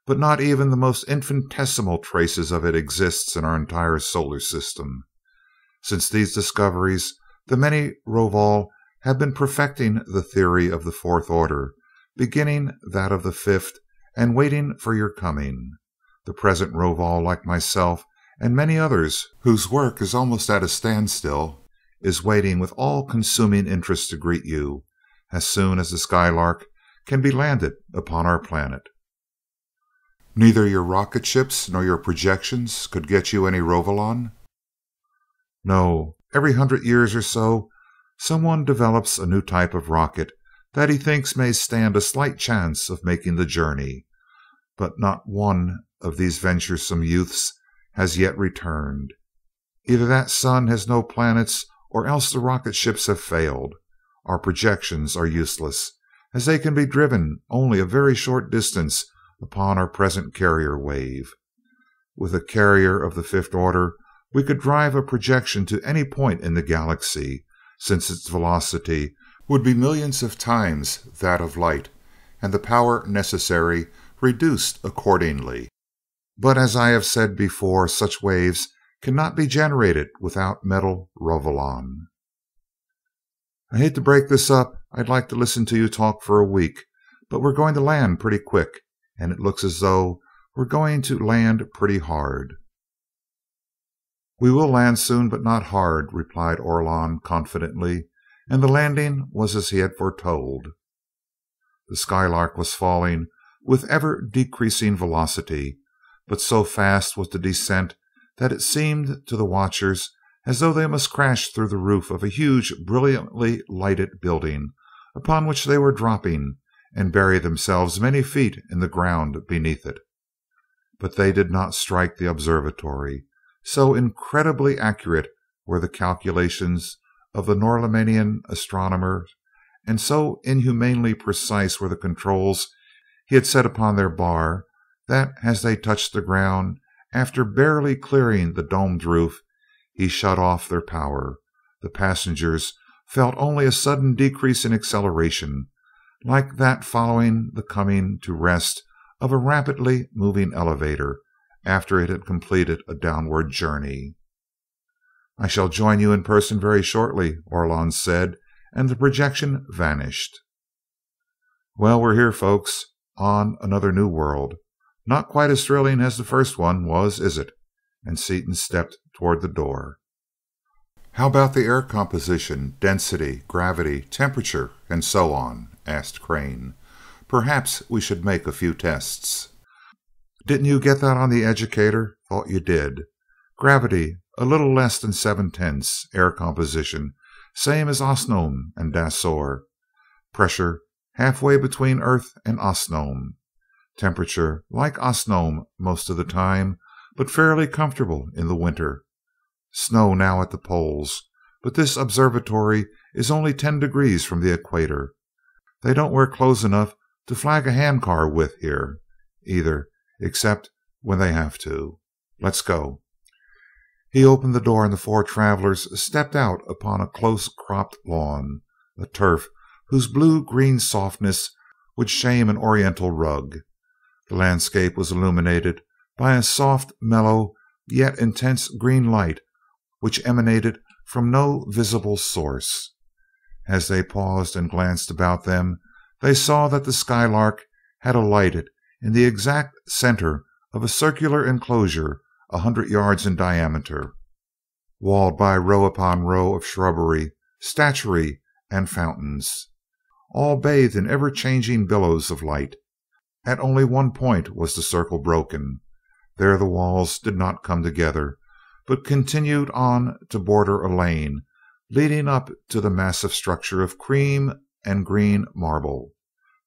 but not even the most infinitesimal traces of it exists in our entire solar system. Since these discoveries, the many Rovol have been perfecting the theory of the fourth order, beginning that of the fifth, and waiting for your coming. The present Rovol, like myself and many others whose work is almost at a standstill, is waiting with all-consuming interest to greet you as soon as the Skylark can be landed upon our planet. Neither your rocket ships nor your projections could get you any Rovolon? No. Every 100 years or so, someone develops a new type of rocket that he thinks may stand a slight chance of making the journey, but not one of these venturesome youths has yet returned. Either that sun has no planets, or else the rocket ships have failed. Our projections are useless, as they can be driven only a very short distance upon our present carrier wave. With a carrier of the fifth order, we could drive a projection to any point in the galaxy, since its velocity would be millions of times that of light, and the power necessary reduced accordingly. But as I have said before, such waves cannot be generated without metal Rovolon. I hate to break this up. I'd like to listen to you talk for a week, but we're going to land pretty quick, and it looks as though we're going to land pretty hard. "We will land soon, but not hard," replied Orlon confidently, and the landing was as he had foretold. The Skylark was falling with ever decreasing velocity, but so fast was the descent that it seemed to the watchers as though they must crash through the roof of a huge, brilliantly lighted building upon which they were dropping, and bury themselves many feet in the ground beneath it. But they did not strike the observatory. So incredibly accurate were the calculations of the Norlaminian astronomer, and so inhumanly precise were the controls he had set upon their bar, that as they touched the ground, after barely clearing the domed roof, he shut off their power. The passengers felt only a sudden decrease in acceleration, like that following the coming to rest of a rapidly moving elevator after it had completed a downward journey. "I shall join you in person very shortly," Orlon said, and the projection vanished. "Well, we're here, folks, on another new world. Not quite as thrilling as the first one was, is it?" And Seaton stepped toward the door. "How about the air composition, density, gravity, temperature, and so on?" asked Crane. "Perhaps we should make a few tests." "Didn't you get that on the educator? Thought you did. Gravity, a little less than 7/10. Air composition, same as Osnome and Dasor. Pressure, halfway between Earth and Osnome. Temperature, like Osnome most of the time, but fairly comfortable in the winter. Snow now at the poles, but this observatory is only 10 degrees from the equator. They don't wear clothes enough to flag a handcar with here, either, except when they have to. Let's go." He opened the door and the four travelers stepped out upon a close cropped lawn, a turf whose blue-green softness would shame an oriental rug. The landscape was illuminated by a soft, mellow, yet intense green light which emanated from no visible source. As they paused and glanced about them, they saw that the Skylark had alighted in the exact center of a circular enclosure 100 yards in diameter, walled by row upon row of shrubbery, statuary, and fountains, all bathed in ever-changing billows of light. At only one point was the circle broken. There the walls did not come together, but continued on to border a lane leading up to the massive structure of cream and green marble,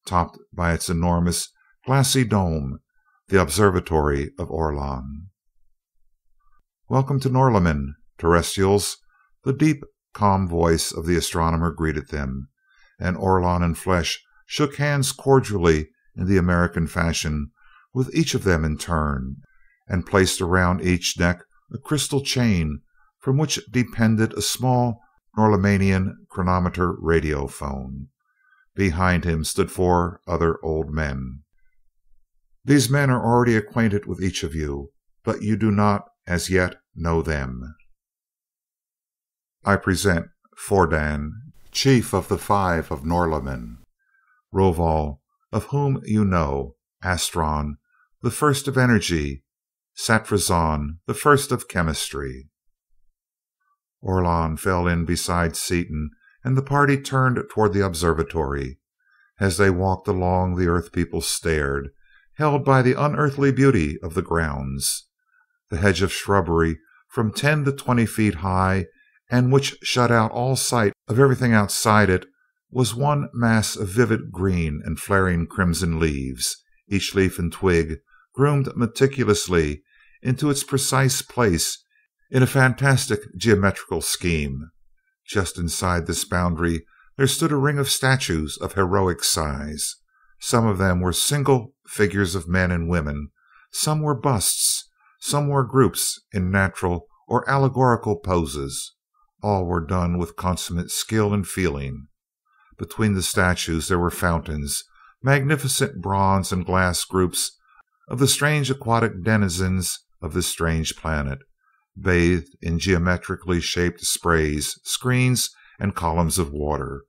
topped by its enormous glassy dome, the Observatory of Orlon. "Welcome to Norlamin, terrestrials," the deep, calm voice of the astronomer greeted them, and Orlon and Flesh shook hands cordially in the American fashion with each of them in turn, and placed around each neck a crystal chain from which depended a small Norlaminian chronometer radiophone. Behind him stood 4 other old men. "These men are already acquainted with each of you, but you do not as yet know them. I present Fordan, chief of the 5 of Norlamin; Roval, of whom you know; Astron, the first of energy; Satrazon, the first of chemistry." Orlon fell in beside Seaton, and the party turned toward the observatory. As they walked along, the Earth people stared, held by the unearthly beauty of the grounds. The hedge of shrubbery, from 10 to 20 feet high, and which shut out all sight of everything outside it, was one mass of vivid green and flaring crimson leaves, each leaf and twig groomed meticulously into its precise place in a fantastic geometrical scheme. Just inside this boundary there stood a ring of statues of heroic size. Some of them were single figures of men and women, some were busts, some were groups in natural or allegorical poses. All were done with consummate skill and feeling. Between the statues there were fountains, magnificent bronze and glass groups of the strange aquatic denizens of this strange planet, bathed in geometrically shaped sprays, screens, and columns of water.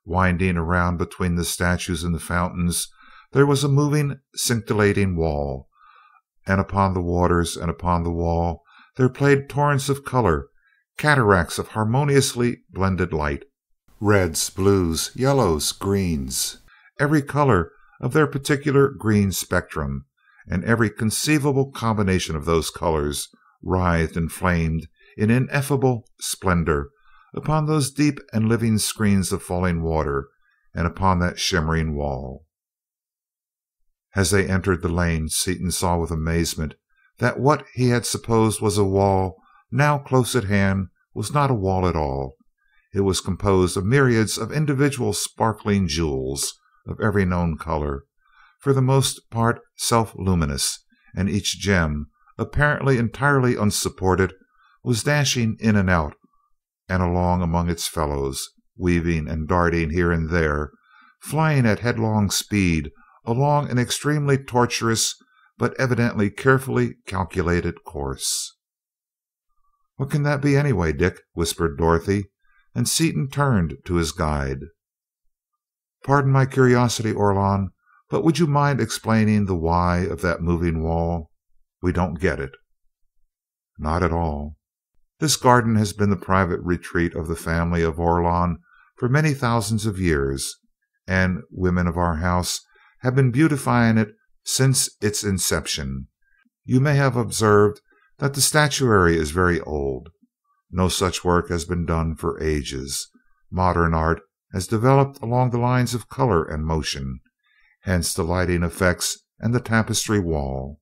Winding around between the statues and the fountains, there was a moving, scintillating wall, and upon the waters and upon the wall there played torrents of color, cataracts of harmoniously blended light, reds, blues, yellows, greens, every color of their particular green spectrum, and every conceivable combination of those colors writhed and flamed in ineffable splendor upon those deep and living screens of falling water and upon that shimmering wall. As they entered the lane, Seaton saw with amazement that what he had supposed was a wall, now close at hand, was not a wall at all. It was composed of myriads of individual sparkling jewels of every known color, for the most part self-luminous, and each gem, apparently entirely unsupported, was dashing in and out and along among its fellows, weaving and darting here and there, flying at headlong speed along an extremely tortuous but evidently carefully calculated course. "What can that be anyway, Dick?" whispered Dorothy, and Seaton turned to his guide. "Pardon my curiosity, Orlon, but would you mind explaining the why of that moving wall? We don't get it." "Not at all. This garden has been the private retreat of the family of Orlon for many thousands of years, and women of our house have been beautifying it since its inception. You may have observed that the statuary is very old. No such work has been done for ages. Modern art has developed along the lines of color and motion, hence the lighting effects and the tapestry wall.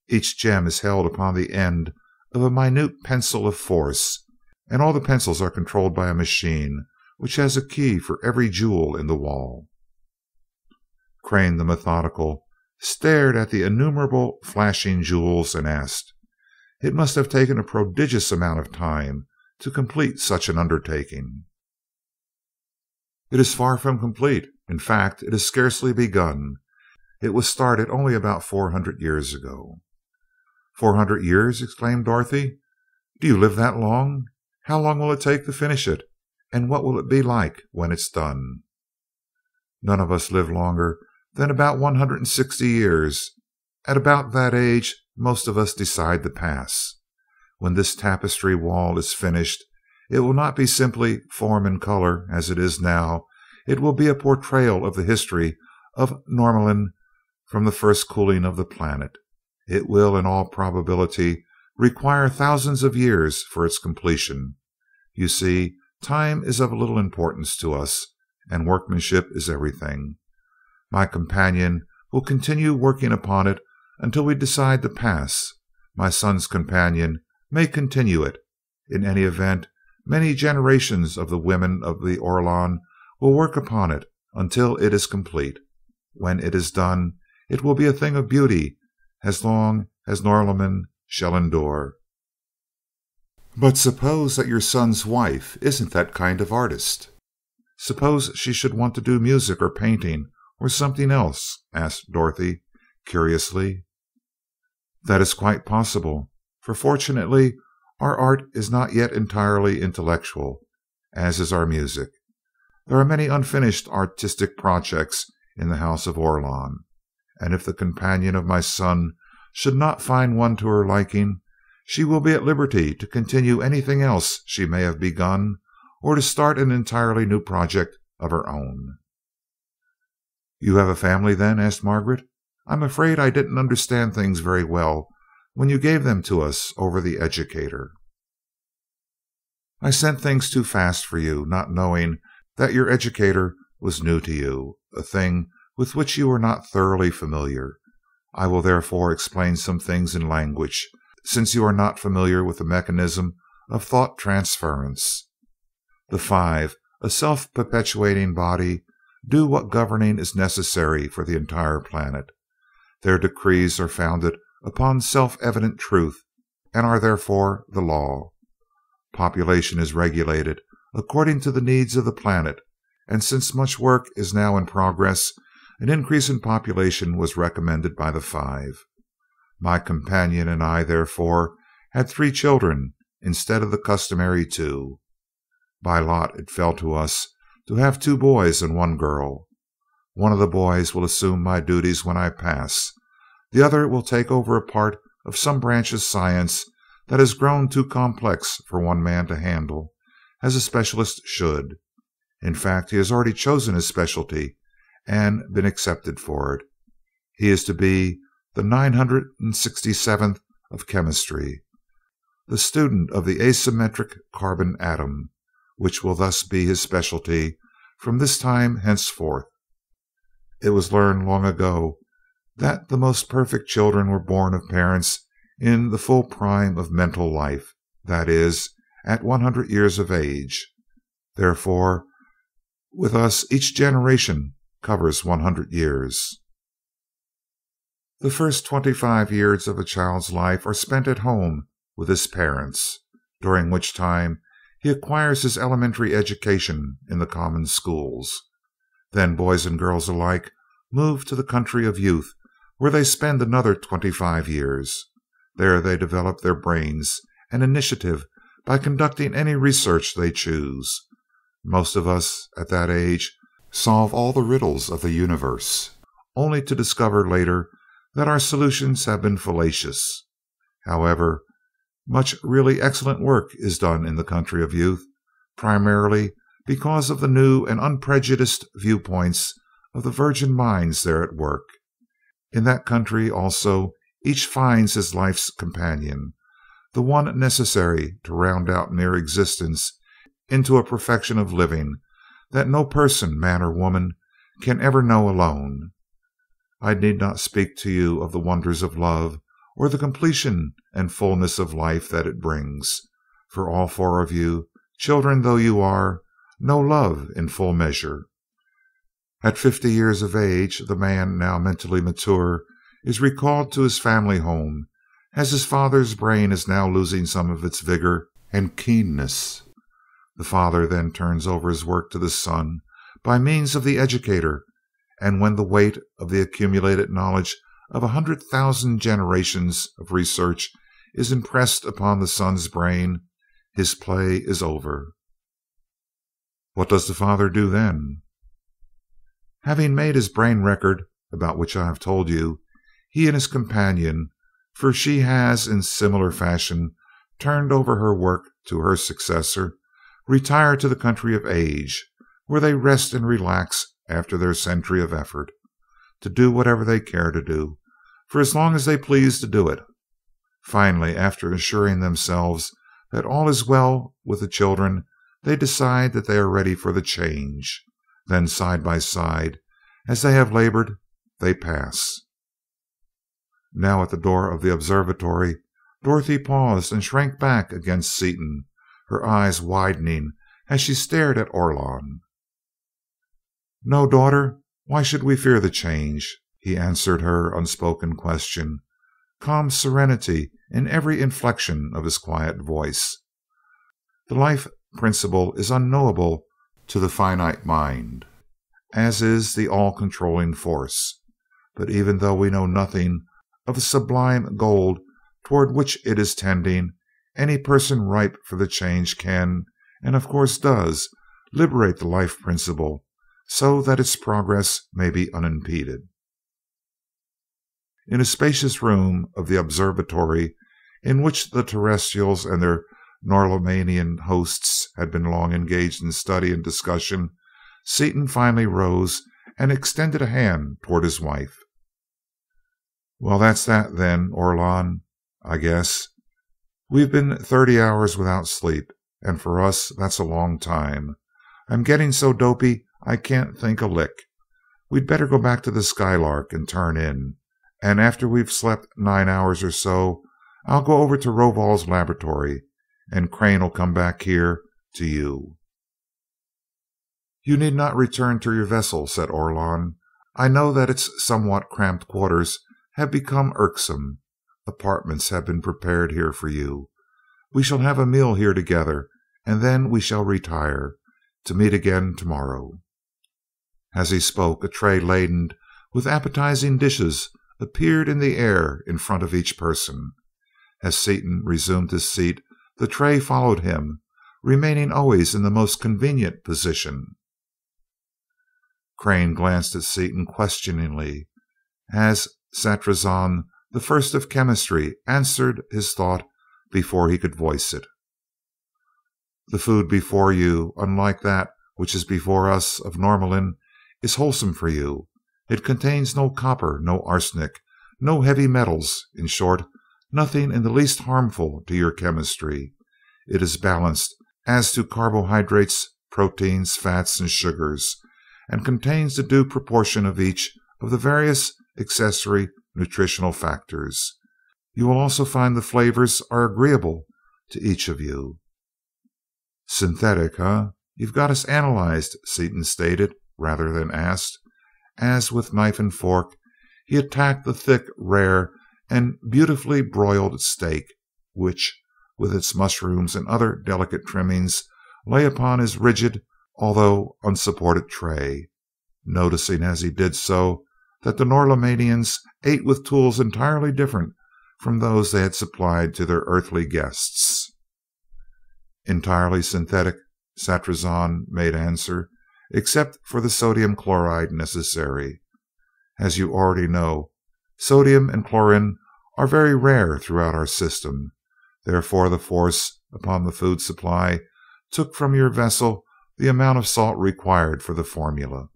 Each gem is held upon the end of a minute pencil of force, and all the pencils are controlled by a machine which has a key for every jewel in the wall." Crane, the methodical, stared at the innumerable flashing jewels and asked, "It must have taken a prodigious amount of time to complete such an undertaking." "It is far from complete. In fact, it is scarcely begun. It was started only about 400 years ago." "400 years!" exclaimed Dorothy. "Do you live that long? How long will it take to finish it, and what will it be like when it's done?" "None of us live longer than about 160 years. At about that age, most of us decide to pass. When this tapestry wall is finished, it will not be simply form and color as it is now. It will be a portrayal of the history of Norlamin from the first cooling of the planet. It will, in all probability, require thousands of years for its completion. You see, time is of little importance to us, and workmanship is everything. My companion will continue working upon it until we decide to pass. My son's companion may continue it. In any event, many generations of the women of the Orlon will work upon it until it is complete. When it is done, it will be a thing of beauty as long as Norlamin shall endure." "But suppose that your son's wife isn't that kind of artist? Suppose she should want to do music or painting or something else?" asked Dorothy, curiously. "That is quite possible, for fortunately our art is not yet entirely intellectual, as is our music. There are many unfinished artistic projects in the House of Orlon, and if the companion of my son should not find one to her liking, she will be at liberty to continue anything else she may have begun, or to start an entirely new project of her own." "You have a family, then?" asked Margaret. "I'm afraid I didn't understand things very well when you gave them to us over the educator." "I sent things too fast for you, not knowing that your educator was new to you, a thing with which you were not thoroughly familiar. I will therefore explain some things in language, since you are not familiar with the mechanism of thought transference. The five, a self-perpetuating body, do what governing is necessary for the entire planet. Their decrees are founded upon self-evident truth, and are therefore the law. Population is regulated according to the needs of the planet, and since much work is now in progress, an increase in population was recommended by the five. My companion and I, therefore, had 3 children instead of the customary 2. By lot it fell to us to have 2 boys and 1 girl. One of the boys will assume my duties when I pass. The other will take over a part of some branch of science that has grown too complex for one man to handle, as a specialist should. In fact, he has already chosen his specialty and been accepted for it. He is to be the 967th of chemistry, the student of the asymmetric carbon atom, which will thus be his specialty from this time henceforth. It was learned long ago that the most perfect children were born of parents in the full prime of mental life, that is, at 100 years of age. Therefore, with us each generation covers 100 years. The first 25 years of a child's life are spent at home with his parents, during which time he acquires his elementary education in the common schools. Then boys and girls alike move to the country of youth, where they spend another 25 years. There they develop their brains and initiative by conducting any research they choose. Most of us at that age solve all the riddles of the universe, only to discover later that our solutions have been fallacious. However, much really excellent work is done in the country of youth, primarily because of the new and unprejudiced viewpoints of the virgin minds there at work. In that country also each finds his life's companion, the one necessary to round out mere existence into a perfection of living that no person, man or woman, can ever know alone. I need not speak to you of the wonders of love, or the completion and fullness of life that it brings, for all four of you, children though you are, know love in full measure. At 50 years of age, the man, now mentally mature, is recalled to his family home, as his father's brain is now losing some of its vigor and keenness. The father then turns over his work to the son by means of the educator, and when the weight of the accumulated knowledge of 100,000 generations of research is impressed upon the son's brain, his play is over. What does the father do then? Having made his brain record, about which I have told you, he and his companion, for she has in similar fashion turned over her work to her successor, retire to the country of age, where they rest and relax after their century of effort, to do whatever they care to do, for as long as they please to do it. Finally, after assuring themselves that all is well with the children, they decide that they are ready for the change. Then, side by side, as they have labored, they pass. Now at the door of the observatory, Dorothy paused and shrank back against Seaton, her eyes widening as she stared at Orlon. "No, daughter, why should we fear the change?" he answered her unspoken question, calm serenity in every inflection of his quiet voice. "The life principle is unknowable to the finite mind, as is the all-controlling force. But even though we know nothing of the sublime goal toward which it is tending, any person ripe for the change can, and of course does, liberate the life principle so that its progress may be unimpeded." In a spacious room of the observatory, in which the terrestrials and their Norlaminian hosts had been long engaged in study and discussion, Seaton finally rose and extended a hand toward his wife. "Well, that's that, then, Orlon, I guess. We've been 30 hours without sleep, and for us that's a long time. I'm getting so dopey I can't think a lick. We'd better go back to the Skylark and turn in, and after we've slept 9 hours or so, I'll go over to Rovol's laboratory, and Crane'll come back here to you." "You need not return to your vessel," said Orlon. "I know that its somewhat cramped quarters have become irksome. Apartments have been prepared here for you. We shall have a meal here together, and then we shall retire, to meet again tomorrow." As he spoke, a tray laden with appetizing dishes appeared in the air in front of each person. As Seaton resumed his seat, the tray followed him, remaining always in the most convenient position. Crane glanced at Seaton questioningly, as Satrazon, the first of chemistry, answered his thought before he could voice it. The food before you, unlike that which is before us of Norlamin, is wholesome for you. It contains no copper, no arsenic, no heavy metals, in short, nothing in the least harmful to your chemistry. It is balanced as to carbohydrates, proteins, fats, and sugars, and contains the due proportion of each of the various accessory nutritional factors. You will also find the flavors are agreeable to each of you. Synthetic, huh? You've got us analyzed, Seaton stated, rather than asked, as with knife and fork he attacked the thick, rare, and beautifully broiled steak, which, with its mushrooms and other delicate trimmings, lay upon his rigid, although unsupported tray, noticing as he did so that the Norlaminians ate with tools entirely different from those they had supplied to their earthly guests. Entirely synthetic, Satrazon made answer, except for the sodium chloride necessary. As you already know, sodium and chlorine are very rare throughout our system. Therefore, the force upon the food supply took from your vessel the amount of salt required for the formula.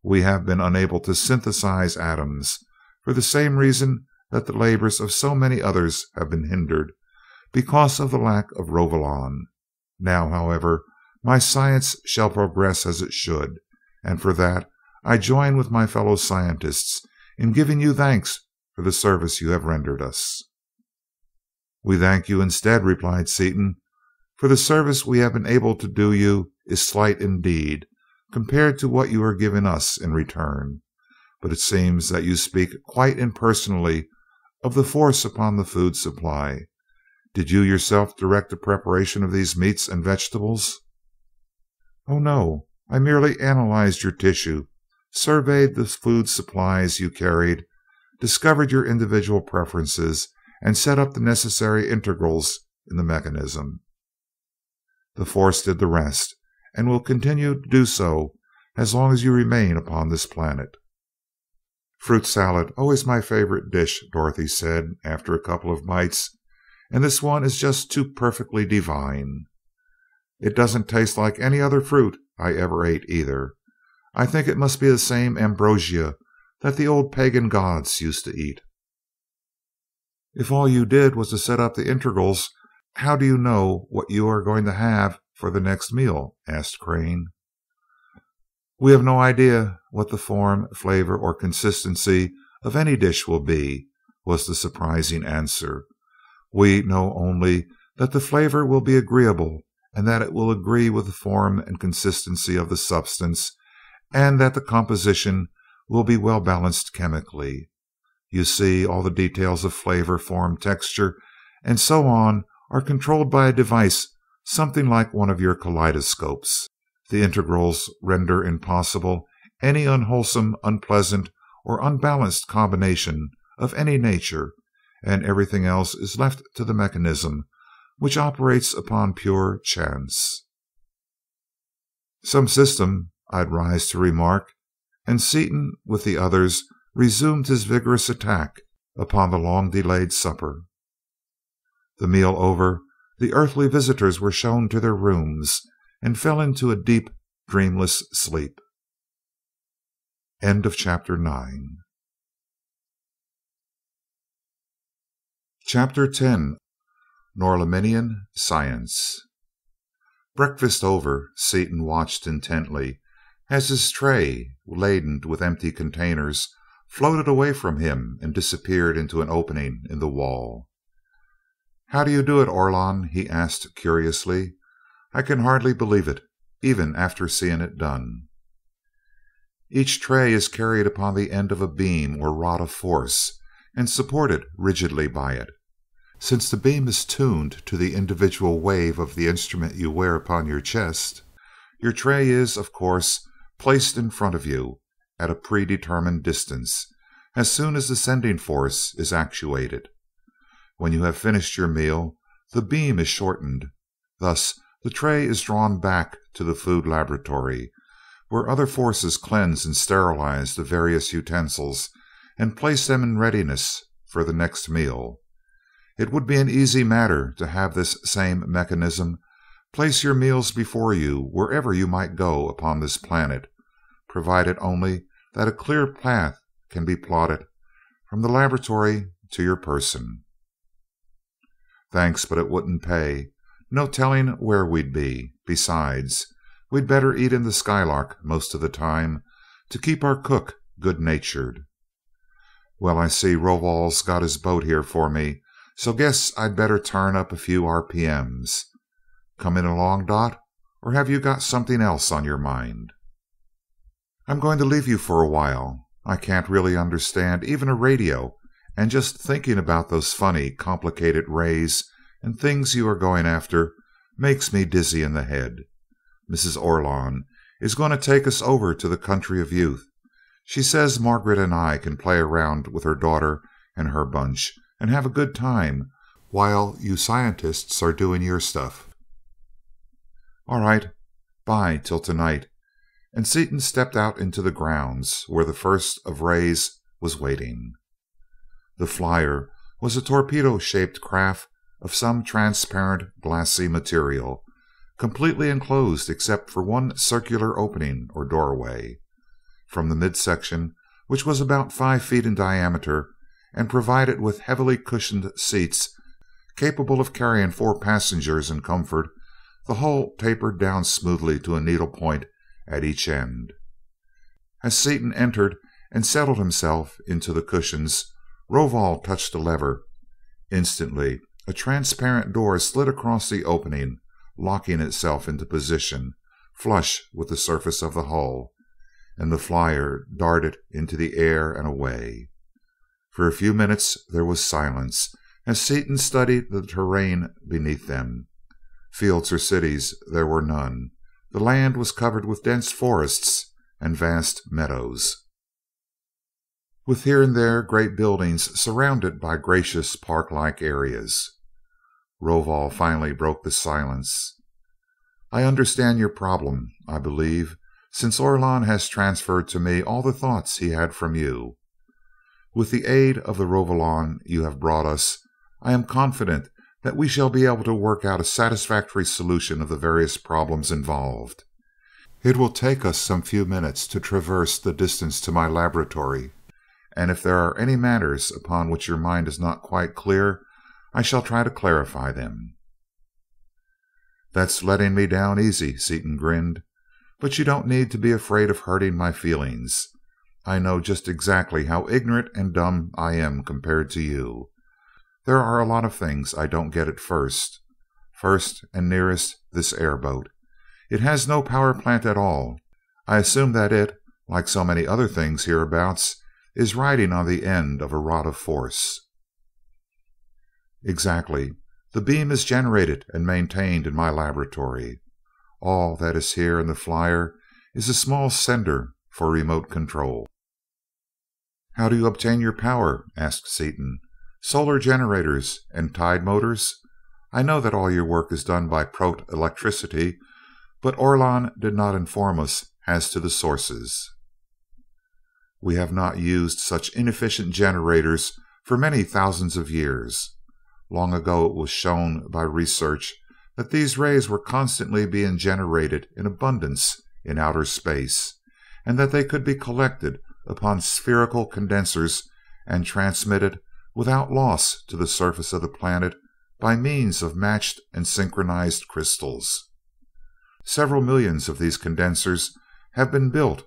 We have been unable to synthesize atoms, for the same reason that the labors of so many others have been hindered, because of the lack of Rovolon. Now, however, my science shall progress as it should, and for that I join with my fellow scientists in giving you thanks for the service you have rendered us. We thank you instead, replied Seaton, for the service we have been able to do you is slight indeed, compared to what you are giving us in return. But it seems that you speak quite impersonally of the force upon the food supply. Did you yourself direct the preparation of these meats and vegetables? Oh, no. I merely analyzed your tissue, surveyed the food supplies you carried, discovered your individual preferences, and set up the necessary integrals in the mechanism. The force did the rest, and will continue to do so as long as you remain upon this planet. Fruit salad, always my favorite dish, Dorothy said after a couple of bites, and this one is just too perfectly divine. It doesn't taste like any other fruit I ever ate either. I think it must be the same ambrosia that the old pagan gods used to eat. If all you did was to set up the integrals, how do you know what you are going to have for the next meal? Asked Crane. We have no idea what the form, flavor, or consistency of any dish will be, was the surprising answer. We know only that the flavor will be agreeable, and that it will agree with the form and consistency of the substance, and that the composition will be well balanced chemically. You see, all the details of flavor, form, texture, and so on are controlled by a device something like one of your kaleidoscopes. The integrals render impossible any unwholesome, unpleasant, or unbalanced combination of any nature, and everything else is left to the mechanism, which operates upon pure chance. Some system, I'd rise to remark, and Seaton with the others resumed his vigorous attack upon the long-delayed supper. The meal over, the earthly visitors were shown to their rooms and fell into a deep, dreamless sleep. End of chapter 9. Chapter 10. Norlaminian Science. Breakfast over, Seaton watched intently as his tray, laden with empty containers, floated away from him and disappeared into an opening in the wall. "How do you do it, Orlon?" he asked curiously. "I can hardly believe it, even after seeing it done." Each tray is carried upon the end of a beam or rod of force, and supported rigidly by it. Since the beam is tuned to the individual wave of the instrument you wear upon your chest, your tray is, of course, placed in front of you at a predetermined distance as soon as the sending force is actuated. When you have finished your meal, the beam is shortened. Thus, the tray is drawn back to the food laboratory, where other forces cleanse and sterilize the various utensils and place them in readiness for the next meal. It would be an easy matter to have this same mechanism place your meals before you wherever you might go upon this planet, provided only that a clear path can be plotted from the laboratory to your person. Thanks, but it wouldn't pay. No telling where we'd be. Besides, we'd better eat in the Skylark most of the time to keep our cook good-natured. Well, I see Rovol's got his boat here for me, so guess I'd better turn up a few RPMs. Coming along, Dot, or have you got something else on your mind? I'm going to leave you for a while. I can't really understand even a radio, and just thinking about those funny, complicated rays and things you are going after makes me dizzy in the head. Mrs. Orlon is going to take us over to the country of youth. She says Margaret and I can play around with her daughter and her bunch and have a good time while you scientists are doing your stuff. All right, bye till tonight. And Seaton stepped out into the grounds where the first of rays was waiting. The flyer was a torpedo-shaped craft of some transparent, glassy material, completely enclosed except for one circular opening or doorway. From the midsection, which was about 5 feet in diameter and provided with heavily cushioned seats capable of carrying 4 passengers in comfort, the hull tapered down smoothly to a needle point at each end. As Seaton entered and settled himself into the cushions, Rovol touched a lever. Instantly, a transparent door slid across the opening, locking itself into position, flush with the surface of the hull, and the flyer darted into the air and away. For a few minutes there was silence as Seaton studied the terrain beneath them. Fields or cities there were none. The land was covered with dense forests and vast meadows, with here and there great buildings surrounded by gracious park-like areas. Rovol finally broke the silence. I understand your problem, I believe, since Orlon has transferred to me all the thoughts he had from you. With the aid of the Rovolon you have brought us, I am confident that we shall be able to work out a satisfactory solution of the various problems involved. It will take us some few minutes to traverse the distance to my laboratory, and if there are any matters upon which your mind is not quite clear, I shall try to clarify them. That's letting me down easy, Seaton grinned. But you don't need to be afraid of hurting my feelings. I know just exactly how ignorant and dumb I am compared to you. There are a lot of things I don't get at first. First and nearest, this airboat. It has no power plant at all. I assume that it, like so many other things hereabouts, is riding on the end of a rod of force. Exactly. The beam is generated and maintained in my laboratory. All that is here in the flyer is a small sender for remote control. How do you obtain your power? Asked Seaton. Solar generators and tide motors? I know that all your work is done by electricity, but Orlon did not inform us as to the sources. We have not used such inefficient generators for many thousands of years. Long ago it was shown by research that these rays were constantly being generated in abundance in outer space, and that they could be collected upon spherical condensers and transmitted without loss to the surface of the planet by means of matched and synchronized crystals. Several millions of these condensers have been built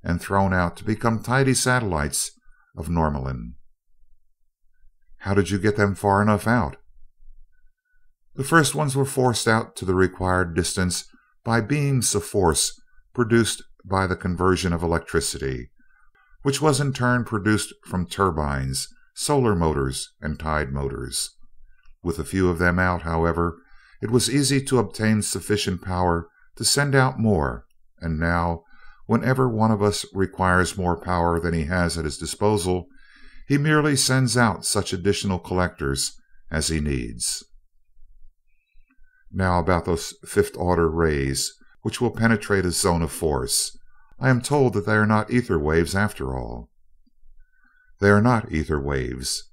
and thrown out to become tiny satellites of Normalin. How did you get them far enough out? The first ones were forced out to the required distance by beams of force produced by the conversion of electricity, which was in turn produced from turbines, solar motors, and tide motors. With a few of them out, however, it was easy to obtain sufficient power to send out more, and now, whenever one of us requires more power than he has at his disposal, he merely sends out such additional collectors as he needs. Now about those fifth-order rays, which will penetrate a zone of force. I am told that they are not ether waves after all. They are not ether waves.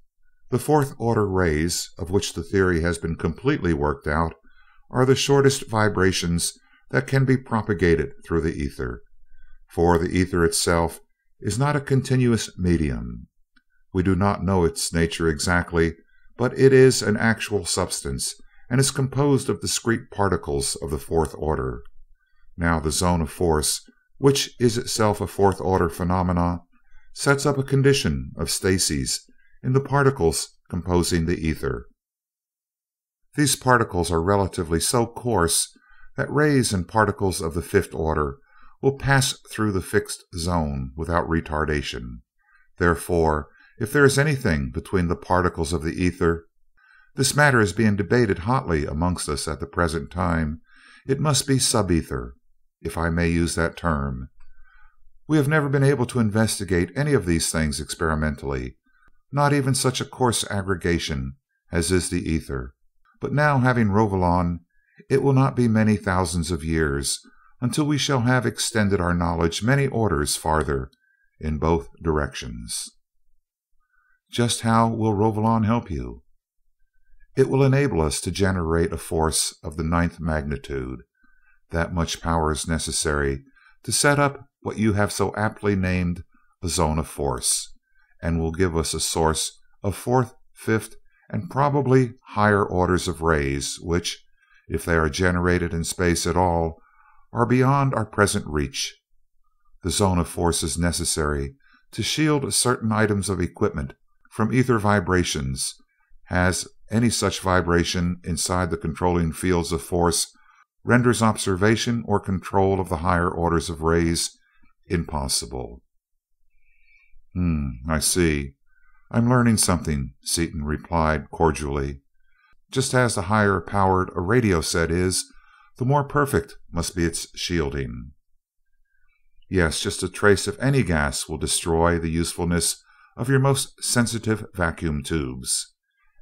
The The fourth order rays, of which the theory has been completely worked out, are the shortest vibrations that can be propagated through the ether, for the ether itself is not a continuous medium. We do not know its nature exactly, but it is an actual substance and is composed of discrete particles of the fourth order. Now, the zone of force, which is itself a fourth order phenomena, sets up a condition of stasis in the particles composing the ether. These particles are relatively so coarse that rays and particles of the fifth order will pass through the fixed zone without retardation. Therefore, if there is anything between the particles of the ether, this matter is being debated hotly amongst us at the present time, it must be subether, if I may use that term. We have never been able to investigate any of these things experimentally, not even such a coarse aggregation as is the ether. But now, having Rovolon, it will not be many thousands of years until we shall have extended our knowledge many orders farther in both directions. Just how will Rovolon help you? It will enable us to generate a force of the 9th magnitude. That much power is necessary to set up what you have so aptly named a zone of force, and will give us a source of 4th, 5th, and probably higher orders of rays which, if they are generated in space at all, are beyond our present reach. The zone of force is necessary to shield certain items of equipment from ether vibrations, as any such vibration inside the controlling fields of force renders observation or control of the higher orders of rays impossible. I see. I'm learning something, Seaton replied cordially. Just as the higher powered a radio set is, the more perfect must be its shielding. Yes, just a trace of any gas will destroy the usefulness of your most sensitive vacuum tubes,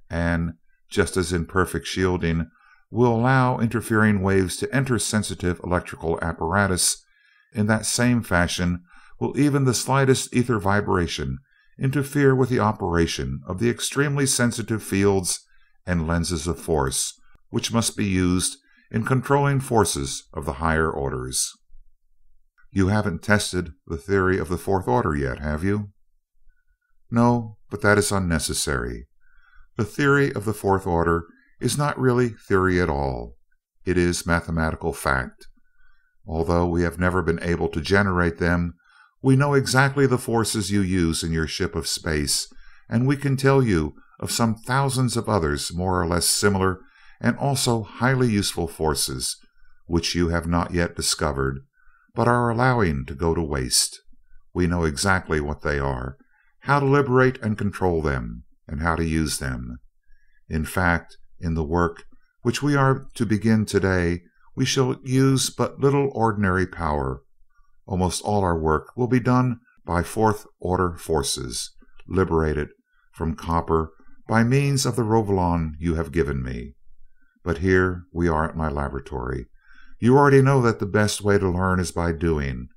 and just as imperfect shielding will allow interfering waves to enter sensitive electrical apparatus, in that same fashion will even the slightest ether vibration interfere with the operation of the extremely sensitive fields and lenses of force which must be used in controlling forces of the higher orders. You haven't tested the theory of the fourth order yet, have you? No, but that is unnecessary. The theory of the fourth order is not really theory at all. It is mathematical fact. Although we have never been able to generate them, we know exactly the forces you use in your ship of space, and we can tell you of some thousands of others more or less similar and also highly useful forces which you have not yet discovered, but are allowing to go to waste. We know exactly what they are, how to liberate and control them, and how to use them. In fact, in the work which we are to begin today, we shall use but little ordinary power. Almost all our work will be done by fourth order forces, liberated from copper by means of the Rovolon you have given me. But here we are at my laboratory. You already know that the best way to learn is by doing,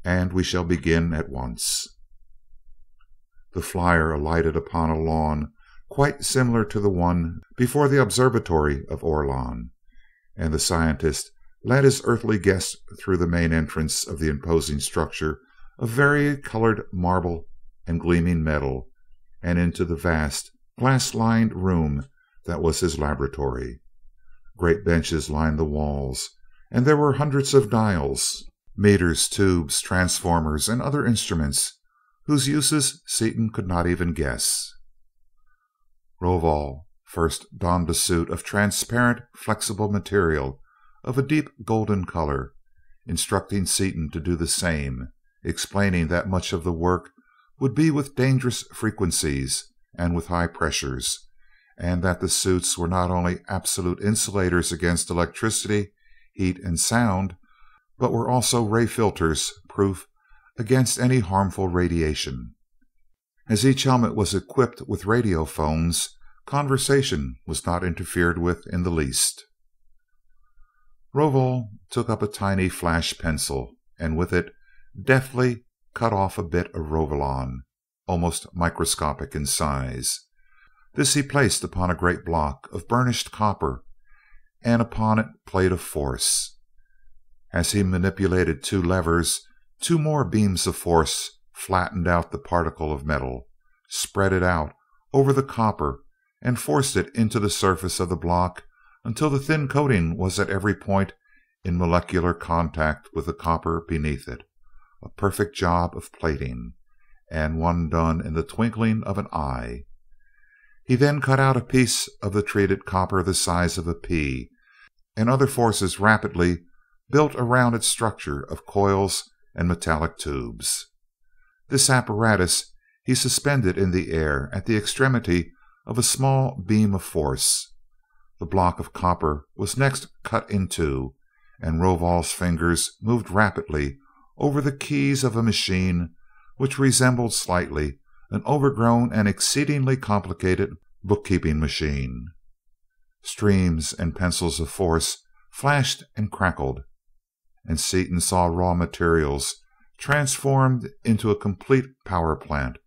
and we shall begin at once. The flyer alighted upon a lawn quite similar to the one before the observatory of Orlon, and the scientist led his earthly guest through the main entrance of the imposing structure of vari-colored marble and gleaming metal, and into the vast, glass-lined room that was his laboratory. Great benches lined the walls, and there were hundreds of dials, meters, tubes, transformers, and other instruments whose uses Seaton could not even guess. Rovol first donned a suit of transparent, flexible material of a deep golden color, instructing Seaton to do the same, explaining that much of the work would be with dangerous frequencies and with high pressures, and that the suits were not only absolute insulators against electricity, heat, and sound, but were also ray filters proof against any harmful radiation. As each helmet was equipped with radiophones, conversation was not interfered with in the least. Rovol took up a tiny flash pencil, and with it deftly cut off a bit of Rovolon, almost microscopic in size. This he placed upon a great block of burnished copper, and upon it plate of force. As he manipulated two levers, two more beams of force flattened out the particle of metal, spread it out over the copper, and forced it into the surface of the block until the thin coating was at every point in molecular contact with the copper beneath it. A perfect job of plating, and one done in the twinkling of an eye. He then cut out a piece of the treated copper the size of a pea, and other forces rapidly built around its structure of coils and metallic tubes. This apparatus he suspended in the air at the extremity of a small beam of force. The block of copper was next cut in two, and Rovol's fingers moved rapidly over the keys of a machine which resembled slightly an overgrown and exceedingly complicated bookkeeping machine. Streams and pencils of force flashed and crackled, and Seaton saw raw materials transformed into a complete power plant.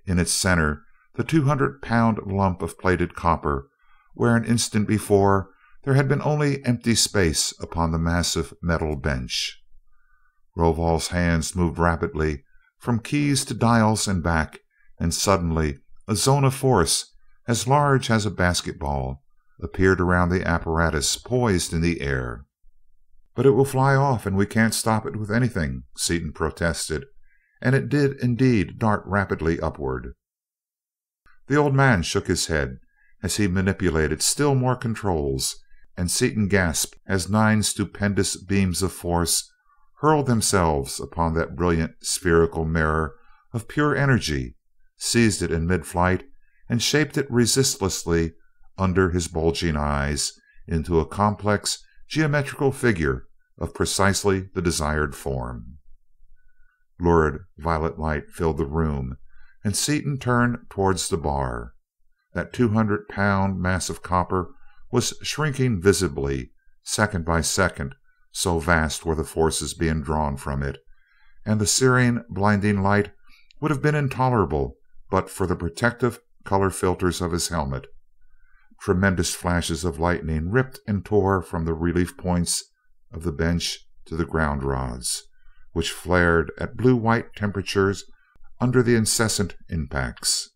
In its center, the 200-pound lump of plated copper, where an instant before there had been only empty space upon the massive metal bench. Rovol's hands moved rapidly from keys to dials and back, and suddenly a zone of force as large as a basketball appeared around the apparatus poised in the air. "But it will fly off, and we can't stop it with anything," Seaton protested, and it did indeed dart rapidly upward. The old man shook his head as he manipulated still more controls, and Seaton gasped as 9 stupendous beams of force hurled themselves upon that brilliant spherical mirror of pure energy, seized it in mid-flight, and shaped it resistlessly under his bulging eyes into a complex geometrical figure of precisely the desired form. Lurid violet light filled the room, and Seaton turned towards the bar. That 200-pound mass of copper was shrinking visibly, second by second, so vast were the forces being drawn from it, and the searing, blinding light would have been intolerable but for the protective color filters of his helmet. Tremendous flashes of lightning ripped and tore from the relief points of the bench to the ground rods, which flared at blue-white temperatures under the incessant impacts.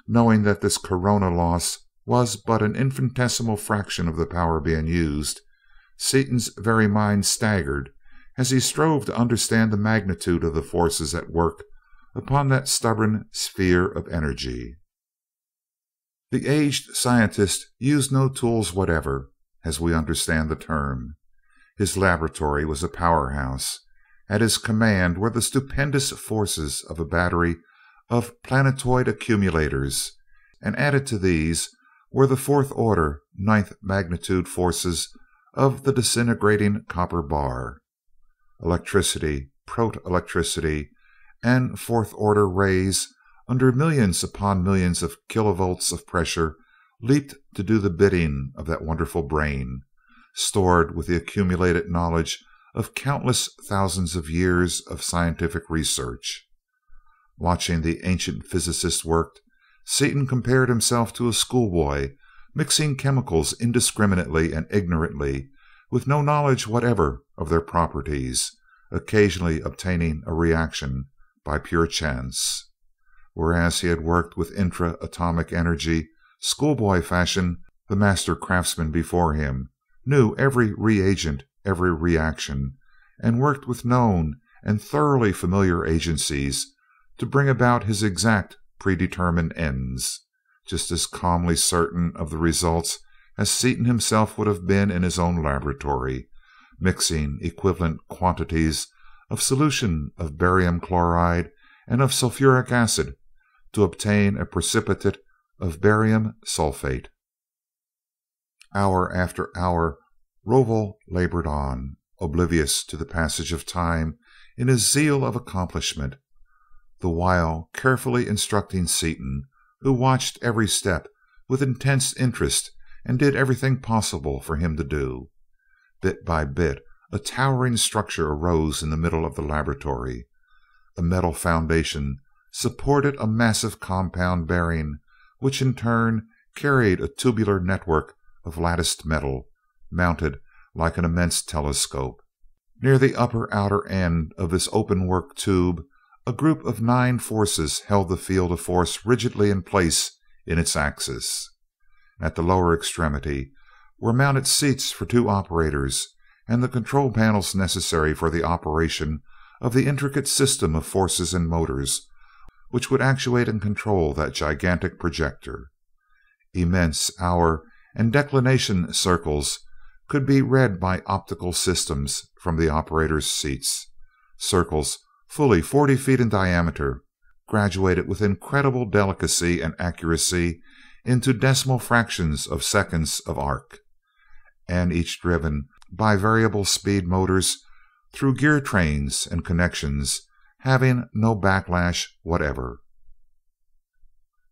Knowing that this corona loss was but an infinitesimal fraction of the power being used, Seaton's very mind staggered as he strove to understand the magnitude of the forces at work upon that stubborn sphere of energy. The aged scientist used no tools whatever, as we understand the term. His laboratory was a powerhouse. At his command were the stupendous forces of a battery of planetoid accumulators, and added to these were the fourth order, ninth magnitude forces of the disintegrating copper bar. Electricity, proto-electricity, and fourth order rays under millions upon millions of kilovolts of pressure leaped to do the bidding of that wonderful brain, stored with the accumulated knowledge of countless thousands of years of scientific research. Watching the ancient physicist work, Seaton compared himself to a schoolboy mixing chemicals indiscriminately and ignorantly, with no knowledge whatever of their properties, occasionally obtaining a reaction by pure chance. Whereas he had worked with intra-atomic energy, schoolboy fashion, the master craftsman before him knew every reagent, every reaction, and worked with known and thoroughly familiar agencies to bring about his exact predetermined ends, just as calmly certain of the results as Seaton himself would have been in his own laboratory, mixing equivalent quantities of solution of barium chloride and of sulfuric acid to obtain a precipitate of barium sulfate. Hour after hour Rovol labored on, oblivious to the passage of time in his zeal of accomplishment, the while carefully instructing Seaton, who watched every step with intense interest and did everything possible for him to do. Bit by bit a towering structure arose in the middle of the laboratory. A metal foundation supported a massive compound bearing which in turn carried a tubular network of latticed metal, mounted like an immense telescope. Near the upper outer end of this open-work tube, a group of 9 forces held the field of force rigidly in place in its axis. At the lower extremity were mounted seats for 2 operators and the control panels necessary for the operation of the intricate system of forces and motors which would actuate and control that gigantic projector. Immense hour and declination circles could be read by optical systems from the operators' seats, circles fully 40 feet in diameter, graduated with incredible delicacy and accuracy into decimal fractions of seconds of arc, and each driven by variable speed motors through gear trains and connections having no backlash whatever.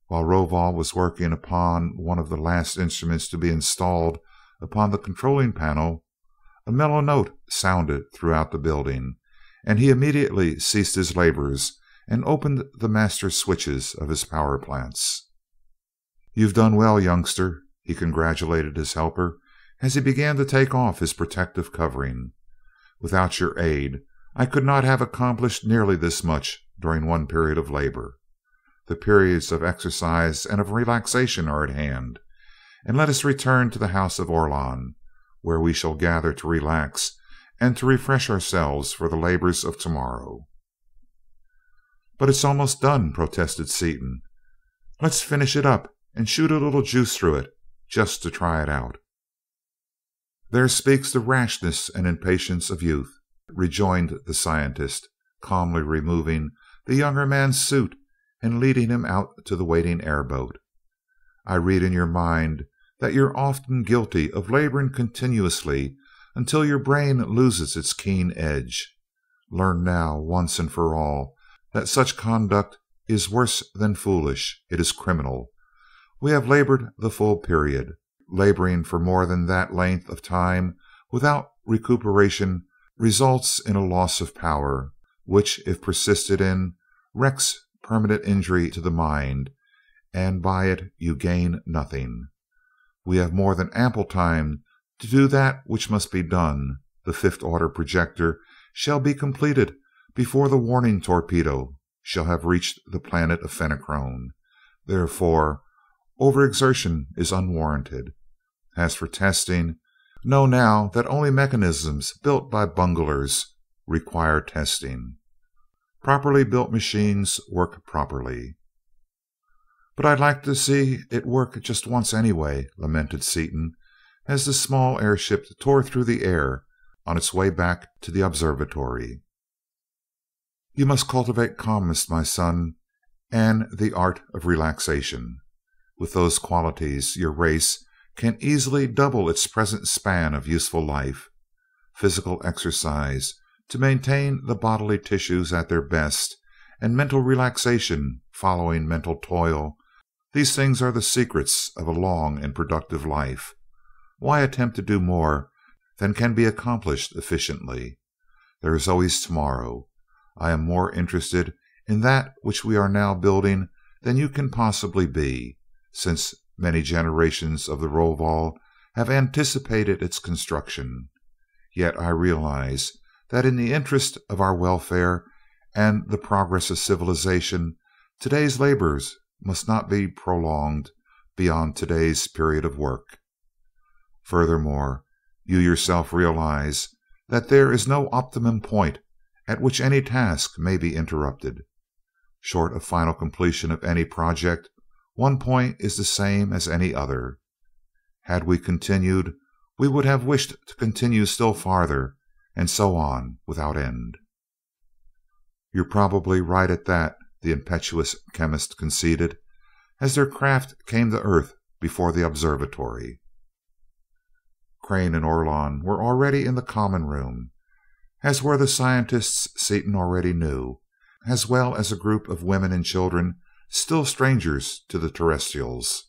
While Rovol was working upon one of the last instruments to be installed upon the controlling panel, a mellow note sounded throughout the building, and he immediately ceased his labors and opened the master switches of his power plants. "You've done well, youngster," he congratulated his helper as he began to take off his protective covering. "Without your aid, I could not have accomplished nearly this much during one period of labor. The periods of exercise and of relaxation are at hand, and let us return to the house of Orlon, where we shall gather to relax and to refresh ourselves for the labors of tomorrow." "But it's almost done," protested Seaton. "Let's finish it up and shoot a little juice through it, just to try it out." "There speaks the rashness and impatience of youth," rejoined the scientist, calmly removing the younger man's suit and leading him out to the waiting airboat. "I read in your mind that you're often guilty of laboring continuously until your brain loses its keen edge. Learn now, once and for all, that such conduct is worse than foolish. It is criminal. We have labored the full period. Laboring for more than that length of time without recuperation results in a loss of power, which, if persisted in, wreaks permanent injury to the mind, and by it you gain nothing. We have more than ample time to do that which must be done. The 5th order projector shall be completed before the warning torpedo shall have reached the planet of Fenachrone. Therefore, overexertion is unwarranted. As for testing, know now that only mechanisms built by bunglers require testing. Properly built machines work properly." "But I'd like to see it work just once anyway," lamented Seaton, as the small airship tore through the air on its way back to the observatory. "You must cultivate calmness, my son, and the art of relaxation. With those qualities, your race can easily double its present span of useful life. Physical exercise, to maintain the bodily tissues at their best, and mental relaxation following mental toil, these things are the secrets of a long and productive life. Why attempt to do more than can be accomplished efficiently? There is always tomorrow. I am more interested in that which we are now building than you can possibly be, since many generations of the Rovol have anticipated its construction. Yet I realize that in the interest of our welfare and the progress of civilization, today's labors must not be prolonged beyond today's period of work. Furthermore, you yourself realize that there is no optimum point at which any task may be interrupted. Short of final completion of any project, one point is the same as any other. Had we continued, we would have wished to continue still farther, and so on without end." "You're probably right at that," the impetuous chemist conceded, as their craft came to earth before the observatory. Crane and Orlon were already in the common room, as were the scientists Seaton already knew, as well as a group of women and children still strangers to the terrestrials.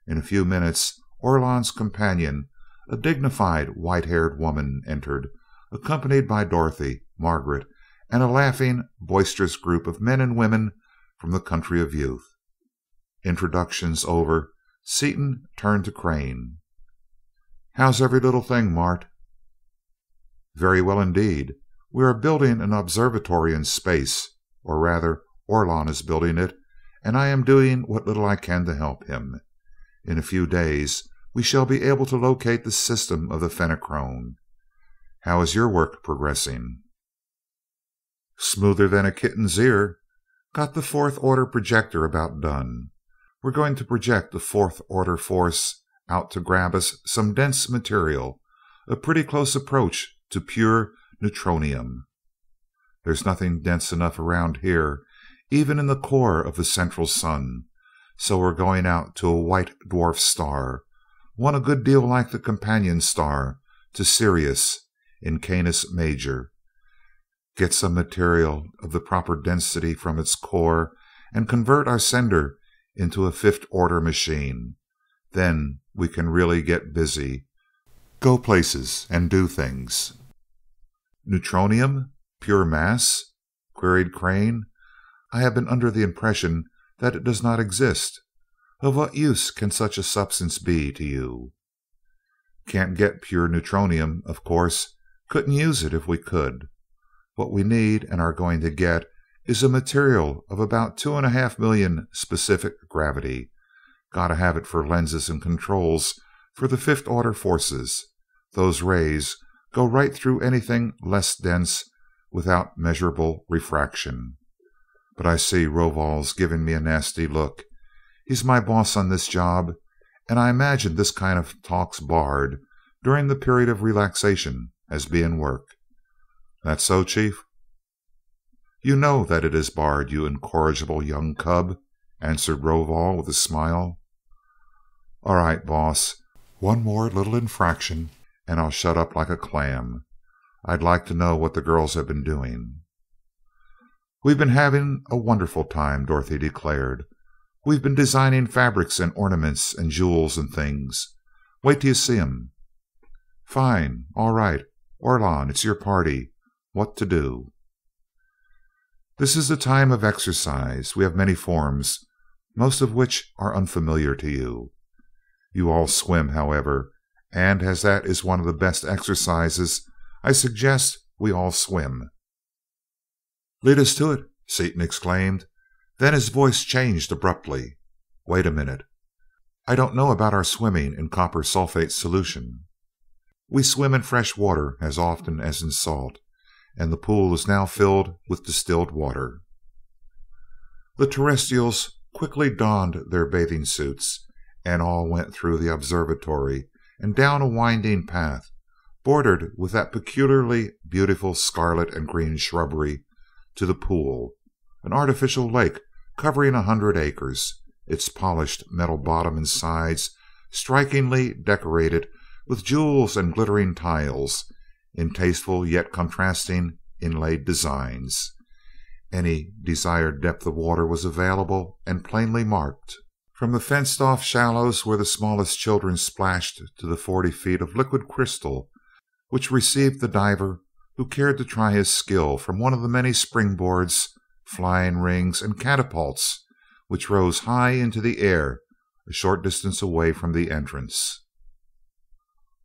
In a few minutes Orlon's companion, a dignified white-haired woman, entered, accompanied by Dorothy, Margaret, and a laughing, boisterous group of men and women from the country of youth. Introductions over, Seaton turned to Crane. "How's every little thing, Mart?" "Very well indeed. We are building an observatory in space, or rather, Orlon is building it, and I am doing what little I can to help him. In a few days we shall be able to locate the system of the Fenachrone. How is your work progressing?" "Smoother than a kitten's ear. Got the fourth order projector about done. We're going to project a fourth order force out to grab us some dense material, a pretty close approach to pure neutronium. There's nothing dense enough around here, even in the core of the central sun, so we're going out to a white dwarf star, one a good deal like the companion star to Sirius in Canis Major. Get some material of the proper density from its core and convert our sender into a fifth order machine. Then we can really get busy, go places, and do things." "Neutronium? Pure mass?" queried Crane. "I have been under the impression that it does not exist. Of what use can such a substance be to you?" "Can't get pure neutronium, of course. Couldn't use it if we could. What we need and are going to get is a material of about 2.5 million specific gravity. Gotta have it for lenses and controls for the fifth order forces. Those rays go right through anything less dense without measurable refraction. But I see Rovol's giving me a nasty look. He's my boss on this job, and I imagine this kind of talk's barred during the period of relaxation as being work. That so, Chief?" "You know that it is barred, you incorrigible young cub," answered Rovol with a smile. "All right, boss. One more little infraction and I'll shut up like a clam. I'd like to know what the girls have been doing." "We've been having a wonderful time," Dorothy declared. "We've been designing fabrics and ornaments and jewels and things. Wait till you see 'em." "Fine. All right. Orlon, it's your party. What to do?" "This is the time of exercise. We have many forms, most of which are unfamiliar to you. You all swim, however, and as that is one of the best exercises, I suggest we all swim." "Lead us to it," Seaton exclaimed. Then his voice changed abruptly. "Wait a minute. I don't know about our swimming in copper sulfate solution." "We swim in fresh water as often as in salt, and the pool is now filled with distilled water." The terrestrials quickly donned their bathing suits, and all went through the observatory and down a winding path, bordered with that peculiarly beautiful scarlet and green shrubbery, to the pool, an artificial lake covering 100 acres, its polished metal bottom and sides strikingly decorated with jewels and glittering tiles in tasteful yet contrasting inlaid designs. Any desired depth of water was available and plainly marked. From the fenced-off shallows where the smallest children splashed to the 40 feet of liquid crystal which received the diver who cared to try his skill from one of the many springboards, flying rings, and catapults which rose high into the air a short distance away from the entrance.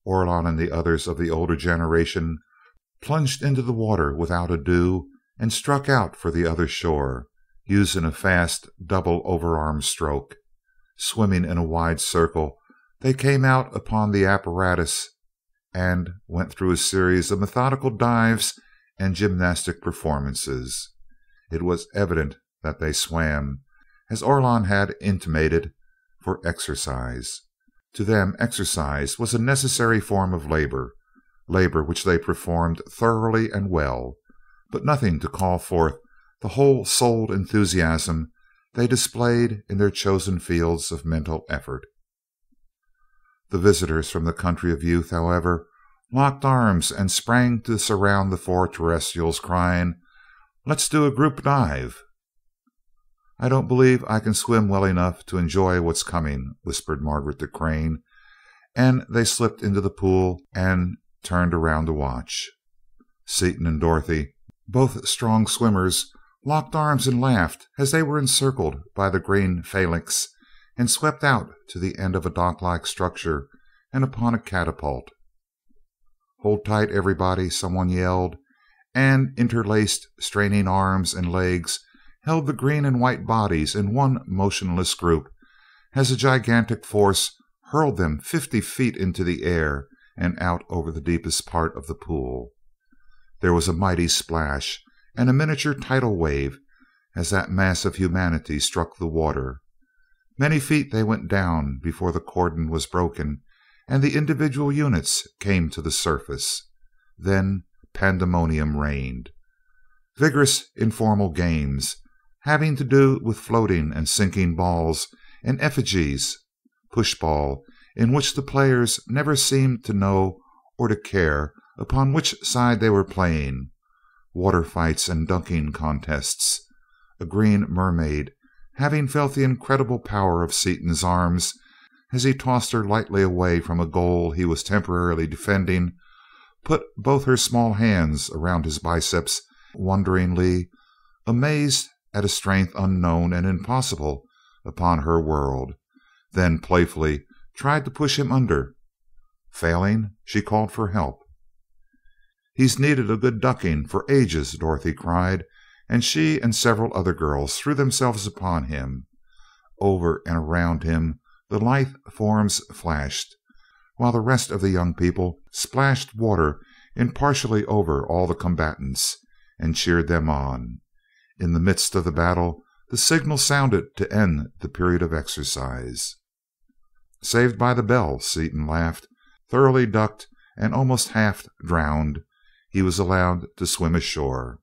Orlon and the others of the older generation plunged into the water without ado and struck out for the other shore, using a fast double overarm stroke. Swimming in a wide circle, they came out upon the apparatus and went through a series of methodical dives and gymnastic performances. It was evident that they swam, as Orlon had intimated, for exercise. To them, exercise was a necessary form of labor, labor which they performed thoroughly and well, but nothing to call forth the whole-souled enthusiasm they displayed in their chosen fields of mental effort. The visitors from the country of youth, however, locked arms and sprang to surround the 4 terrestrials, crying, "Let's do a group dive." "I don't believe I can swim well enough to enjoy what's coming," whispered Margaret to Crane, and they slipped into the pool and turned around to watch. Seaton and Dorothy, both strong swimmers, locked arms and laughed as they were encircled by the green phalanx and swept out to the end of a dock-like structure and upon a catapult. "Hold tight, everybody," someone yelled, and interlaced, straining arms and legs held the green and white bodies in one motionless group as a gigantic force hurled them 50 feet into the air and out over the deepest part of the pool. There was a mighty splash and a miniature tidal wave as that mass of humanity struck the water. Many feet they went down before the cordon was broken and the individual units came to the surface. Then pandemonium reigned. Vigorous informal games, having to do with floating and sinking balls and effigies, pushball, in which the players never seemed to know or to care upon which side they were playing, water fights and dunking contests, a green mermaid, having felt the incredible power of Seaton's arms as he tossed her lightly away from a goal he was temporarily defending, put both her small hands around his biceps wonderingly, amazed at a strength unknown and impossible upon her world, then playfully tried to push him under. Failing, she called for help. "He's needed a good ducking for ages," Dorothy cried, and she and several other girls threw themselves upon him. Over and around him the lithe forms flashed, while the rest of the young people splashed water impartially over all the combatants and cheered them on. In the midst of the battle the signal sounded to end the period of exercise. "Saved by the bell," Seaton laughed. Thoroughly ducked and almost half drowned, he was allowed to swim ashore.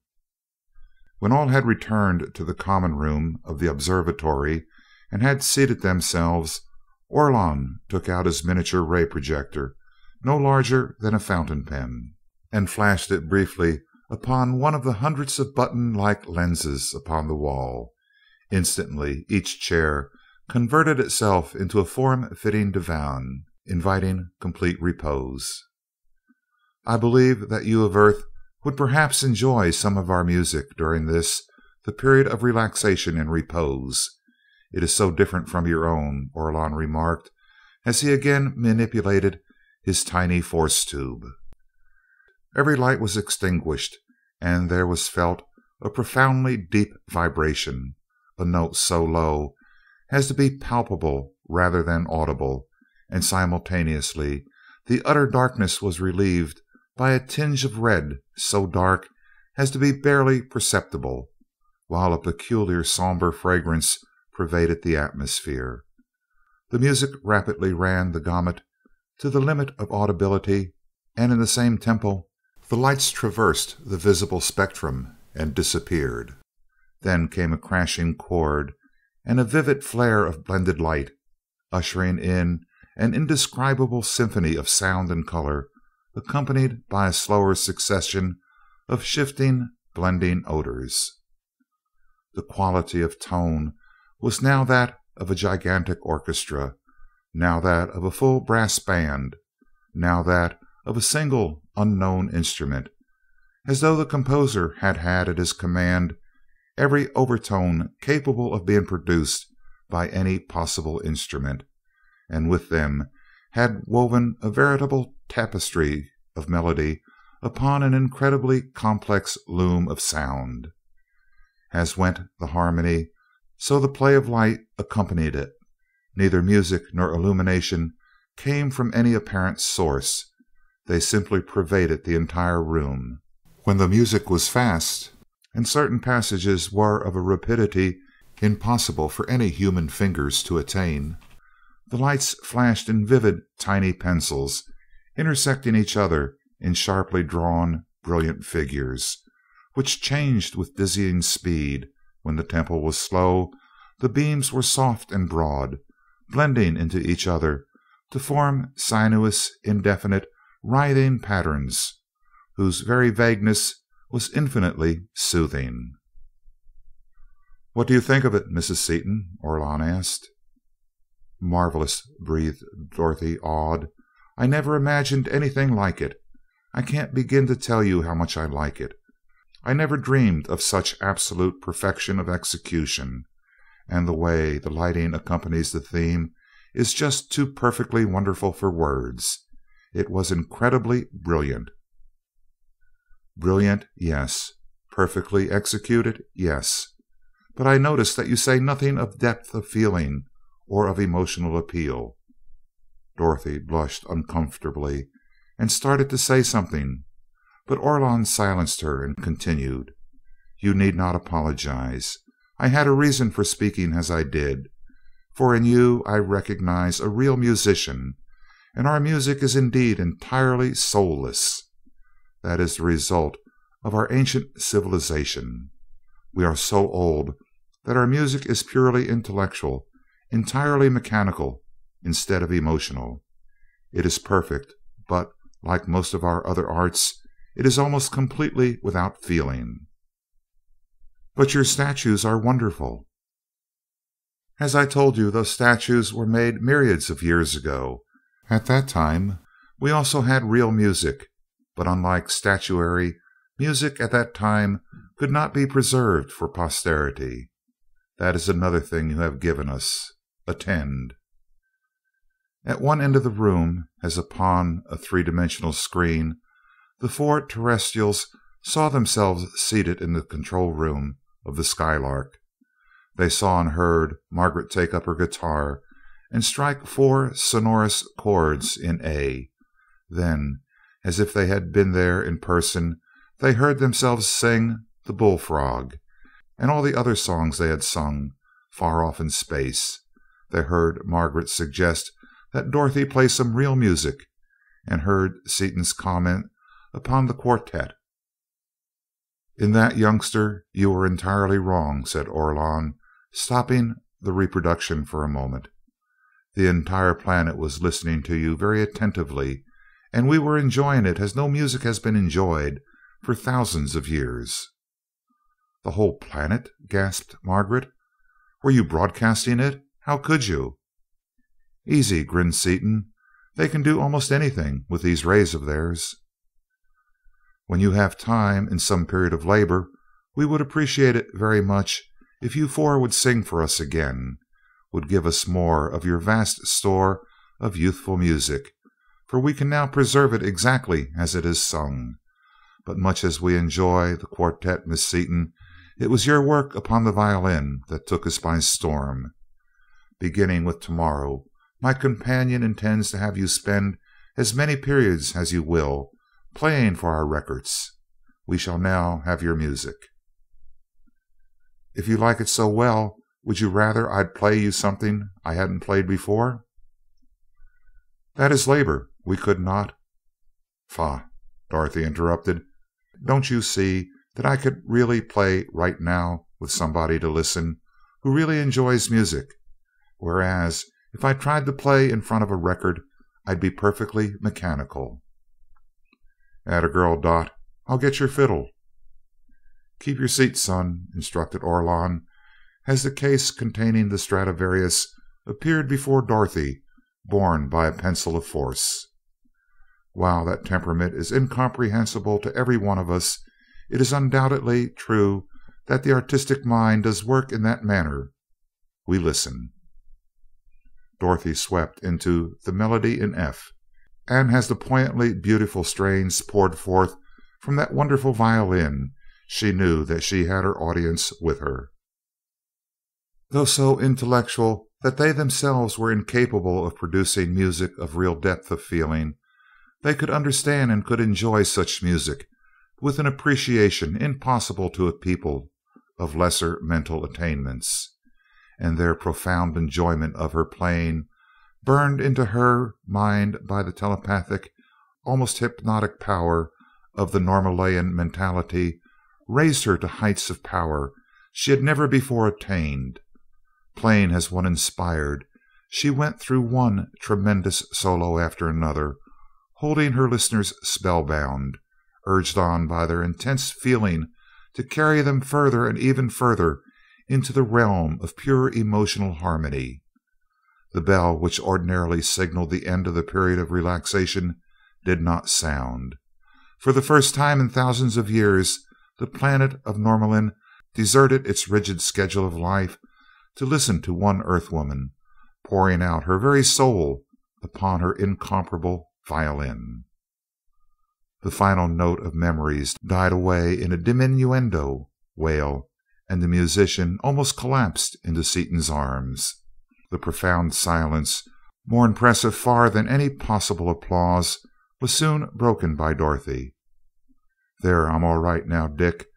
When all had returned to the common room of the observatory and had seated themselves, Orlon took out his miniature ray projector, no larger than a fountain pen, and flashed it briefly upon one of the hundreds of button-like lenses upon the wall. Instantly each chair converted itself into a form-fitting divan, inviting complete repose. "I believe that you of Earth would perhaps enjoy some of our music during this, the period of relaxation and repose. It is so different from your own," Orlon remarked, as he again manipulated his tiny force tube. Every light was extinguished, and there was felt a profoundly deep vibration, a note so low as to be palpable rather than audible, and simultaneously the utter darkness was relieved by a tinge of red so dark as to be barely perceptible, while a peculiar somber fragrance pervaded the atmosphere. The music rapidly ran the gamut to the limit of audibility, and in the same tempo the lights traversed the visible spectrum and disappeared. Then came a crashing chord and a vivid flare of blended light, ushering in an indescribable symphony of sound and color, accompanied by a slower succession of shifting, blending odors. The quality of tone was now that of a gigantic orchestra, now that of a full brass band, now that of a single unknown instrument, as though the composer had had at his command every overtone capable of being produced by any possible instrument, and with them had woven a veritable tapestry of melody upon an incredibly complex loom of sound. As went the harmony, so the play of light accompanied it. Neither music nor illumination came from any apparent source. They simply pervaded the entire room. When the music was fast, and certain passages were of a rapidity impossible for any human fingers to attain, the lights flashed in vivid tiny pencils, intersecting each other in sharply drawn, brilliant figures, which changed with dizzying speed. When the tempo was slow, the beams were soft and broad, blending into each other to form sinuous, indefinite, writhing patterns, whose very vagueness was infinitely soothing. "What do you think of it, Mrs. Seaton?" Orlon asked. "Marvelous," breathed Dorothy, awed. "I never imagined anything like it. I can't begin to tell you how much I like it. I never dreamed of such absolute perfection of execution. and the way the lighting accompanies the theme is just too perfectly wonderful for words. It was incredibly brilliant." "Brilliant, yes. Perfectly executed, yes. But I notice that you say nothing of depth of feeling or of emotional appeal." Dorothy blushed uncomfortably and started to say something, but Orlon silenced her and continued: "You need not apologize. I had a reason for speaking as I did, for in you I recognize a real musician, and our music is indeed entirely soulless. That is the result of our ancient civilization. We are so old that our music is purely intellectual, entirely mechanical instead of emotional. It is perfect, but, like most of our other arts, it is almost completely without feeling." "But your statues are wonderful." "As I told you, those statues were made myriads of years ago. At that time we also had real music, but unlike statuary, music at that time could not be preserved for posterity. That is another thing you have given us. Attend." At one end of the room, as upon a three-dimensional screen, the four terrestrials saw themselves seated in the control room of the Skylark. They saw and heard Margaret take up her guitar and strike four sonorous chords in A. Then, as if they had been there in person, they heard themselves sing "The Bullfrog" and all the other songs they had sung, far off in space. They heard Margaret suggest that Dorothy play some real music, and heard Seaton's comment upon the quartet. "In that, youngster, you were entirely wrong," said Orlon, stopping the reproduction for a moment. "The entire planet was listening to you very attentively, and we were enjoying it as no music has been enjoyed for thousands of years." "The whole planet?" gasped Margaret. "Were you broadcasting it? How could you?" "Easy," grinned Seaton. "They can do almost anything with these rays of theirs." "When you have time, in some period of labor, we would appreciate it very much if you four would sing for us again, would give us more of your vast store of youthful music, for we can now preserve it exactly as it is sung. But much as we enjoy the quartet, Miss Seaton, it was your work upon the violin that took us by storm. Beginning with tomorrow, my companion intends to have you spend as many periods as you will, playing for our records. We shall now have your music." "If you like it so well, would you rather I'd play you something I hadn't played before?" "That is labor. We could not—" "Faugh!" Dorothy interrupted. "Don't you see that I could really play right now with somebody to listen, who really enjoys music, whereas if I tried to play in front of a record I'd be perfectly mechanical?" "Atta girl, Dot. I'll get your fiddle." "Keep your seat, son," instructed Orlon, as the case containing the Stradivarius appeared before Dorothy, borne by a pencil of force. "While that temperament is incomprehensible to every one of us, it is undoubtedly true that the artistic mind does work in that manner. We listen." Dorothy swept into the melody in F, and as the poignantly beautiful strains poured forth from that wonderful violin, she knew that she had her audience with her. Though so intellectual that they themselves were incapable of producing music of real depth of feeling, they could understand and could enjoy such music with an appreciation impossible to a people of lesser mental attainments, and their profound enjoyment of her playing, burned into her mind by the telepathic, almost hypnotic power of the Normalian mentality, raised her to heights of power she had never before attained. Playing as one inspired, she went through one tremendous solo after another, holding her listeners spellbound, urged on by their intense feeling to carry them further and ever further into the realm of pure emotional harmony. The bell which ordinarily signaled the end of the period of relaxation did not sound. For the first time in thousands of years, the planet of Norlamin deserted its rigid schedule of life to listen to one Earthwoman pouring out her very soul upon her incomparable violin. The final note of memories died away in a diminuendo wail, and the musician almost collapsed into Seaton's arms. The profound silence, more impressive far than any possible applause, was soon broken by Dorothy. "There, I'm all right now, Dick.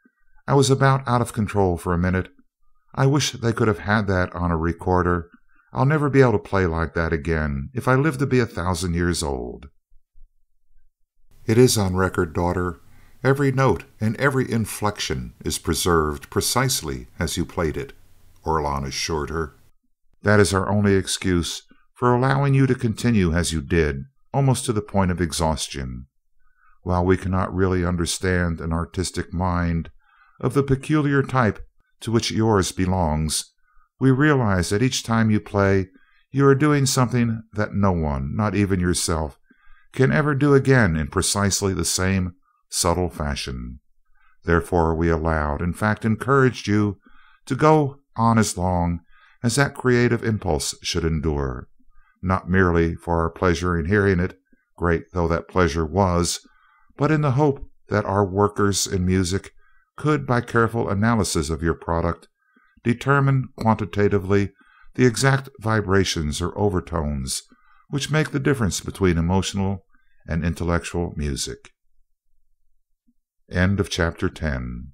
I was about out of control for a minute. I wish they could have had that on a recorder. I'll never be able to play like that again if I live to be 1,000 years old." "It is on record, daughter. Every note and every inflection is preserved precisely as you played it," Orlon assured her. "That is our only excuse for allowing you to continue as you did, almost to the point of exhaustion. While we cannot really understand an artistic mind of the peculiar type to which yours belongs, we realize that each time you play you are doing something that no one, not even yourself, can ever do again in precisely the same subtle fashion. Therefore we allowed, in fact encouraged you to go on as long as that creative impulse should endure, not merely for our pleasure in hearing it, great though that pleasure was, but in the hope that our workers in music could, by careful analysis of your product, determine quantitatively the exact vibrations or overtones which make the difference between emotional and intellectual music." End of chapter 10.